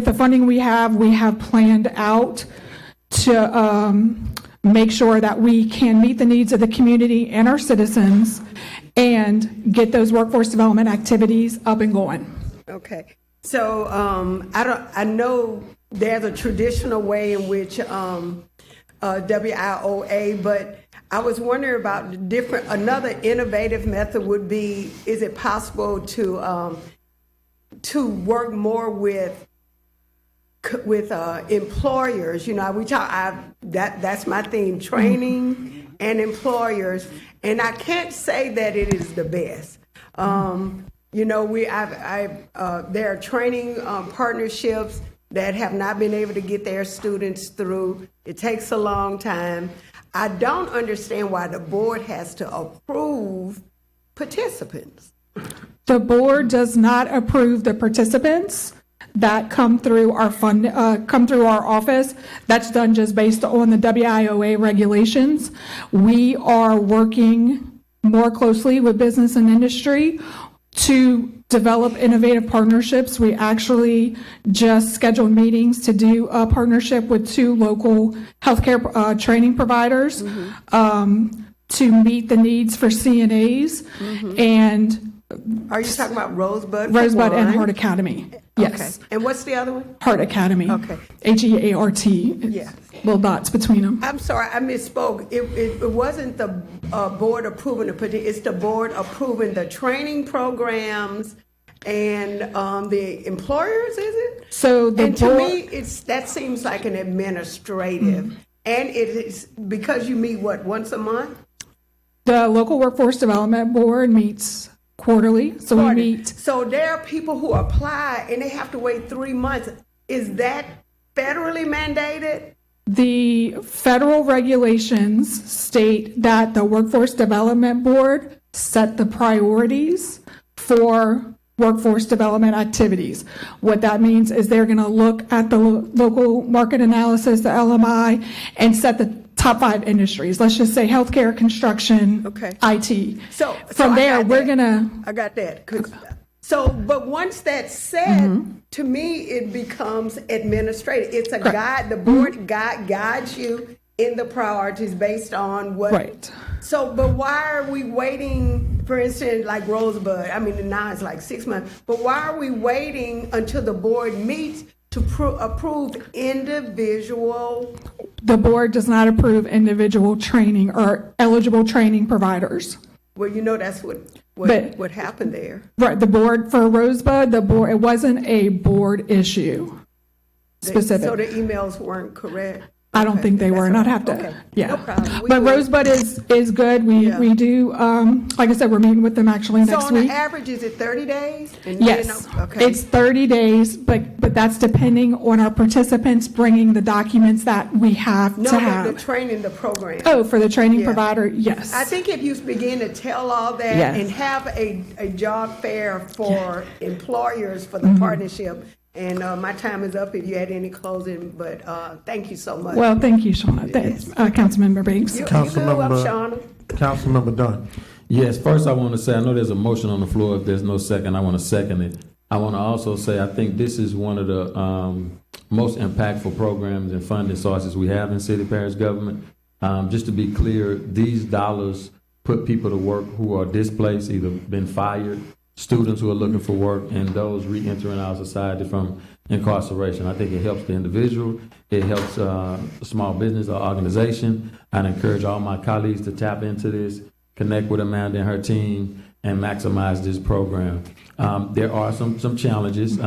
the funding we have planned out to make sure that we can meet the needs of the community and our citizens and get those workforce development activities up and going. Okay. So I know there's a traditional way in which WIOA, but I was wondering about another innovative method would be, is it possible to work more with employers? You know, that's my theme, training and employers, and I can't say that it is the best. You know, there are training partnerships that have not been able to get their students through. It takes a long time. I don't understand why the board has to approve participants. The board does not approve the participants that come through our office. That's done just based on the WIOA regulations. We are working more closely with business and industry to develop innovative partnerships. We actually just scheduled meetings to do a partnership with 2 local healthcare training providers to meet the needs for CNAs. And are you talking about Rosebud? Rosebud and Heart Academy. Yes. Okay. And what's the other one? Heart Academy. Okay. HEART. Yeah. Little dots between them. I'm sorry, I misspoke. It wasn't the board approving it's the board approving the training programs and the employers, is it? So the and to me, that seems like an administrative, and it is because you meet once a month. The local workforce development board meets quarterly, so we meet. So there are people who apply and they have to wait 3 months. Is that federally mandated? The federal regulations state that the Workforce Development Board set the priorities for workforce development activities. What that means is they're going to look at the local market analysis, the LMI, and set the top 5 industries. Let's just say healthcare, construction, IT. So from there, we're going to... I got that. So, but once that's said, to me, it becomes administrative. It's a guide. The board guides you in the priorities based on what. Right. So, but why are we waiting, for instance, like Rosebud? I mean, now it's like 6 months. But why are we waiting until the board meets to approve individual? The board does not approve individual training or eligible training providers. Well, you know, that's what happened there. Right, the board for Rosebud, it wasn't a board issue specific. So the emails weren't correct? I don't think they were, and I'd have to, yeah. No problem. But Rosebud is good. We do, like I said, we're meeting with them actually next week. So on average, is it 30 days? Yes, it's 30 days, but that's depending on our participants bringing the documents that we have to have. No, the training, the program. Oh, for the training provider, yes. I think if you begin to tell all that and have a job fair for employers for the partnership. And my time is up if you had any closing, but thank you so much. Well, thank you, Shauna. Thanks, Councilmember Banks. Councilmember Dunn. Yes, first I want to say, I know there's a motion on the floor. If there's no second, I want to second it. I want to also say I think this is one of the most impactful programs and funding sources we have in city parish government. Just to be clear, these dollars put people to work who are displaced, either been fired, students who are looking for work, and those re-entering our society from incarceration. I think it helps the individual. It helps a small business or organization. I'd encourage all my colleagues to tap into this, connect with Amanda and her team, and maximize this program. There are some challenges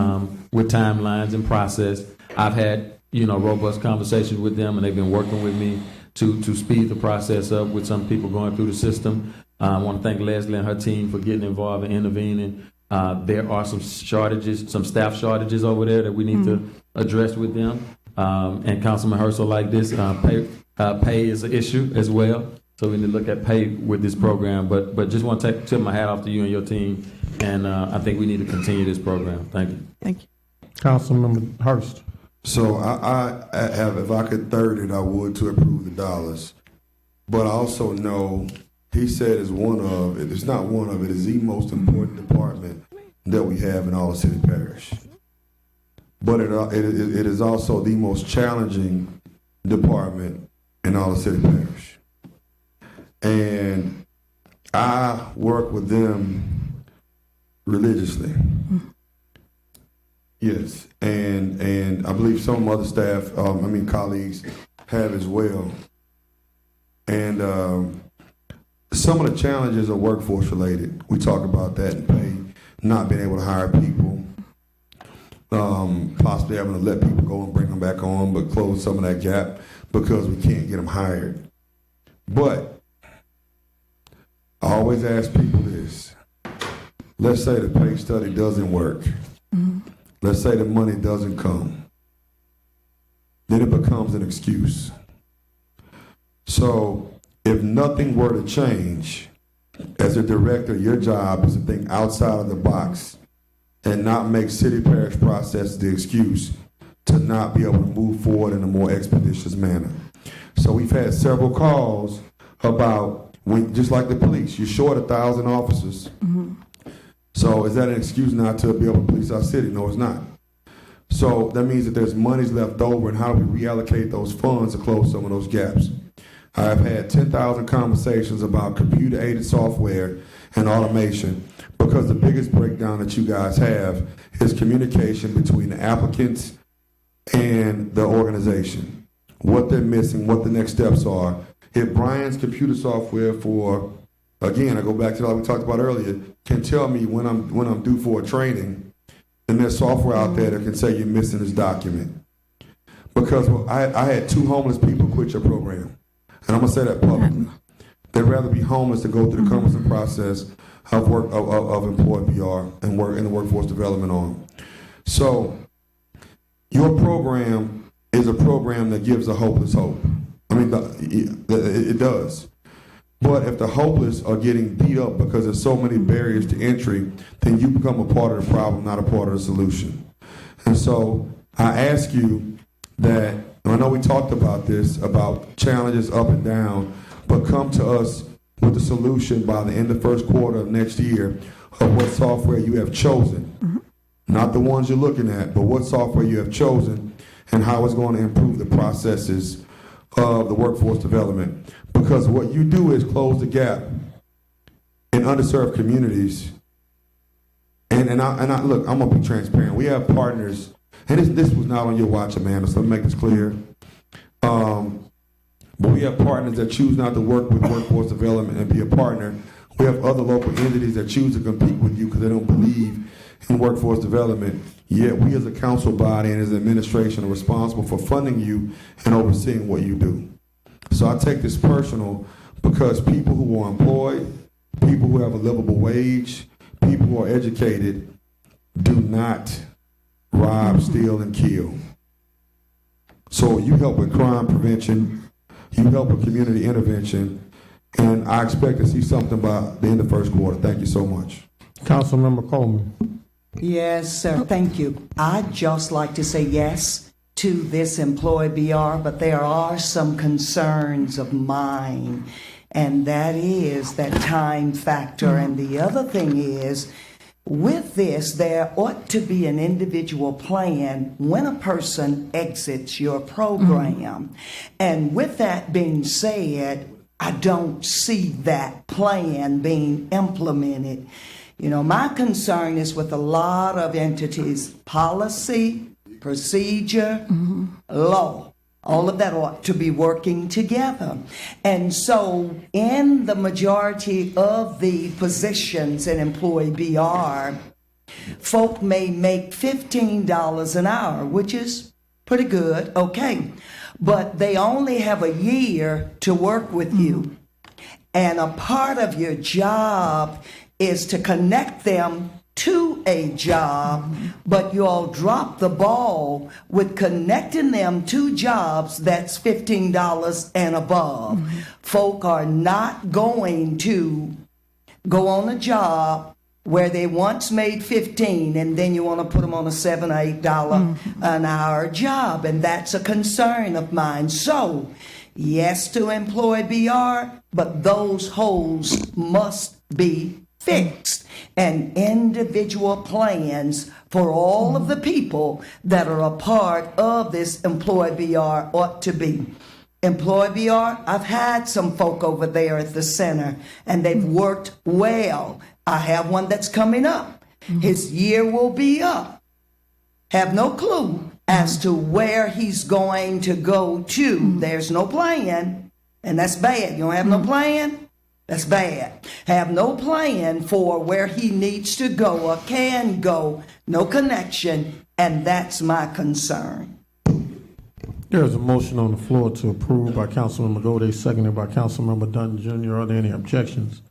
with timelines and process. I've had robust conversations with them, and they've been working with me to speed the process up with some people going through the system. I want to thank Leslie and her team for getting involved and intervening. There are some shortages, some staff shortages over there that we need to address with them. And Councilman Herschel, like this, pay is an issue as well. So we need to look at pay with this program. But just want to tip my hat off to you and your team. And I think we need to continue this program. Thank you. Thank you. Councilmember Hurst. So I have, if I could third it, I would to approve the dollars. But I also know he said it's not one of it, is the most important department that we have in all of City Parish. But it is also the most challenging department in all of City Parish. And I work with them religiously. Yes, and I believe some other staff, colleagues have as well. And some of the challenges are workforce related. We talk about that and pay, not being able to hire people, possibly having to let people go and bring them back on, but close some of that gap because we can't get them hired. But I always ask people this. Let's say the pay study doesn't work. Let's say the money doesn't come. Then it becomes an excuse. So if nothing were to change, as a director, your job is to think outside of the box and not make City Parish process the excuse to not be able to move forward in a more expeditious manner. So we've had several calls about, just like the police, you're short 1,000 officers. So is that an excuse not to be able to police our city? No, it's not. So that means that there's monies left over, and how do we reallocate those funds to close some of those gaps? I've had 10,000 conversations about computer-aided software and automation, because the biggest breakdown that you guys have is communication between the applicants and the organization. What they're missing, what the next steps are. If Brian's computer software for, again, I go back to what we talked about earlier, can tell me when I'm due for a training, and there's software out there that can say you're missing this document. Because I had 2 homeless people quit your program. And I'm going to say that publicly. They'd rather be homeless than go through the cumbersome process of employed BR and work in the workforce development arm. So your program is a program that gives a hopeless hope. I mean, it does. But if the hopeless are getting beat up because there's so many barriers to entry, then you become a part of the problem, not a part of the solution. And so I ask you that, and I know we talked about this, about challenges up and down, but come to us with a solution by the end of first quarter of next year of what software you have chosen. Not the ones you're looking at, but what software you have chosen and how it's going to improve the processes of the workforce development. Because what you do is close the gap in underserved communities. And I look, I'm going to be transparent. We have partners, and this was not on your watch, Amanda, so let me make this clear. But we have partners that choose not to work with workforce development and be a partner. We have other local entities that choose to compete with you because they don't believe in workforce development. Yet we as a council body and as an administration are responsible for funding you and overseeing what you do. So I take this personal because people who are employed, people who have a livable wage, people who are educated do not rob, steal, and kill. So you help with crime prevention, you help with community intervention, and I expect to see something by the end of first quarter. Thank you so much. Councilmember Coleman. Yes, sir. Thank you. I'd just like to say yes to this employee BR, but there are some concerns of mine, and that is that time factor. And the other thing is, with this, there ought to be an individual plan when a person exits your program. And with that being said, I don't see that plan being implemented. You know, my concern is with a lot of entities, policy, procedure, law. All of that ought to be working together. And so in the majority of the positions in employee BR, folk may make $15 an hour, which is pretty good, okay. but they only have a year to work with you. And a part of your job is to connect them to a job, but you all drop the ball with connecting them to jobs that's $15 and above. Folk are not going to go on a job where they once made 15 and then you want to put them on a $7 or $8 an hour job, and that's a concern of mine. So, yes to employ BR, but those holes must be fixed, and individual plans for all of the people that are a part of this employ BR ought to be. Employ BR, I've had some folk over there at the center, and they've worked well. I have one that's coming up. His year will be up. Have no clue as to where he's going to go to. There's no plan, and that's bad. You don't have no plan? That's bad. Have no plan for where he needs to go or can go. No connection, and that's my concern. There is a motion on the floor to approve by Councilmember Gode, seconded by Councilmember Dunn Jr. Are there any objections?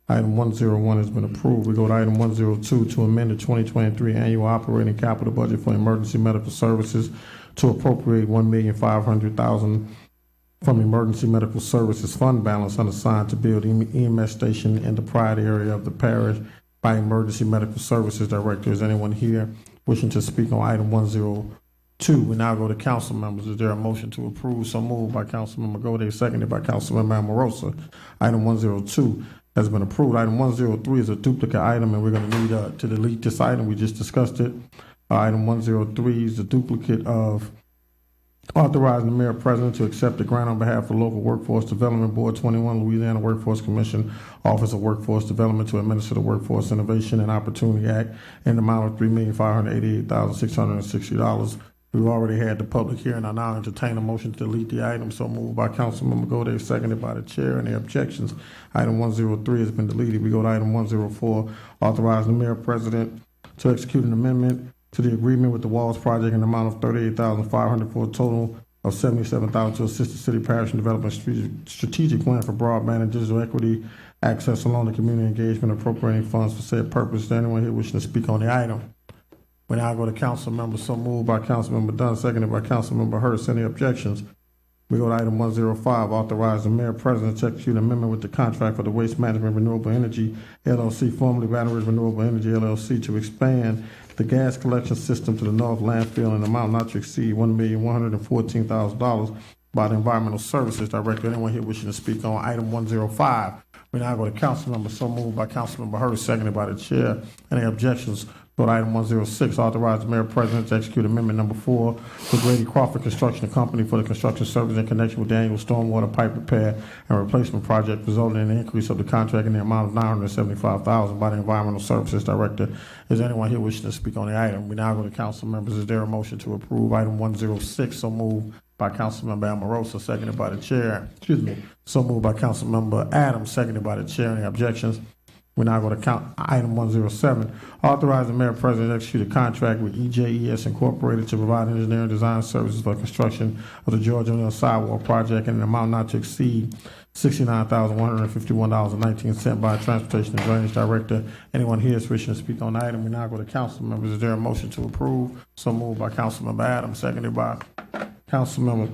Item 101 has been approved. We go to item 102 to amend the 2023 annual operating capital budget for emergency medical services to appropriate $1,500,000 from Emergency Medical Services Fund balance unassigned to build EMS station in the Pride area of the parish by Emergency Medical Services Director. Is anyone here wishing to speak on item 102? We now go to council members. Is there a motion to approve? So moved by Councilmember Gode, seconded by Councilmember Amorosa. Item 102 has been approved. Item 103 is a duplicate item, and we're going to need to delete this item. We just discussed it. Item 103 is a duplicate of authorizing the mayor president to accept a grant on behalf of the Local Workforce Development Board 21 Louisiana Workforce Commission Office of Workforce Development to administer the Workforce Innovation and Opportunity Act in the amount of $3,588,660. We've already had the public hearing. I now entertain a motion to delete the item. So moved by Councilmember Gode, seconded by the chair. Any objections? Item 103 has been deleted. We go to item 104, authorizing the mayor president to execute an amendment to the agreement with the Walls Project in the amount of $38,500 for a total of $77,000 to assist the city parish in developing strategic plan for broadband and digital equity access along the community engagement, appropriating funds for said purpose. Is there anyone here wishing to speak on the item? We now go to council members. So moved by Councilmember Dunn, seconded by Councilmember Hurst. Any objections? We go to item 105, authorize the mayor president to execute an amendment with the contract for the Waste Management Renewable Energy LLC, formerly Baton Rouge Renewable Energy LLC, to expand the gas collection system to the North Landfill in an amount not to exceed $1,114,000 by the Environmental Services Director. Anyone here wishing to speak on item 105? We now go to council members. So moved by Councilmember Hurst, seconded by the chair. Any objections? Go to item 106, authorize the mayor president to execute amendment number 4 for Grady Crawford Construction Company for the construction service in connection with the annual stormwater pipe repair and replacement project, resulting in an increase of the contract in the amount of $975,000 by the Environmental Services Director. Is anyone here wishing to speak on the item? We now go to council members. Is there a motion to approve item 106? So moved by Councilmember Amorosa, seconded by the chair. So moved by Councilmember Adams, seconded by the chair. Any objections? We now go to item 107, authorize the mayor president to execute a contract with EJES Incorporated to provide engineering design services for construction of the Georgia Mill Sidewalk Project in an amount not to exceed $69,151.19 by Transportation and Drainage Director. Anyone here is wishing to speak on the item? We now go to council members. Is there a motion to approve? So moved by Councilmember Adams, seconded by Councilmember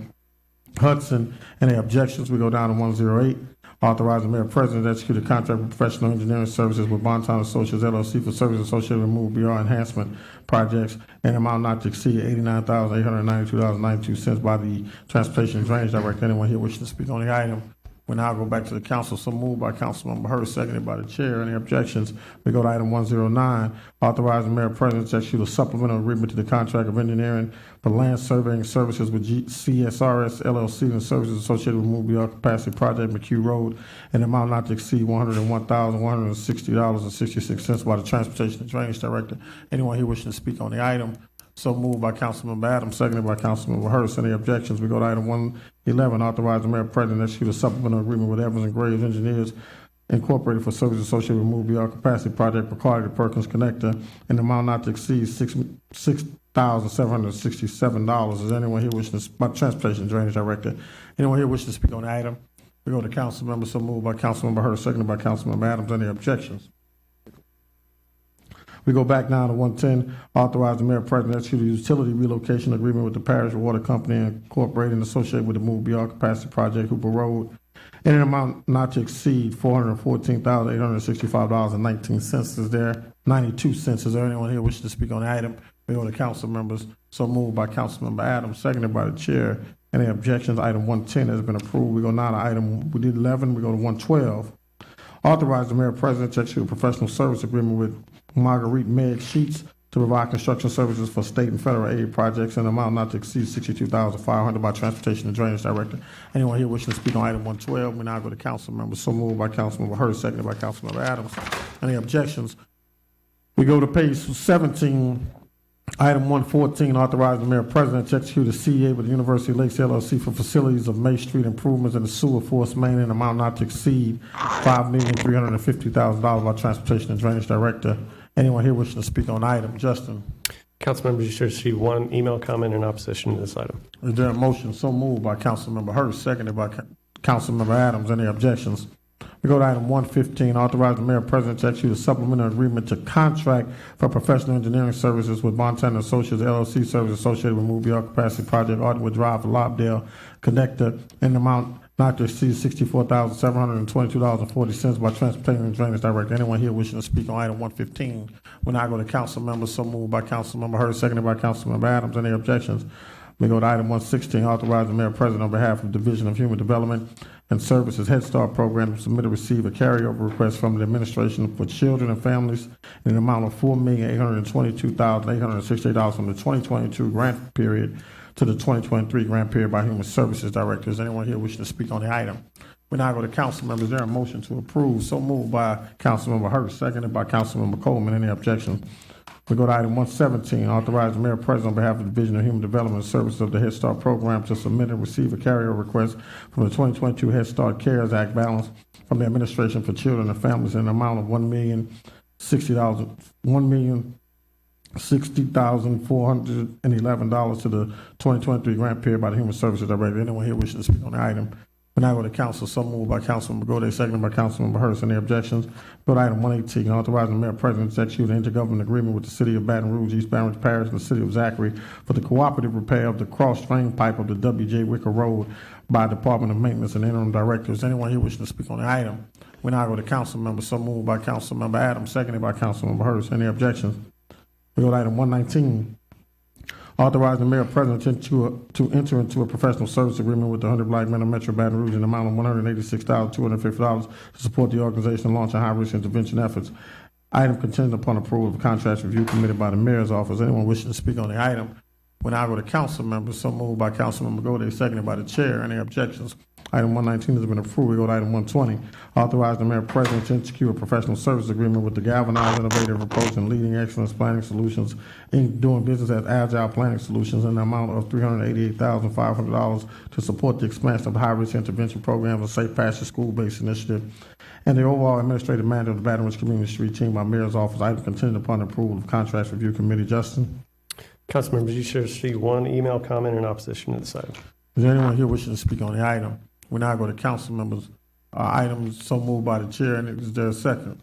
Hudson. Any objections? We go down to 108. Authorize the mayor president to execute a contract with professional engineering services with Baton Associates LLC for services associated with Move BR enhancement projects in an amount not to exceed $89,892.92 by the Transportation and Drainage Director. Anyone here wishing to speak on the item? We now go back to the council. So moved by Councilmember Hurst, seconded by the chair. Any objections? We go to item 109. Authorize the mayor president to execute a supplemental agreement to the contract of engineering for land surveying services with CSRS LLC and services associated with Move BR Capacity Project, McHugh Road, in an amount not to exceed $101,160.66 by the Transportation and Drainage Director. Anyone here wishing to speak on the item? So moved by Councilmember Adams, seconded by Councilmember Hurst. Any objections? We go to item 111, authorize the mayor president to execute a supplemental agreement with Evans and Graves Engineers Incorporated for services associated with Move BR Capacity Project for Clarity Perkins Connector in the amount not to exceed $1,767. Is anyone here wishing to, by Transportation Drainage Director, anyone here wishing to speak on the item? We go to council members. So moved by Councilmember Hurst, seconded by Councilmember Adams. Any objections? We go back now to 110, authorize the mayor president to execute a utility relocation agreement with the Parish Water Company Incorporated and associated with the Move BR Capacity Project, Hooper Road, in an amount not to exceed $414,865.19. Is there 92 cents? Is there anyone here wishing to speak on the item? We go to council members. So moved by Councilmember Adams, seconded by the chair. Any objections? Item 110 has been approved. We go now to item, we did 11, we go to 112. Authorize the mayor president to execute a professional service agreement with Marguerite Meg Sheets to provide construction services for state and federal aid projects in an amount not to exceed $62,500 by Transportation and Drainage Director. Anyone here wishing to speak on item 112? We now go to council members. So moved by Councilmember Hurst, seconded by Councilmember Adams. Any objections? We go to page 17. Item 114, authorize the mayor president to execute a CEA with the University of Lakes LLC for facilities of May Street improvements in the sewer force main in an amount not to exceed $5,350,000 by Transportation and Drainage Director. Anyone here wishing to speak on the item? Justin. Council members, you should receive one email comment in opposition to this item. Is there a motion? So moved by Councilmember Hurst, seconded by Councilmember Adams. Any objections? We go to item 115, authorize the mayor president to execute a supplemental agreement to contract for professional engineering services with Baton Associates LLC, services associated with Move BR Capacity Project, Artwood Drive for Lobdell Connector, in the amount not to exceed $64,722.40 by Transportation and Drainage Director. Anyone here wishing to speak on item 115? We now go to council members. So moved by Councilmember Hurst, seconded by Councilmember Adams. Any objections? We go to item 116, authorize the mayor president on behalf of the Division of Human Development and Services Head Start Program to submit and receive a carryover request from the Administration for Children and Families in an amount of $4,822,868 from the 2022 grant period to the 2023 grant period by Human Services Director. Is anyone here wishing to speak on the item? We now go to council members. Is there a motion to approve? So moved by Councilmember Hurst, seconded by Councilmember Coleman. Any objections? We go to item 117, authorize the mayor president on behalf of the Division of Human Development and Services of the Head Start Program to submit and receive a carryover request from the 2022 Head Start CARES Act balance from the Administration for Children and Families in an amount of $1,060,411 to the 2023 grant period by the Human Services Director. Anyone here wishing to speak on the item? We now go to council. So moved by Councilmember Gode, seconded by Councilmember Hurst. Any objections? Go to item 118, authorizing the mayor president to execute an intergovernmental agreement with the city of Baton Rouge, East Baton Rouge Parish, and the city of Zachary for the cooperative repair of the cross drain pipe of the W.J. Wicker Road by Department of Maintenance and interim directors. Anyone here wishing to speak on the item? We now go to council members. So moved by Councilmember Adams, seconded by Councilmember Hurst. Any objections? We go to item 119. Authorizing the mayor president to enter into a professional service agreement with the 100 Black Men of Metro Baton Rouge in the amount of $186,250 to support the organization and launch of high-risk intervention efforts. Item contingent upon approval of the contracts review committee by the mayor's office. Anyone wishing to speak on the item? We now go to council members. So moved by Councilmember Gode, seconded by the chair. Any objections? Item 119 has been approved. We go to item 120. Authorize the mayor president to execute a professional service agreement with the Galvanized Innovative Approach and Leading Excellence Planning Solutions, Inc., doing business as Agile Planning Solutions, in the amount of $388,500 to support the expansion of high-risk intervention programs and Safe Passage School-Based Initiative, and the overall administrative manager of the Baton Rouge Community Street Team by mayor's office. Item contingent upon approval of contracts review committee. Justin. Council members, you should receive one email comment in opposition to this item. Is there anyone here wishing to speak on the item? We now go to council members. Items so moved by the chair, and is there a second?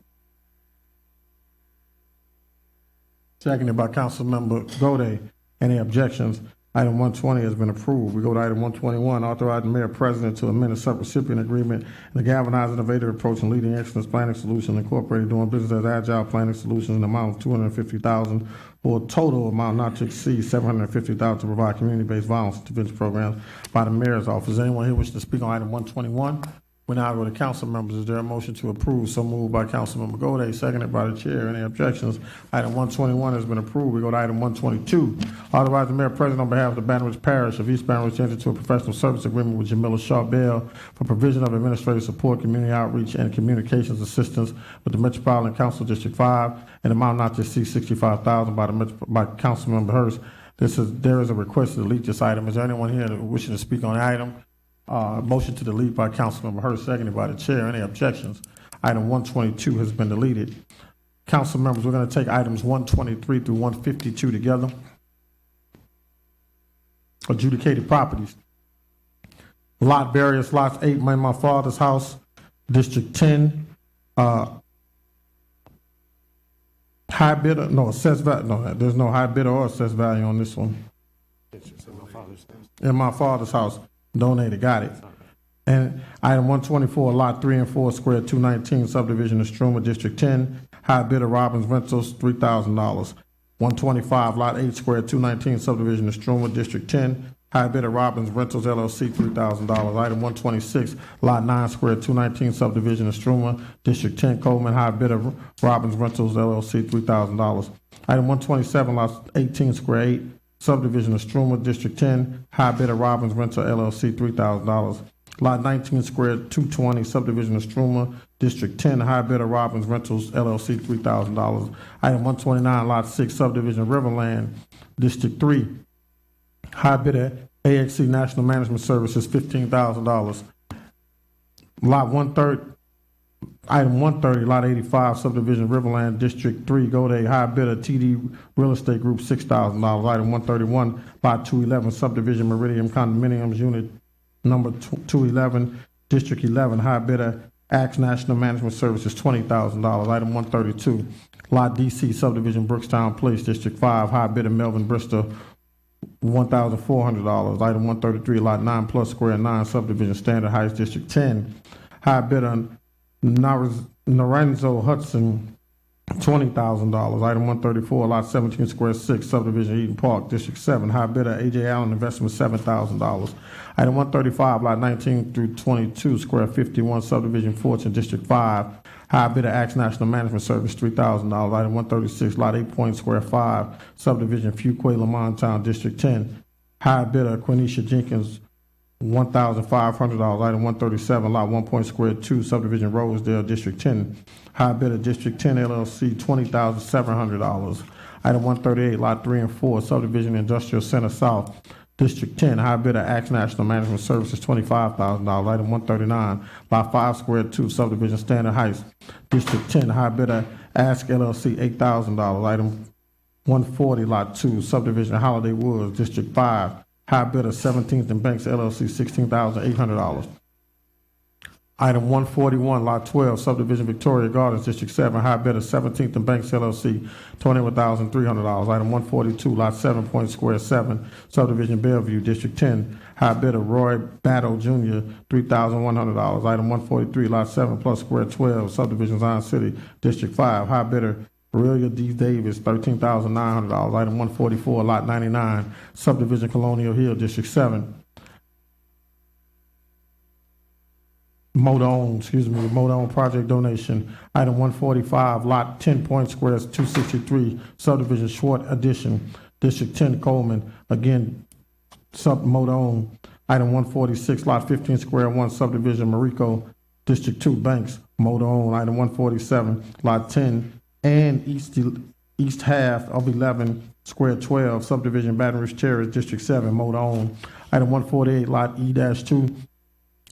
Seconded by Councilmember Gode. Any objections? Item 120 has been approved. We go to item 121, authorizing the mayor president to amend a subrecipient agreement in the Galvanized Innovative Approach and Leading Excellence Planning Solutions Incorporated, doing business as Agile Planning Solutions, in the amount of $250,000 for a total amount not to exceed $750,000 to provide community-based violence intervention programs by the mayor's office. Is anyone here wishing to speak on item 121? We now go to council members. Is there a motion to approve? So moved by Councilmember Gode, seconded by the chair. Any objections? Item 121 has been approved. We go to item 122. Authorize the mayor president on behalf of the Baton Rouge Parish of East Baton Rouge to enter into a professional service agreement with Jamila Shaw Bell for provision of administrative support, community outreach, and communications assistance with the Metropolitan Council District 5, and amount not to exceed $65,000 by Councilmember Hurst. There is a request to delete this item. Is there anyone here wishing to speak on the item? Motion to delete by Councilmember Hurst, seconded by the chair. Any objections? Item 122 has been deleted. Council members, we're going to take items 123 through 152 together. adjudicated properties. Lot various, lots 8, my father's house, District 10, high bidder, no, assessed value, no, there's no high bidder or assessed value on this one. In my father's house, donated, got it. And item 124, lot 3 and 4 square, 219, subdivision of Struma, District 10, high bidder Robbins Rentals, $3,000. 125, lot 8 square, 219, subdivision of Struma, District 10, high bidder Robbins Rentals LLC, $3,000. Item 126, lot 9 square, 219, subdivision of Struma, District 10, Coleman, high bidder Robbins Rentals LLC, $3,000. Item 127, lot 18 square, 8, subdivision of Struma, District 10, high bidder Robbins Rental LLC, $3,000. Lot 19 square, 220, subdivision of Struma, District 10, high bidder Robbins Rentals LLC, $3,000. Item 129, lot 6, subdivision Riverland, District 3, high bidder AXC National Management Services, $15,000. Lot 130, item 130, lot 85, subdivision Riverland, District 3, Goday, high bidder TD Real Estate Group, $6,000. Item 131, lot 211, subdivision Meridian Condominiums, unit number 211, District 11, high bidder Axe National Management Services, $20,000. Item 132, lot DC, subdivision Brookstown Place, District 5, high bidder Melvin Bristol, $1,400. Item 133, lot 9 plus square 9, subdivision Standard Heights, District 10, high bidder Lorenzo Hudson, $20,000. Item 134, lot 17 square 6, subdivision Eden Park, District 7, high bidder AJ Allen Investment, $7,000. Item 135, lot 19 through 22, square 51, subdivision Fortune, District 5, high bidder Axe National Management Service, $3,000. Item 136, lot 8 point square 5, subdivision Fuquay Lamont Town, District 10, high bidder Quenisha Jenkins, $1,500. Item 137, lot 1 point square 2, subdivision Rosedale, District 10, high bidder District 10 LLC, $20,700. Item 138, lot 3 and 4, subdivision Industrial Center South, District 10, high bidder Axe National Management Services, $25,000. Item 139, lot 5 square 2, subdivision Standard Heights, District 10, high bidder Ask LLC, $8,000. Item 140, lot 2, subdivision Holiday Woods, District 5, high bidder 17th and Banks LLC, $16,800. Item 141, lot 12, subdivision Victoria Gardens, District 7, high bidder 17th and Banks LLC, $21,300. Item 142, lot 7 point square 7, subdivision Bellevue, District 10, high bidder Roy Battle Jr., $3,100. Item 143, lot 7 plus square 12, subdivision Zion City, District 5, high bidder Aurelia D. Davis, $13,900. Item 144, lot 99, subdivision Colonial Hill, District 7, Moda-owned project donation. Item 145, lot 10 point squares, 263, subdivision Short Addition, District 10, Coleman, again, Moda-owned. Item 146, lot 15 square 1, subdivision Marico, District 2, Banks, Moda-owned. Item 147, lot 10 and east half of 11 square 12, subdivision Baton Rouge Terrace, District 7, Moda-owned. Item 148, lot E-2,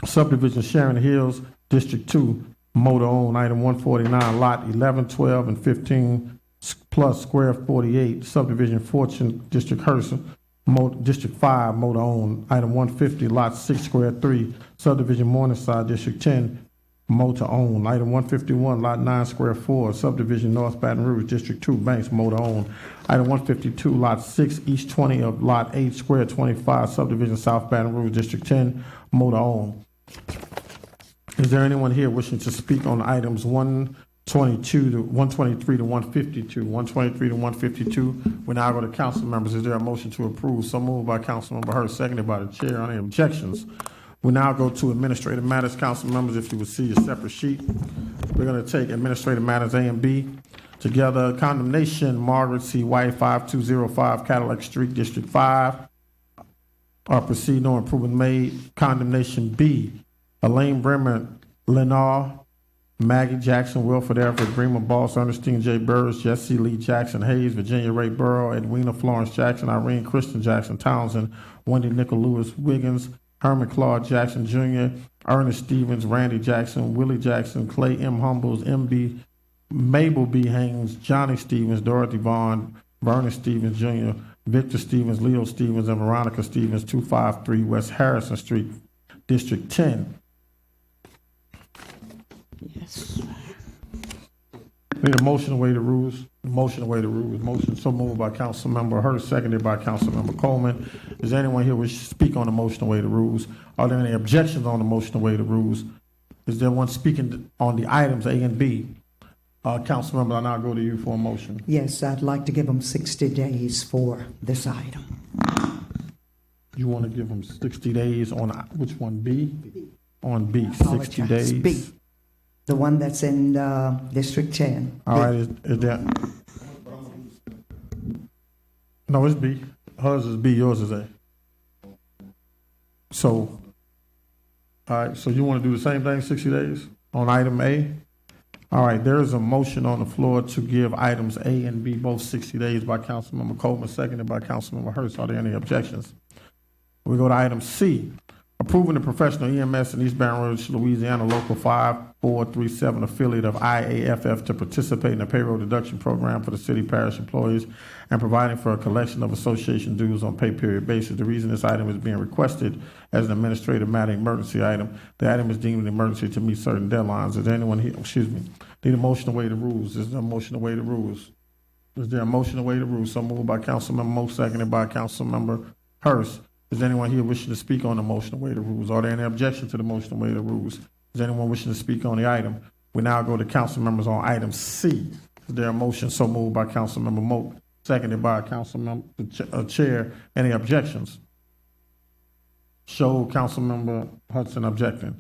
subdivision Sharon Hills, District 2, Moda-owned. Item 149, lot 11, 12, and 15 plus square 48, subdivision Fortune, District Hearst, District 5, Moda-owned. Item 150, lot 6 square 3, subdivision Morningside, District 10, Moda-owned. Item 151, lot 9 square 4, subdivision North Baton Rouge, District 2, Banks, Moda-owned. Item 152, lot 6, east 20 of lot 8 square 25, subdivision South Baton Rouge, District 10, Moda-owned. Is there anyone here wishing to speak on items 122 to 123 to 152? 123 to 152. We now go to council members. Is there a motion to approve? So moved by Councilmember Hurst, seconded by the chair. Any objections? We now go to administrative matters. Council members, if you would see your separate sheet, we're going to take administrative matters A and B together. Condemnation, Margaret C. White, 5205 Cadillac Street, District 5. Proceed, no improvement made. Condemnation B, Elaine Bremer, Lennar, Maggie Jackson, Wilfred Everett, Bremer, Boss, Ernestine J. Burris, Jesse Lee Jackson Hayes, Virginia Ray Burrow, Edwina Florence Jackson, Irene Christian Jackson Townsend, Wendy Nicol Lewis Wiggins, Herman Claude Jackson Jr., Ernest Stevens, Randy Jackson, Willie Jackson, Clay M. Humbles, M.B., Mabel B. Haynes, Johnny Stevens, Dorothy Vaughn, Vernon Stevens Jr., Victor Stevens, Leo Stevens, and Veronica Stevens, 253 West Harrison Street, District 10. Yes. Need a motion to waive the rules. Motion to waive the rules. Motion so moved by Councilmember Hurst, seconded by Councilmember Coleman. Is there anyone here wish to speak on the motion to waive the rules? Are there any objections on the motion to waive the rules? Is there one speaking on the items A and B? Councilmember, I'll now go to you for a motion. Yes, I'd like to give them 60 days for this item. You want to give them 60 days on which one, B? On B, 60 Apologize. days. B, the one that's in District 10. All right, is that? No, it's B. Hers is B, yours is A. So, all right, so you want to do the same thing, 60 days on item A? All right, there is a motion on the floor to give items A and B both 60 days by Councilmember Coleman, seconded by Councilmember Hurst. Are there any objections? We go to item C, approving the professional EMS in East Baton Rouge, Louisiana, Local 5437 affiliate of IAFF to participate in the payroll deduction program for the city parish employees and providing for a collection of association dues on pay period basis. The reason this item is being requested as an administrative matter emergency item, the item is deemed an emergency to meet certain deadlines. Is there anyone here, need a motion to waive the rules? Is there a motion to waive the rules? Is there a motion to waive the rules? So moved by Councilmember Moe, seconded by Councilmember Hurst. Is anyone here wishing to speak on the motion to waive the rules? Are there any objections to the motion to waive the rules? Is anyone wishing to speak on the item? We now go to council members on item C. Is there a motion so moved by Councilmember Moe, seconded by Councilmember Chair? Any objections? Show Councilmember Hudson objecting.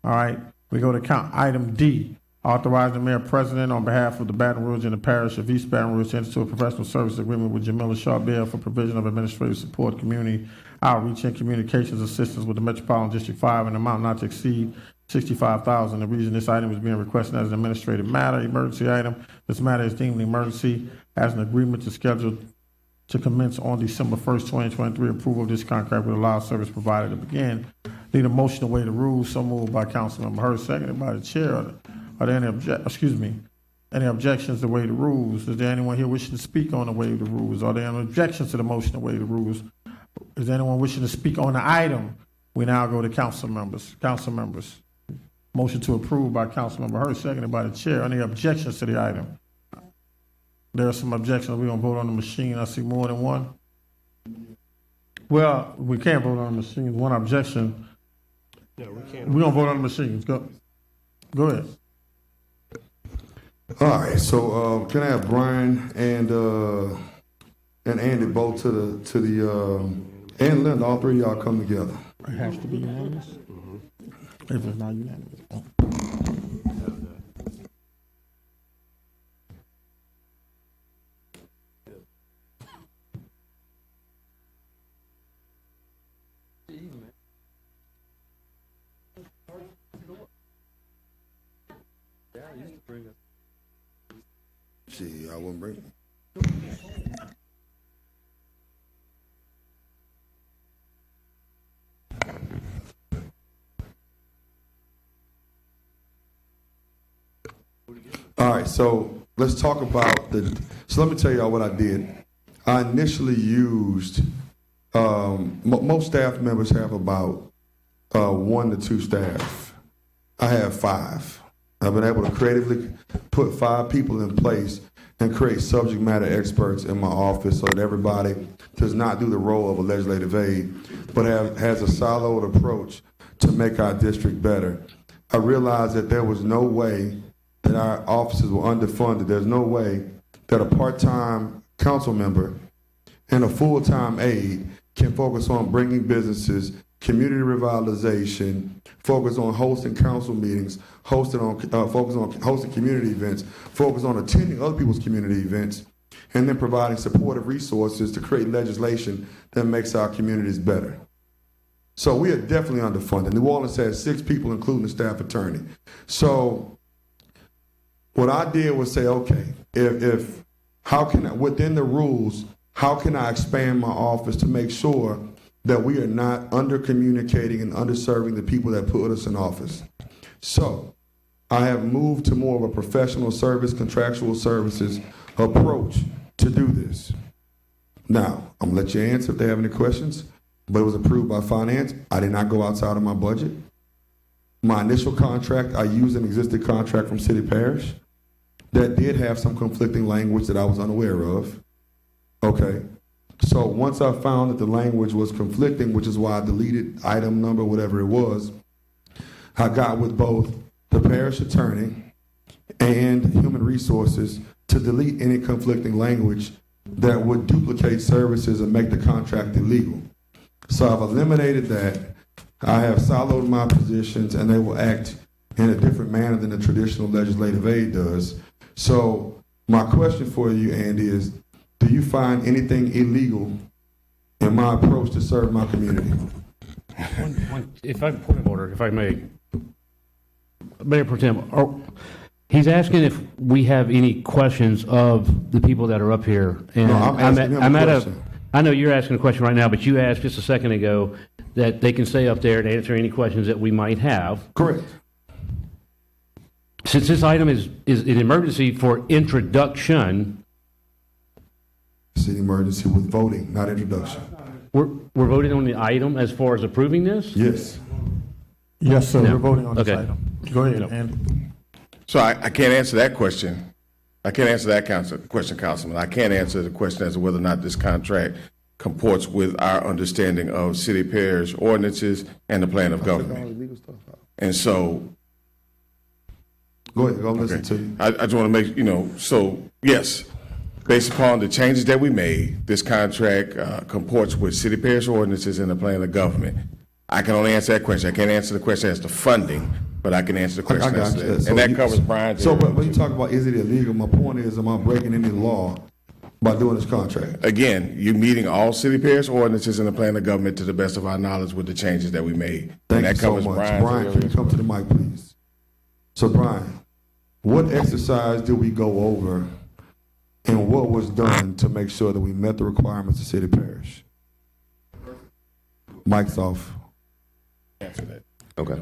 All right, we go to item D. Authorize the mayor president on behalf of the Baton Rouge and the parish of East Baton Rouge to enter into a professional service agreement with Jamila Charbel for provision of administrative support, community outreach, and communications assistance with the Metropolitan District 5 in an amount not to exceed $65,000. The reason this item is being requested as an administrative matter, emergency item, this matter is deemed an emergency as an agreement to schedule to commence on December 1st, 2023. Approval of this contract will allow service provider to begin. Need a motion to waive the rules. So moved by Councilmember Hurst, seconded by the chair. Are there any any objections to waive the rules? Is there anyone here wishing to speak on the waive the rules? Are there any objections to the motion to waive the rules? Is there anyone wishing to speak on the item? We now go to council members. Motion to approve by Councilmember Hurst, seconded by the chair. Any objections to the item? There are some objections. We're gonna vote on the machine. I see more than one. Well, we can't vote on the machine. One objection. No, we can't. We're gonna vote on the machines. Go ahead. All right, so can I have Brian and Andy both to the and Linda, all three of y'all come together. It has to be unanimous. If it's not unanimous. See, I wouldn't bring. All right, so let's talk about so let me tell y'all what I did. I initially used, most staff members have about 1 to 2 staff. I have 5. I've been able to creatively put 5 people in place and create subject matter experts in my office so that everybody does not do the role of a legislative aide, but has a siloed approach to make our district better. I realized that there was no way that our offices were underfunded. There's no way that a part-time council member and a full-time aide can focus on bringing businesses, community revitalization, focus on hosting council meetings, focus on hosting community events, focus on attending other people's community events, and then providing supportive resources to create legislation that makes our communities better. So we are definitely underfunded. New Orleans has 6 people, including the staff attorney. So what I did was say, okay, how can I, within the rules, how can I expand my office to make sure that we are not under-communicating and underserving the people that put us in office? So I have moved to more of a professional service, contractual services approach to do this. Now, I'm gonna let you answer if they have any questions, but it was approved by finance. I did not go outside of my budget. My initial contract, I used an existing contract from City Parish that did have some conflicting language that I was unaware of. Okay, so once I found that the language was conflicting, which is why I deleted item number, whatever it was, I got with both the parish attorney and human resources to delete any conflicting language that would duplicate services and make the contract illegal. So I've eliminated that. I have siloed my positions, and they will act in a different manner than the traditional legislative aid does. So my question for you, Andy, is do you find anything illegal in my approach to serve my community? If I, point of order, if I may, Mayor Pro Tem, he's asking if we have any questions of the people that are up here. And No, I'm asking him a question. I know you're asking a question right now, but you asked just a second ago that they can stay up there and answer any questions that we might have. Correct. Since this item is an emergency for introduction. It's an emergency with voting, not introduction. We're voting on the item as far as approving this? Yes. Yes, sir, No. we're voting on this Okay. item. Go ahead, No. Andy. So I can't answer that question. I can't answer that question, Councilman. I can't answer the question as to whether or not this contract comports with our understanding of city parish ordinances and the plan of government. And so. Go ahead, go listen to you. I just want to make, so yes, based upon the changes that we made, this contract comports with city parish ordinances and the plan of government. I can only answer that question. I can't answer the question as to funding, but I can answer the question I as got to you. that. So And that you- covers Brian's. So, area, but when you too. talk about is it illegal, my point is, am I breaking any law by doing this contract? Again, you're meeting all city parish ordinances and the plan of government to the best of our knowledge with the changes that we made. Thank And that you so covers much. Brian's Brian, area. can you come to the mic, please? So, Brian, what exercise did we go over and what was done to make sure that we met the requirements of city parish? Mic's off. Answer that. Okay.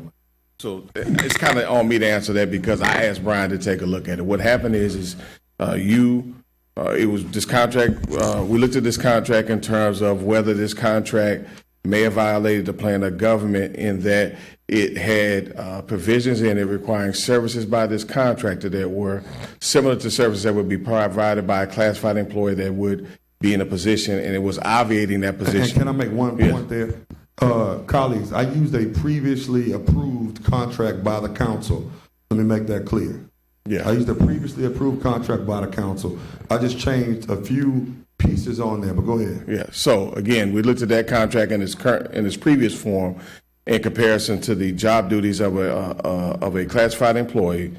So it's kind of on me to answer that because I asked Brian to take a look at it. What happened is it was this contract, we looked at this contract in terms of whether this contract may have violated the plan of government in that it had provisions in it requiring services by this contractor that were similar to services that would be provided by a classified employee that would be in a position, and it was obviating that position. And can I make one point there? Colleagues, I used a previously approved contract by the council. Let me make that clear. Yeah. I used a previously approved contract by the council. I just changed a few pieces on there, but go ahead. Yeah. So again, we looked at that contract in its previous form in comparison to the job duties of a classified employee.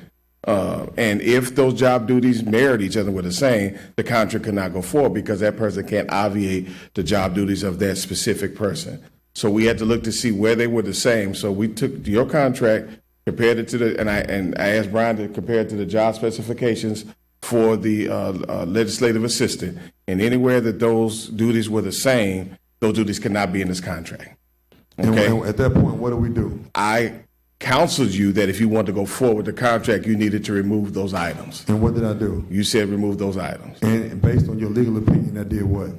And if those job duties mirrored each other were the same, the contract could not go forward because that person can't obviate the job duties of that specific person. So we had to look to see where they were the same. So we took your contract, compared it to and I asked Brian to compare it to the job specifications for the legislative assistant. And anywhere that those duties were the same, those duties cannot be in this contract. Okay. And at that point, what do? I counseled you that if you want to go forward with the contract, you needed to remove those items. And what did I do? You said remove those items. And based on your legal opinion, I did what?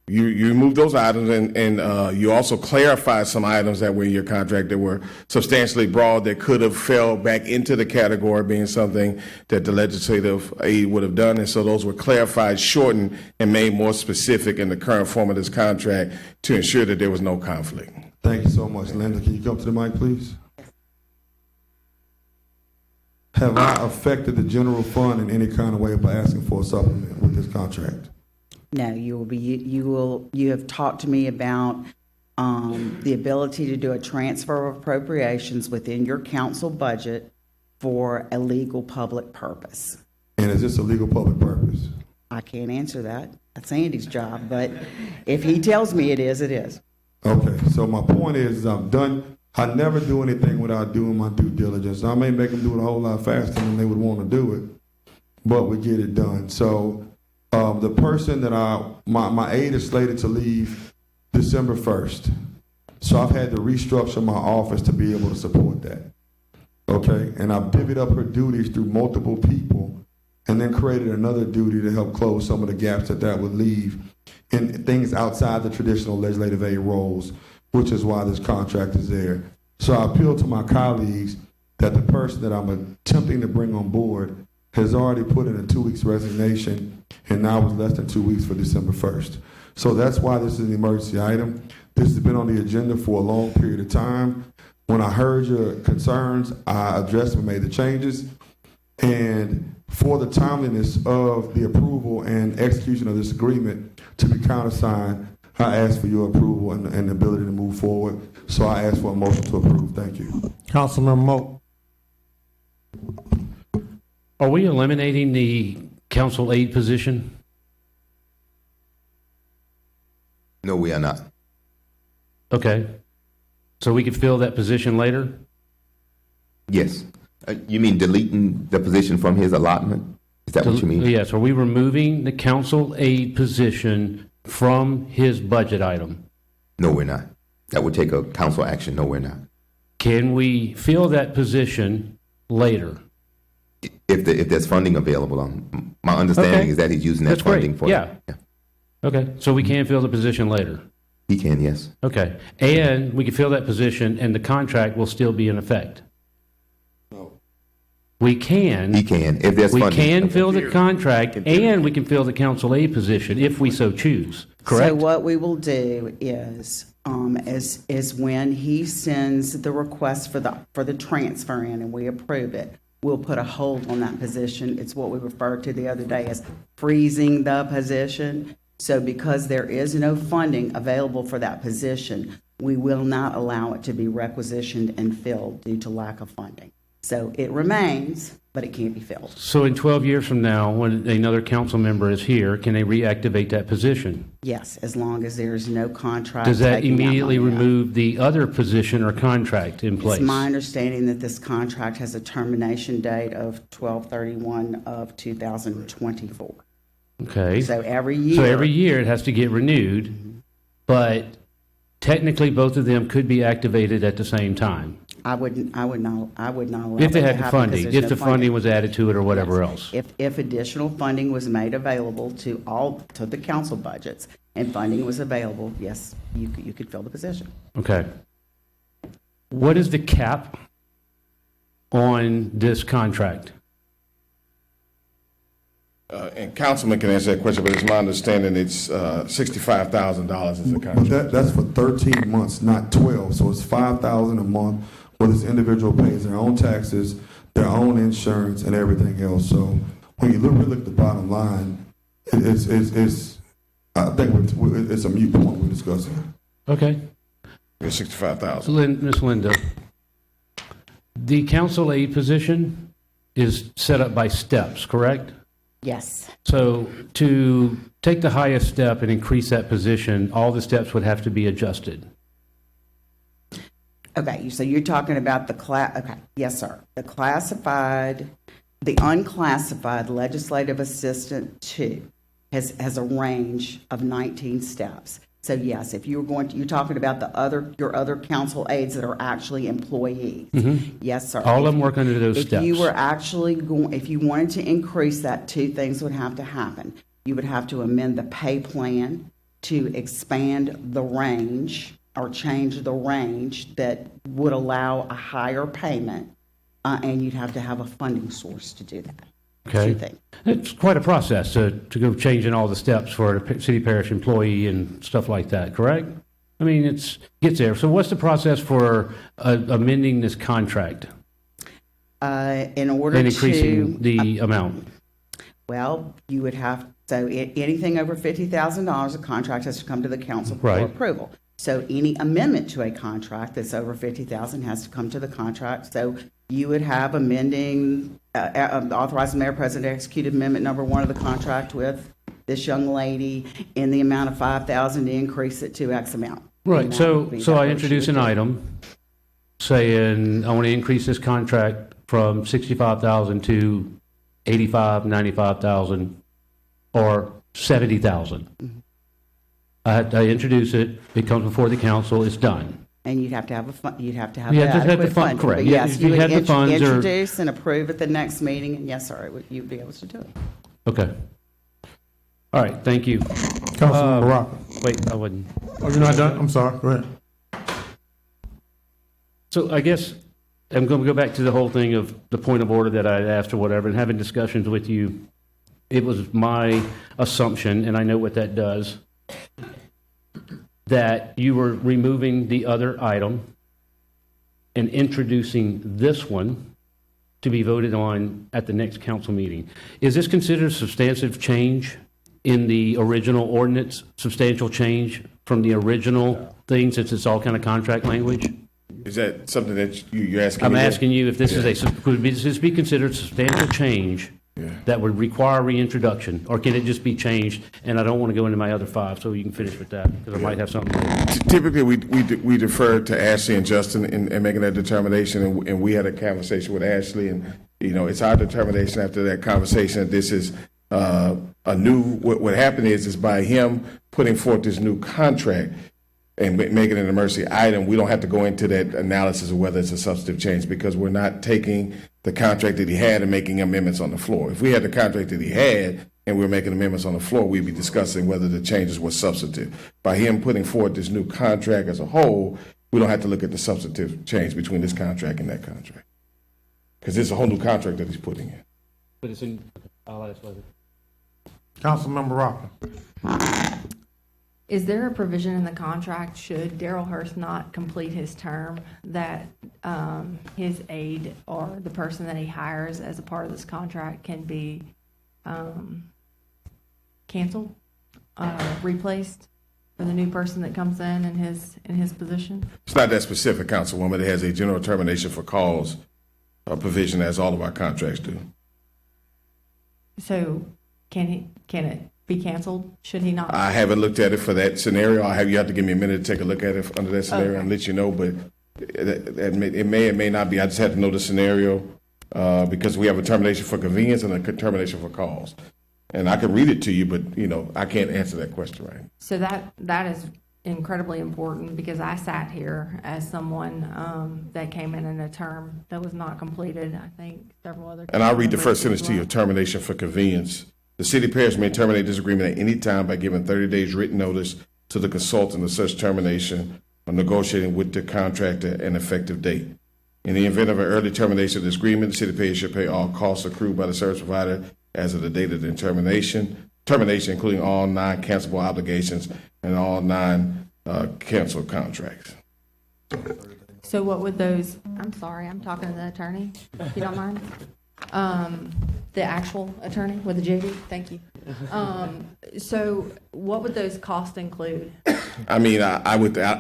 You removed those items, and you also clarified some items that were in your contract that were substantially broad that could have fell back into the category of being something that the legislative aid would have done. And so those were clarified, shortened, and made more specific in the current form of this contract to ensure that there was no conflict. Thank you so much. Linda, can you come to the mic, please? Have I affected the general fund in any kind of way by asking for a supplement with this contract? No, you have talked to me about the ability to do a transfer of appropriations within your council budget for a legal public purpose. And is this a legal public purpose? I can't answer that. That's Andy's job, but if he tells me it is, it is. Okay, so my point is I never do anything without doing my due diligence. I may make them do it a whole lot faster than they would want to do it, but we get it done. So the person that my aide is slated to leave December 1st. So I've had to restructure my office to be able to support that. Okay, and I've divvied up her duties through multiple people and then created another duty to help close some of the gaps that would leave in things outside the traditional legislative aid roles, which is why this contract is there. So I appeal to my colleagues that the person that I'm attempting to bring on board has already put in a 2 weeks resignation, and now it's less than 2 weeks for December 1st. So that's why this is an emergency item. This has been on the agenda for a long period of time. When I heard your concerns, I addressed them and made the changes. And for the timeliness of the approval and execution of this agreement to be countersigned, I ask for your approval and the ability to move forward. So I ask for a motion to approve. Thank you. Councilman Moak. Are we eliminating the council aide position? No, we are not. Okay. So we could fill that position later? Yes. You mean deleting the position from his allotment? Is that what you mean? Yes. Are we removing the council aide position from his budget item? No, we're not. That would take a council action. No, we're not. Can we fill that position later? If there's funding available, my understanding is that he's using that That's funding great. for Yeah. Okay. So we can fill the position later? He can, yes. Okay. And we can fill that position and the contract will still be in effect? No. We can. He can, if there's We funding. can fill the contract and we can fill the council aide position if we so choose, correct? So what we will do is when he sends the request for the transfer in and we approve it, we'll put a hold on that position. It's what we referred to the other day as freezing the position. So because there is no funding available for that position, we will not allow it to be requisitioned and filled due to lack of funding. So it remains, but it can't be filled. So in 12 years from now, when another council member is here, can they reactivate that position? Yes, as long as there is no contract. Does that taking immediately money out. remove the other position or contract in place? It's my understanding that this contract has a termination date of 12/31 of 2024. Okay. So every year. So every year it has to get renewed, but technically both of them could be activated at the same time. I would not allow. If they that had to the happen funding, because if there's the no funding was added to it or whatever Yes. else. If additional funding was made available to the council budgets and funding was available, yes, you could fill the position. Okay. What is the cap on this contract? And Councilman can answer that question, but it's my understanding it's $65,000 is the But contract. that's for 13 months, not 12. So it's $5,000 a month where this individual pays their own taxes, their own insurance, and everything else. So when you really look at the bottom line, it's I think it's a moot point we're discussing. Okay. It's $65,000. Ms. Linda, the council aide position is set up by steps, correct? Yes. So to take the highest step and increase that position, all the steps would have to be adjusted. Okay, so you're talking about okay, yes, sir. The unclassified legislative assistant 2 has a range of 19 steps. So yes, if you're talking about your other council aides that are actually employees. Mhm. Yes, sir. All of them work under those If steps. you were actually if you wanted to increase that, 2 things would have to happen. You would have to amend the pay plan to expand the range or change the range that would allow a higher payment, and you'd have to have a funding source to do that. Okay. 2 things. It's quite a process to go changing all the steps for a city parish employee and stuff like that, correct? I mean, gets there. So what's the process for amending this contract In order and increasing to, the amount? well, you would have, so anything over $50,000, a contract has to come to the council for Right. approval. So any amendment to a contract that's over $50,000 has to come to the contract. So you would have amending, authorize the mayor president to execute amendment number 1 of the contract with this young lady in the amount of $5,000 to increase it to X amount. Right, And that so would be I what introduce she an would do. item saying, I want to increase this contract from 65,000 to 85, 95,000, or 70,000. I introduce it, it comes before the council, it's done. And you'd have to have You have the to have the adequate fund- funding. correct. But You- yes, you you would had the funds or- introduce and approve at the next meeting, and yes, sir, you'd be able to do it. Okay. All right, thank you. Councilmember Rocker. Wait, I wasn't. Oh, you're not done? I'm sorry. Go ahead. So I guess I'm going to go back to the whole thing of the point of order that I asked or whatever, and having discussions with you. It was my assumption, and I know what that does, that you were removing the other item and introducing this one to be voted on at the next council meeting. Is this considered a substantive change in the original ordinance, substantial change from the original thing, since it's all kind of contract language? Is that something that you're asking? I'm me? asking you if this is could this be considered substantial change that would require reintroduction, or can it just be changed? And I don't want to go into my other five, so you can finish with that, because I might have something later. Typically, we defer to Ashley and Justin in making that determination, and we had a conversation with Ashley, and it's our determination after that conversation that this is a new. What happened is by him putting forth this new contract and making it an emergency item, we don't have to go into that analysis of whether it's a substantive change, because we're not taking the contract that he had and making amendments on the floor. If we had the contract that he had and we were making amendments on the floor, we'd be discussing whether the changes were substantive. By him putting forward this new contract as a whole, we don't have to look at the substantive change between this contract and that contract, because it's a whole new contract that he's putting in. But it's in, I'll ask later. Councilmember Rocker. Is there a provision in the contract, should Darrell Hurst not complete his term, that his aide or the person that he hires as a part of this contract can be canceled, replaced for the new person that comes in his position? It's not that specific, Councilwoman. It has a general termination for cause provision, as all of our contracts do. So can it be canceled? Should he not? I haven't looked at it for that scenario. You have to give me a minute to take a look at it under that scenario and let you know, but it may or may not be. I just had to know the scenario because we have a termination for convenience and a termination for cause. And I could read it to you, but I can't answer that question right now. So that is incredibly important, because I sat here as someone that came in a term that was not completed. I think several other. And I'll read the first sentence to you: termination for convenience. The city parish may terminate this agreement at any time by giving 30 days written notice to the consultant of such termination or negotiating with the contractor an effective date. In the event of an early termination of this agreement, the city parish should pay all costs accrued by the service provider as of the date of the termination, including all non-cancelable obligations and all non-canceled contracts. So what would those, I'm sorry, I'm talking to the attorney, if you don't mind. The actual attorney with the JD, thank you. So what would those costs include? I mean, I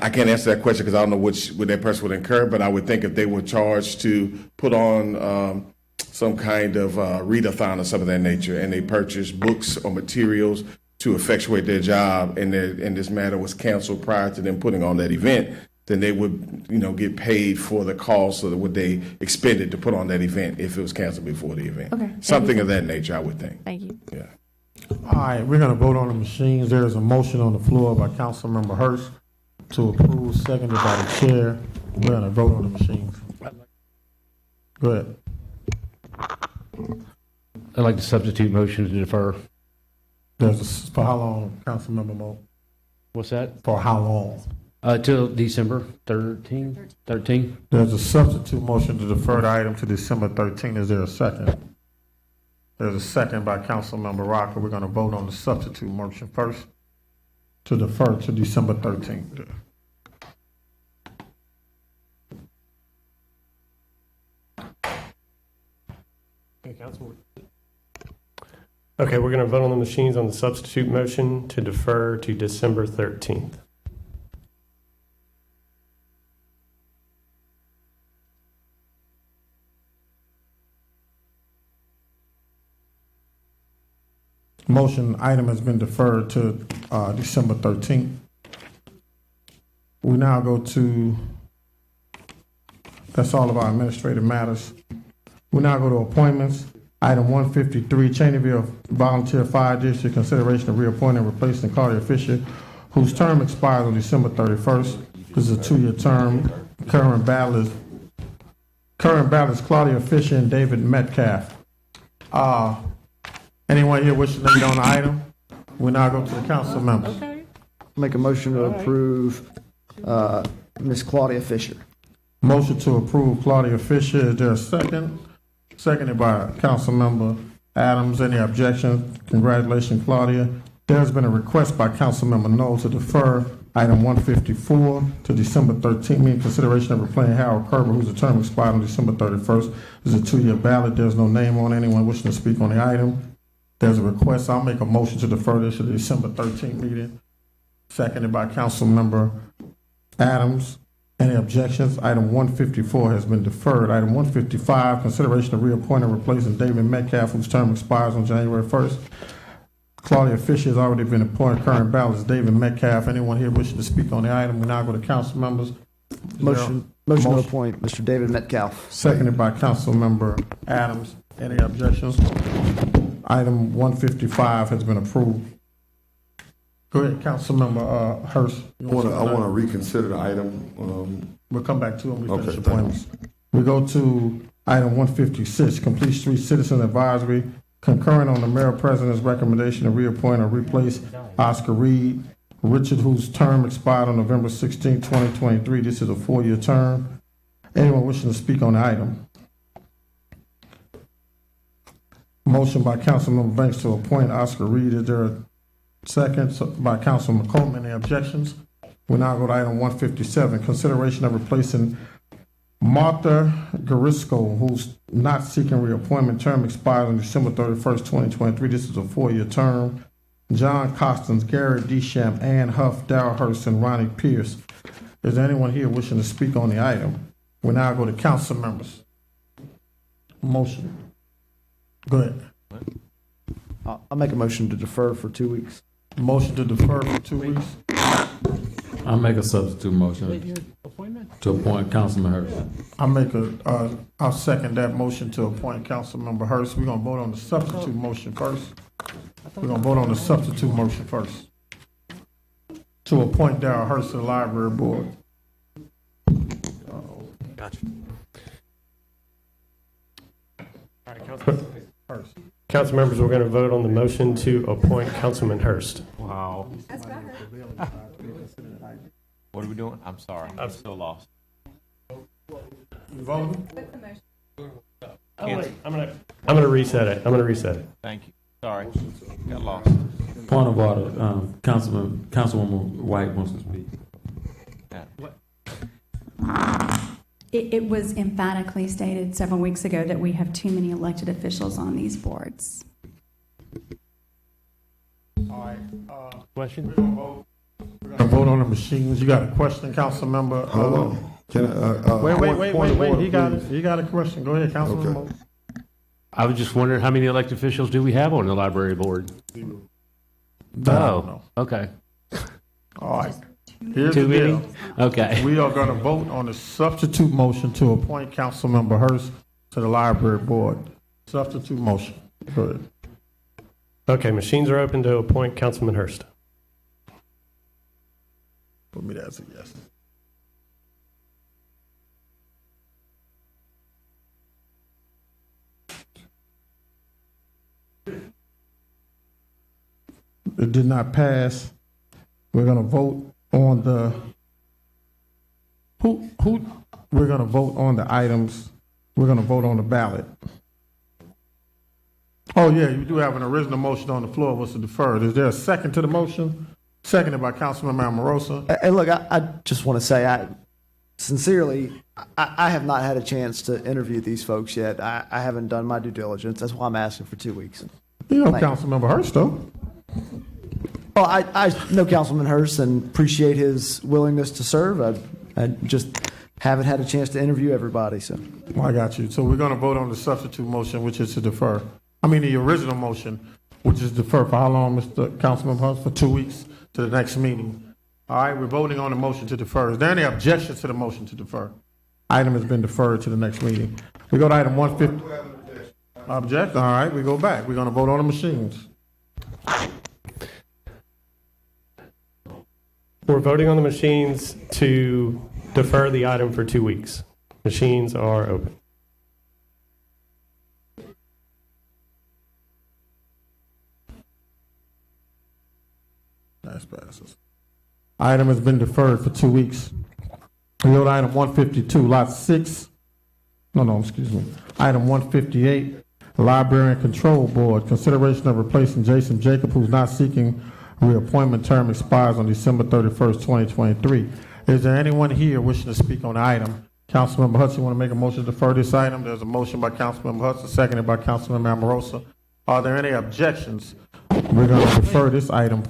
can't answer that question because I don't know what that person would incur, but I would think if they were charged to put on some kind of readathon or something of that nature, and they purchased books or materials to effectuate their job, and this matter was canceled prior to them putting on that event, then they would, get paid for the cost of what they expended to put on that event if it was canceled before the event. Okay. Something of that nature, I would think. Thank you. Yeah. All right, we're going to vote on the machines. There is a motion on the floor by Councilmember Hurst to approve, seconded by the chair. We're going to vote on the machines. Go ahead. I'd like to substitute motion to defer. For how long, Councilmember Mo? What's that? For how long? Till December 13. There's a substitute motion to defer the item to December 13. Is there a second? There's a second by Councilmember Rocker. We're going to vote on the substitute motion first to defer to December 13th. Okay, we're going to vote on the machines on the substitute motion to defer to December 13th. Motion item has been deferred to December 13th. We now go to, that's all of our administrative matters. We now go to appointments. Item 153, Cheneyville Volunteer Fire District, consideration of reappointing and replacing Claudia Fisher, whose term expires on December 31st. This is a 2-year term. Current ballot is Claudia Fisher and David Metcalf. Anyone here wishing to lead on the item? We now go to the council members. Make a motion to approve Ms. Claudia Fisher. Motion to approve Claudia Fisher. Is there a second? Seconded by Councilmember Adams. Any objections? Congratulations, Claudia. There's been a request by Councilmember Knoll to defer item 154 to December 13th, meeting consideration of replacing Harold Kerber, whose term expired on December 31st. This is a 2-year ballot. There's no name on anyone wishing to speak on the item. There's a request. I'll make a motion to defer this to the December 13th meeting. Seconded by Councilmember Adams. Any objections? Item 154 has been deferred. Item 155, consideration of reappointing and replacing David Metcalf, whose term expires on January 1st. Claudia Fisher has already been appointed. Current ballot is David Metcalf. Anyone here wishing to speak on the item? We now go to council members. Motion to appoint Mr. David Metcalf. Seconded by Councilmember Adams. Any objections? Item 155 has been approved. Go ahead, Councilmember Hurst. I want to reconsider the item. We'll come back to it when we finish Okay, appointments. We go to item 156, Complete Street Citizen Advisory, concurring on the Mayor President's recommendation to reappoint or replace Oscar Reed Richard, whose term expired on November 16, 2023. This is a 4-year term. Anyone wishing to speak on the item? Motion by Councilmember Banks to appoint Oscar Reed. Is there a second? By Councilman Coleman. Any objections? We now go to item 157, consideration of replacing Martha Garisco, who's not seeking reappointment. Term expires on December 31st, 2023. This is a 4-year term. John Costins, Gary Deschamps, Ann Huff, Darrell Hurst, and Ronnie Pierce. Is there anyone here wishing to speak on the item? We now go to council members. Motion. Go ahead. I'll make a motion to defer for 2 weeks. Motion to defer for 2 weeks. I'll make a substitute motion to appoint Councilman Hurst. I'll second that motion to appoint Councilmember Hurst. We're gonna vote on the substitute motion first. To appoint Darrell Hurst to the library board. Gotcha. All right, Council members, we're going to vote on the motion to appoint Councilman Hurst. Wow. What are we doing? I'm sorry. I'm still lost. You voting? Oh, wait. I'm gonna reset it. Thank you. Sorry. Got lost. Point of order, Councilwoman White wants to speak. It was emphatically stated several weeks ago that we have too many elected officials on these boards. All right. Question? We're gonna vote on the machines. You got a question, Councilmember? Hold on. Can I? Wait. He got a question. Go ahead, Councilmember. Okay. I was just wondering, how many elected officials do we have on the library board? No. Okay. All right. Here's Too the many? deal. Okay. We are going to vote on the substitute motion to appoint Councilmember Hurst to the library board. Substitute motion. Go ahead. Okay, machines are open to appoint Councilman Hurst. Put me there as a yes. It did not pass. We're going to vote on the we're going to vote on the items. We're going to vote on the ballot. Oh yeah, you do have an original motion on the floor. Was to defer. Is there a second to the motion? Seconded by Councilman Amorosa. And look, I just want to say, I have not had a chance to interview these folks yet. I haven't done my due diligence. That's why I'm asking for 2 weeks. You know Councilmember Hurst, though. Well, I know Councilman Hurst and appreciate his willingness to serve. I just haven't had a chance to interview everybody. So Well, I got you. So we're going to vote on the substitute motion, which is to defer. I mean, the original motion, which is defer for how long, Mr. Councilman Hurst? For 2 weeks to the next meeting. All right, we're voting on the motion to defer. Is there any objections to the motion to defer? Item has been deferred to the next meeting. We go to item 150. Object? All right, we go back. We're going to vote on the machines. We're voting on the machines to defer the item for 2 weeks. Machines are open. Pass passes. Item has been deferred for 2 weeks. We go to item 152, lot 6. Excuse me. Item 158, Library and Control Board. Consideration of replacing Jason Jacob, who's not seeking reappointment. Term expires on December 31st, 2023. Is there anyone here wishing to speak on the item? Councilmember Hudson, want to make a motion to defer this item? There's a motion by Councilmember Hudson, seconded by Councilmember Amorosa. Are there any objections? We're going to defer this item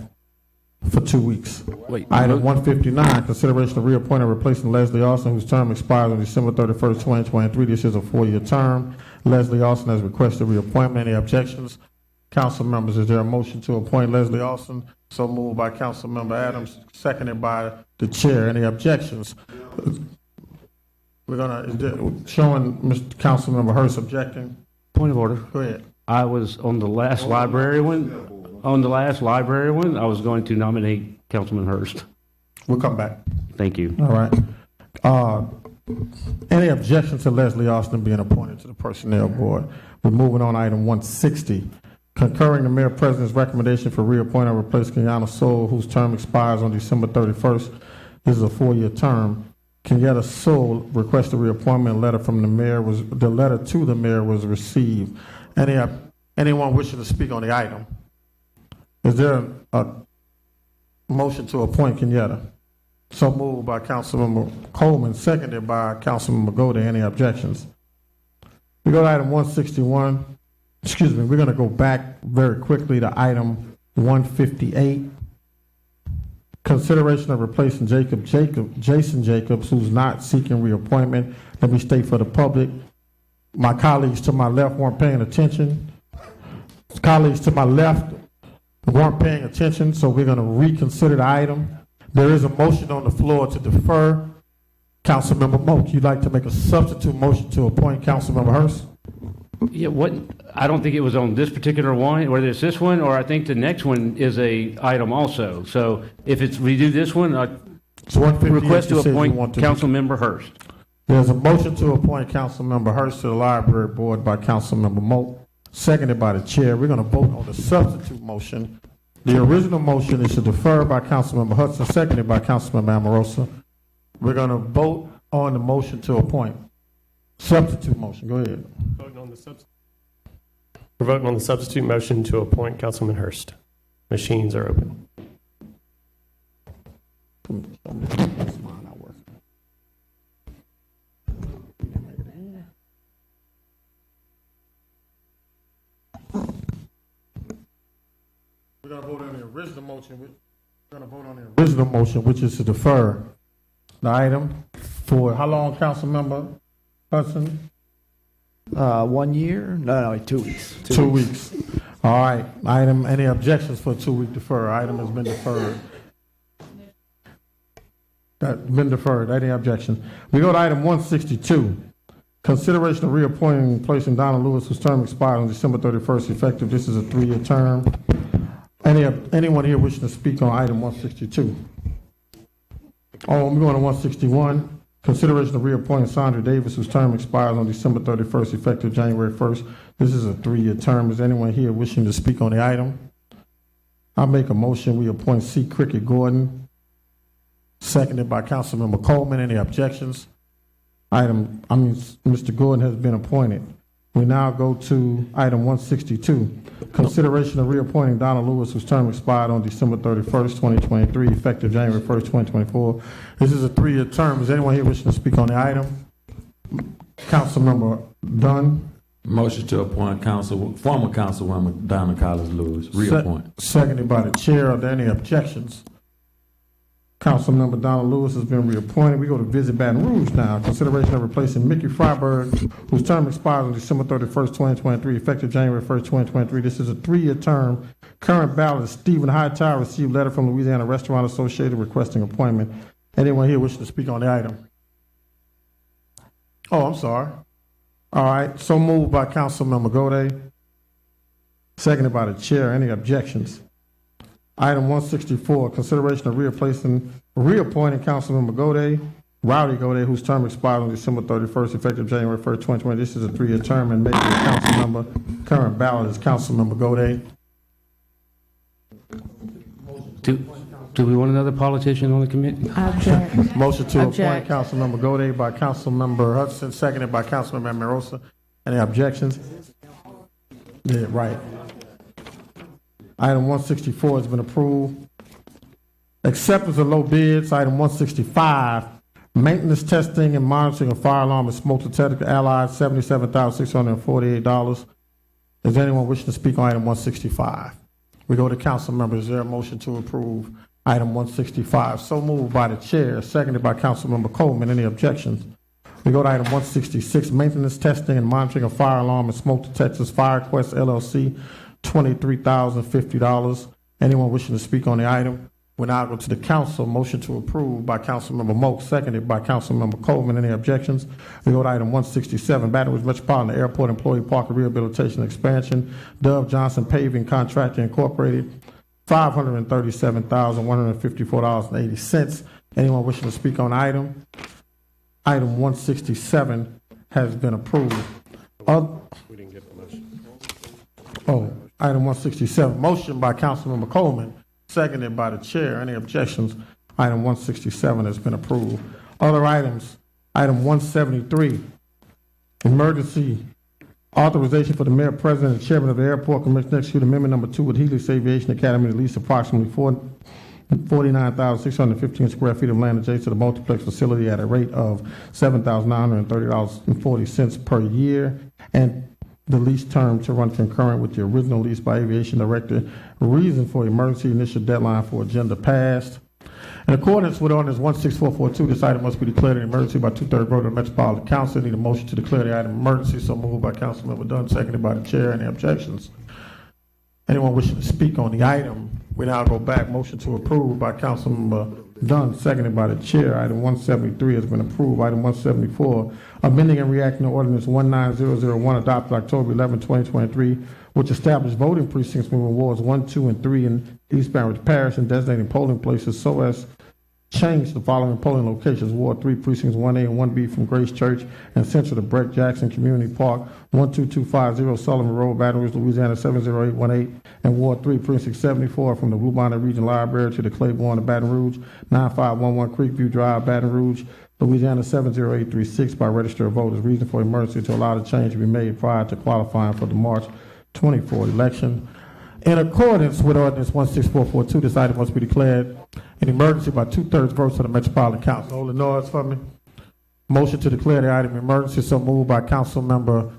for 2 weeks. Item 159, consideration of reappointing and replacing Leslie Austin, whose term expires on December 31st, 2023. This is a 4-year term. Leslie Austin has requested reappointment. Any objections? Council members, is there a motion to appoint Leslie Austin? So moved by Councilmember Adams, seconded by the chair. Any objections? We're showing Mr. Councilmember Hurst objecting. Point of order. Go ahead. I was on the last library one. On the last library one, I was going to nominate Councilman Hurst. We'll come back. Thank you. All right. Any objections to Leslie Austin being appointed to the Personnel Board? We're moving on to item 160. Concurring the Mayor President's recommendation for reappointment and replace Kenyatta Soul, whose term expires on December 31st. This is a 4-year term. Kenyatta Soul requested reappointment. Letter from the mayor the letter to the mayor was received. Anyone wishing to speak on the item? Is there a motion to appoint Kenyatta? So moved by Councilmember Coleman, seconded by Councilmember Goda. Any objections? We go to item 161. Excuse me, we're going to go back very quickly to item 158. Consideration of replacing Jason Jacobs, who's not seeking reappointment. Let me state for the public, my colleagues to my left weren't paying attention. Colleagues to my left weren't paying attention, so we're going to reconsider the item. There is a motion on the floor to defer. Councilmember Moak, you'd like to make a substitute motion to appoint Councilmember Hurst? Yeah, I don't think it was on this particular one, whether it's this one, or I think the next one is a item also. So if we do this one, I request to appoint Councilmember Hurst. There's a motion to appoint Councilmember Hurst to the Library Board by Councilmember Moak, seconded by the chair. We're going to vote on the substitute motion. The original motion is to defer by Councilmember Hudson, seconded by Councilmember Amorosa. We're going to vote on the motion to appoint. Substitute motion. Go ahead. We're voting on the substitute motion to appoint Councilman Hurst. Machines are open. We're going to vote on the original motion. We're going to vote on the original motion, which is to defer the item for how long, Councilmember Hudson? 1 year? No, 2 weeks. 2 weeks. All right. Item, any objections for a 2-week defer? Item has been deferred. That's been deferred. Any objection? We go to item 162. Consideration of reappointing and placing Donna Lewis, whose term expires on December 31st, effective. This is a 3-year term. Anyone here wishing to speak on item 162? Oh, we're going to 161. Consideration of reappointing Sandra Davis, whose term expires on December 31st, effective January 1st. This is a 3-year term. Is anyone here wishing to speak on the item? I'll make a motion. We appoint C. Cricket Gordon, seconded by Councilmember Coleman. Any objections? Mr. Gordon has been appointed. We now go to item 162. Consideration of reappointing Donna Lewis, whose term expired on December 31st, 2023, effective January 1st, 2024. This is a 3-year term. Is anyone here wishing to speak on the item? Councilmember Dunn. Motion to appoint former Councilwoman Donna Collins Lewis. Reappoint. Seconded by the chair. Are there any objections? Councilmember Donna Lewis has been reappointed. We go to visit Baton Rouge now. Consideration of replacing Mickey Freiberg, whose term expires on December 31st, 2023, effective January 1st, 2023. This is a 3-year term. Current ballot is Stephen Hightower, received letter from Louisiana Restaurant Associated requesting appointment. Anyone here wishing to speak on the item? Oh, I'm sorry. All right. So moved by Councilmember Gode, seconded by the chair. Any objections? Item 164, consideration of reappointing Councilmember Gode, Rowdy Gode, whose term expired on December 31st, effective January 1st, 2020. This is a 3-year term and making a council member. Current ballot is Councilmember Gode. Do we want another politician on the committee? Object. Motion to appoint Object. Councilmember Gode by Councilmember Hudson, seconded by Councilmember Amarosa. Any objections? Yeah, right. Item 164 has been approved. Acceptance of low bids, item 165, maintenance, testing, and monitoring of fire alarm and smoke detector allied, $77,648. Is there anyone wishing to speak on item 165? We go to council members. Is there a motion to approve item 165? So moved by the chair, seconded by Councilmember Coleman. Any objections? We go to item 166, maintenance, testing, and monitoring of fire alarm and smoke detectors, FireQuest LLC, $23,050. Anyone wishing to speak on the item? We now go to the council. Motion to approve by Councilmember Moak, seconded by Councilmember Coleman. Any objections? We go to item 167, Baton Rouge Metropolitan Airport Employee Park Rehabilitation Expansion, Dove Johnson Paving Contractor Incorporated, $537,154.80. Anyone wishing to speak on the item? Item 167 has been approved. We didn't get the motion. Item 167, motion by Councilmember Coleman, seconded by the chair. Any objections? Item 167 has been approved. Other items, item 173, emergency authorization for the mayor, president, and chairman of the airport commission to execute amendment number 2 with Helix Aviation Academy to lease approximately 49,615 square feet of land adjacent to the multiplex facility at a rate of $7,930.40 per year, and the lease term to run concurrent with the original lease by aviation director. Reason for emergency initial deadline for agenda passed. In accordance with ordinance 16442, this item must be declared an emergency by 2/3 vote of the Metropolitan Council. Need a motion to declare the item emergency. So moved by Councilmember Dunn, seconded by the chair. Any objections? Anyone wishing to speak on the item? We now go back. Motion to approve by Councilmember Dunn, seconded by the chair. Item 173 has been approved. Item 174, amending and reacting to ordinance 19001 adopted October 11, 2023, which established voting precincts moving wards 1, 2, and 3 in East Baton Rouge Parish and designating polling places so as change the following polling locations: Ward 3, Precincts 1A and 1B from Grace Church and Central to Breck Jackson Community Park, 12250 Sullivan Road, Baton Rouge, Louisiana 70818, and Ward 3, Precinct 74 from the Blue Bonnet Region Library to the Claiborne of Baton Rouge, 9511 Creekview Drive, Baton Rouge, Louisiana 70836 by register of voters. Reason for emergency to allow the change to be made prior to qualifying for the March 24 election. In accordance with ordinance 16442, this item must be declared an emergency by 2/3 votes of the Metropolitan Council. Hold the noise for me. Motion to declare the item emergency. So moved by Councilmember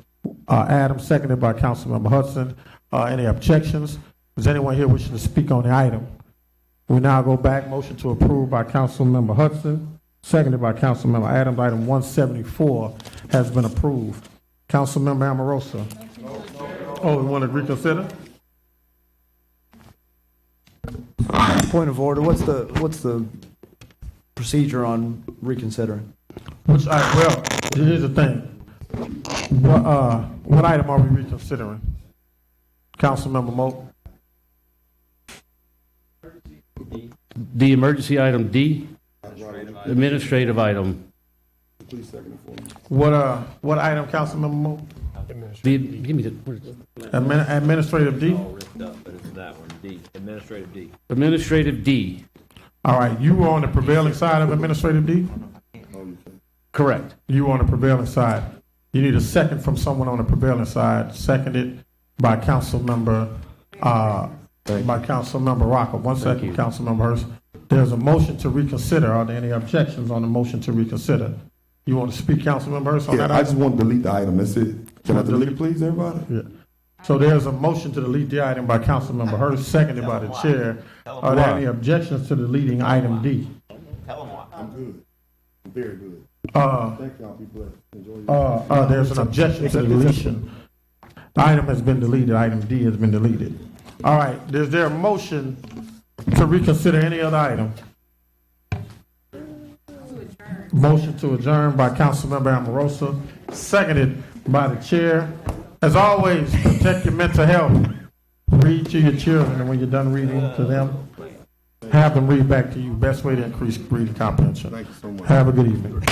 Adams, seconded by Councilmember Hudson. Any objections? Is anyone here wishing to speak on the item? We now go back. Motion to approve by Councilmember Hudson, seconded by Councilmember Adams. Item 174 has been approved. Councilmember Amarosa. Oh, we want to reconsider? Point of order, what's the procedure on reconsidering? Well, here's the thing. What item are we reconsidering? Councilmember Moak? The emergency item D, administrative item. What item, Councilmember Moak? Give me the. Administrative D? That one, D, administrative D. Administrative D. All right, you were on the prevailing side of administrative D? Correct. You were on the prevailing side. You need a second from someone on the prevailing side, seconded by Councilmember Rocco. One second, Councilmember Hurst. There's a motion to reconsider. Are there any objections on the motion to reconsider? You want to speak, Councilmember Hurst, on that item? I just want to delete the item. That's it. Can I delete it, please, everybody? Yeah. So there's a motion to delete the item by Councilmember Hurst, seconded by the chair. Are there any objections to deleting item D? I'm good. I'm very good. Thank y'all. Be blessed. Enjoy your There's an objection to deletion. The item has been deleted. Item D has been deleted. All right. Is there a motion to reconsider any other item? Motion to adjourn by Councilmember Amarosa, seconded by the chair. As always, protect your mental health. Read to your children, and when you're done reading to them, have them read back to you. Best way to increase reading comprehension. Thank you so much. Have a good evening.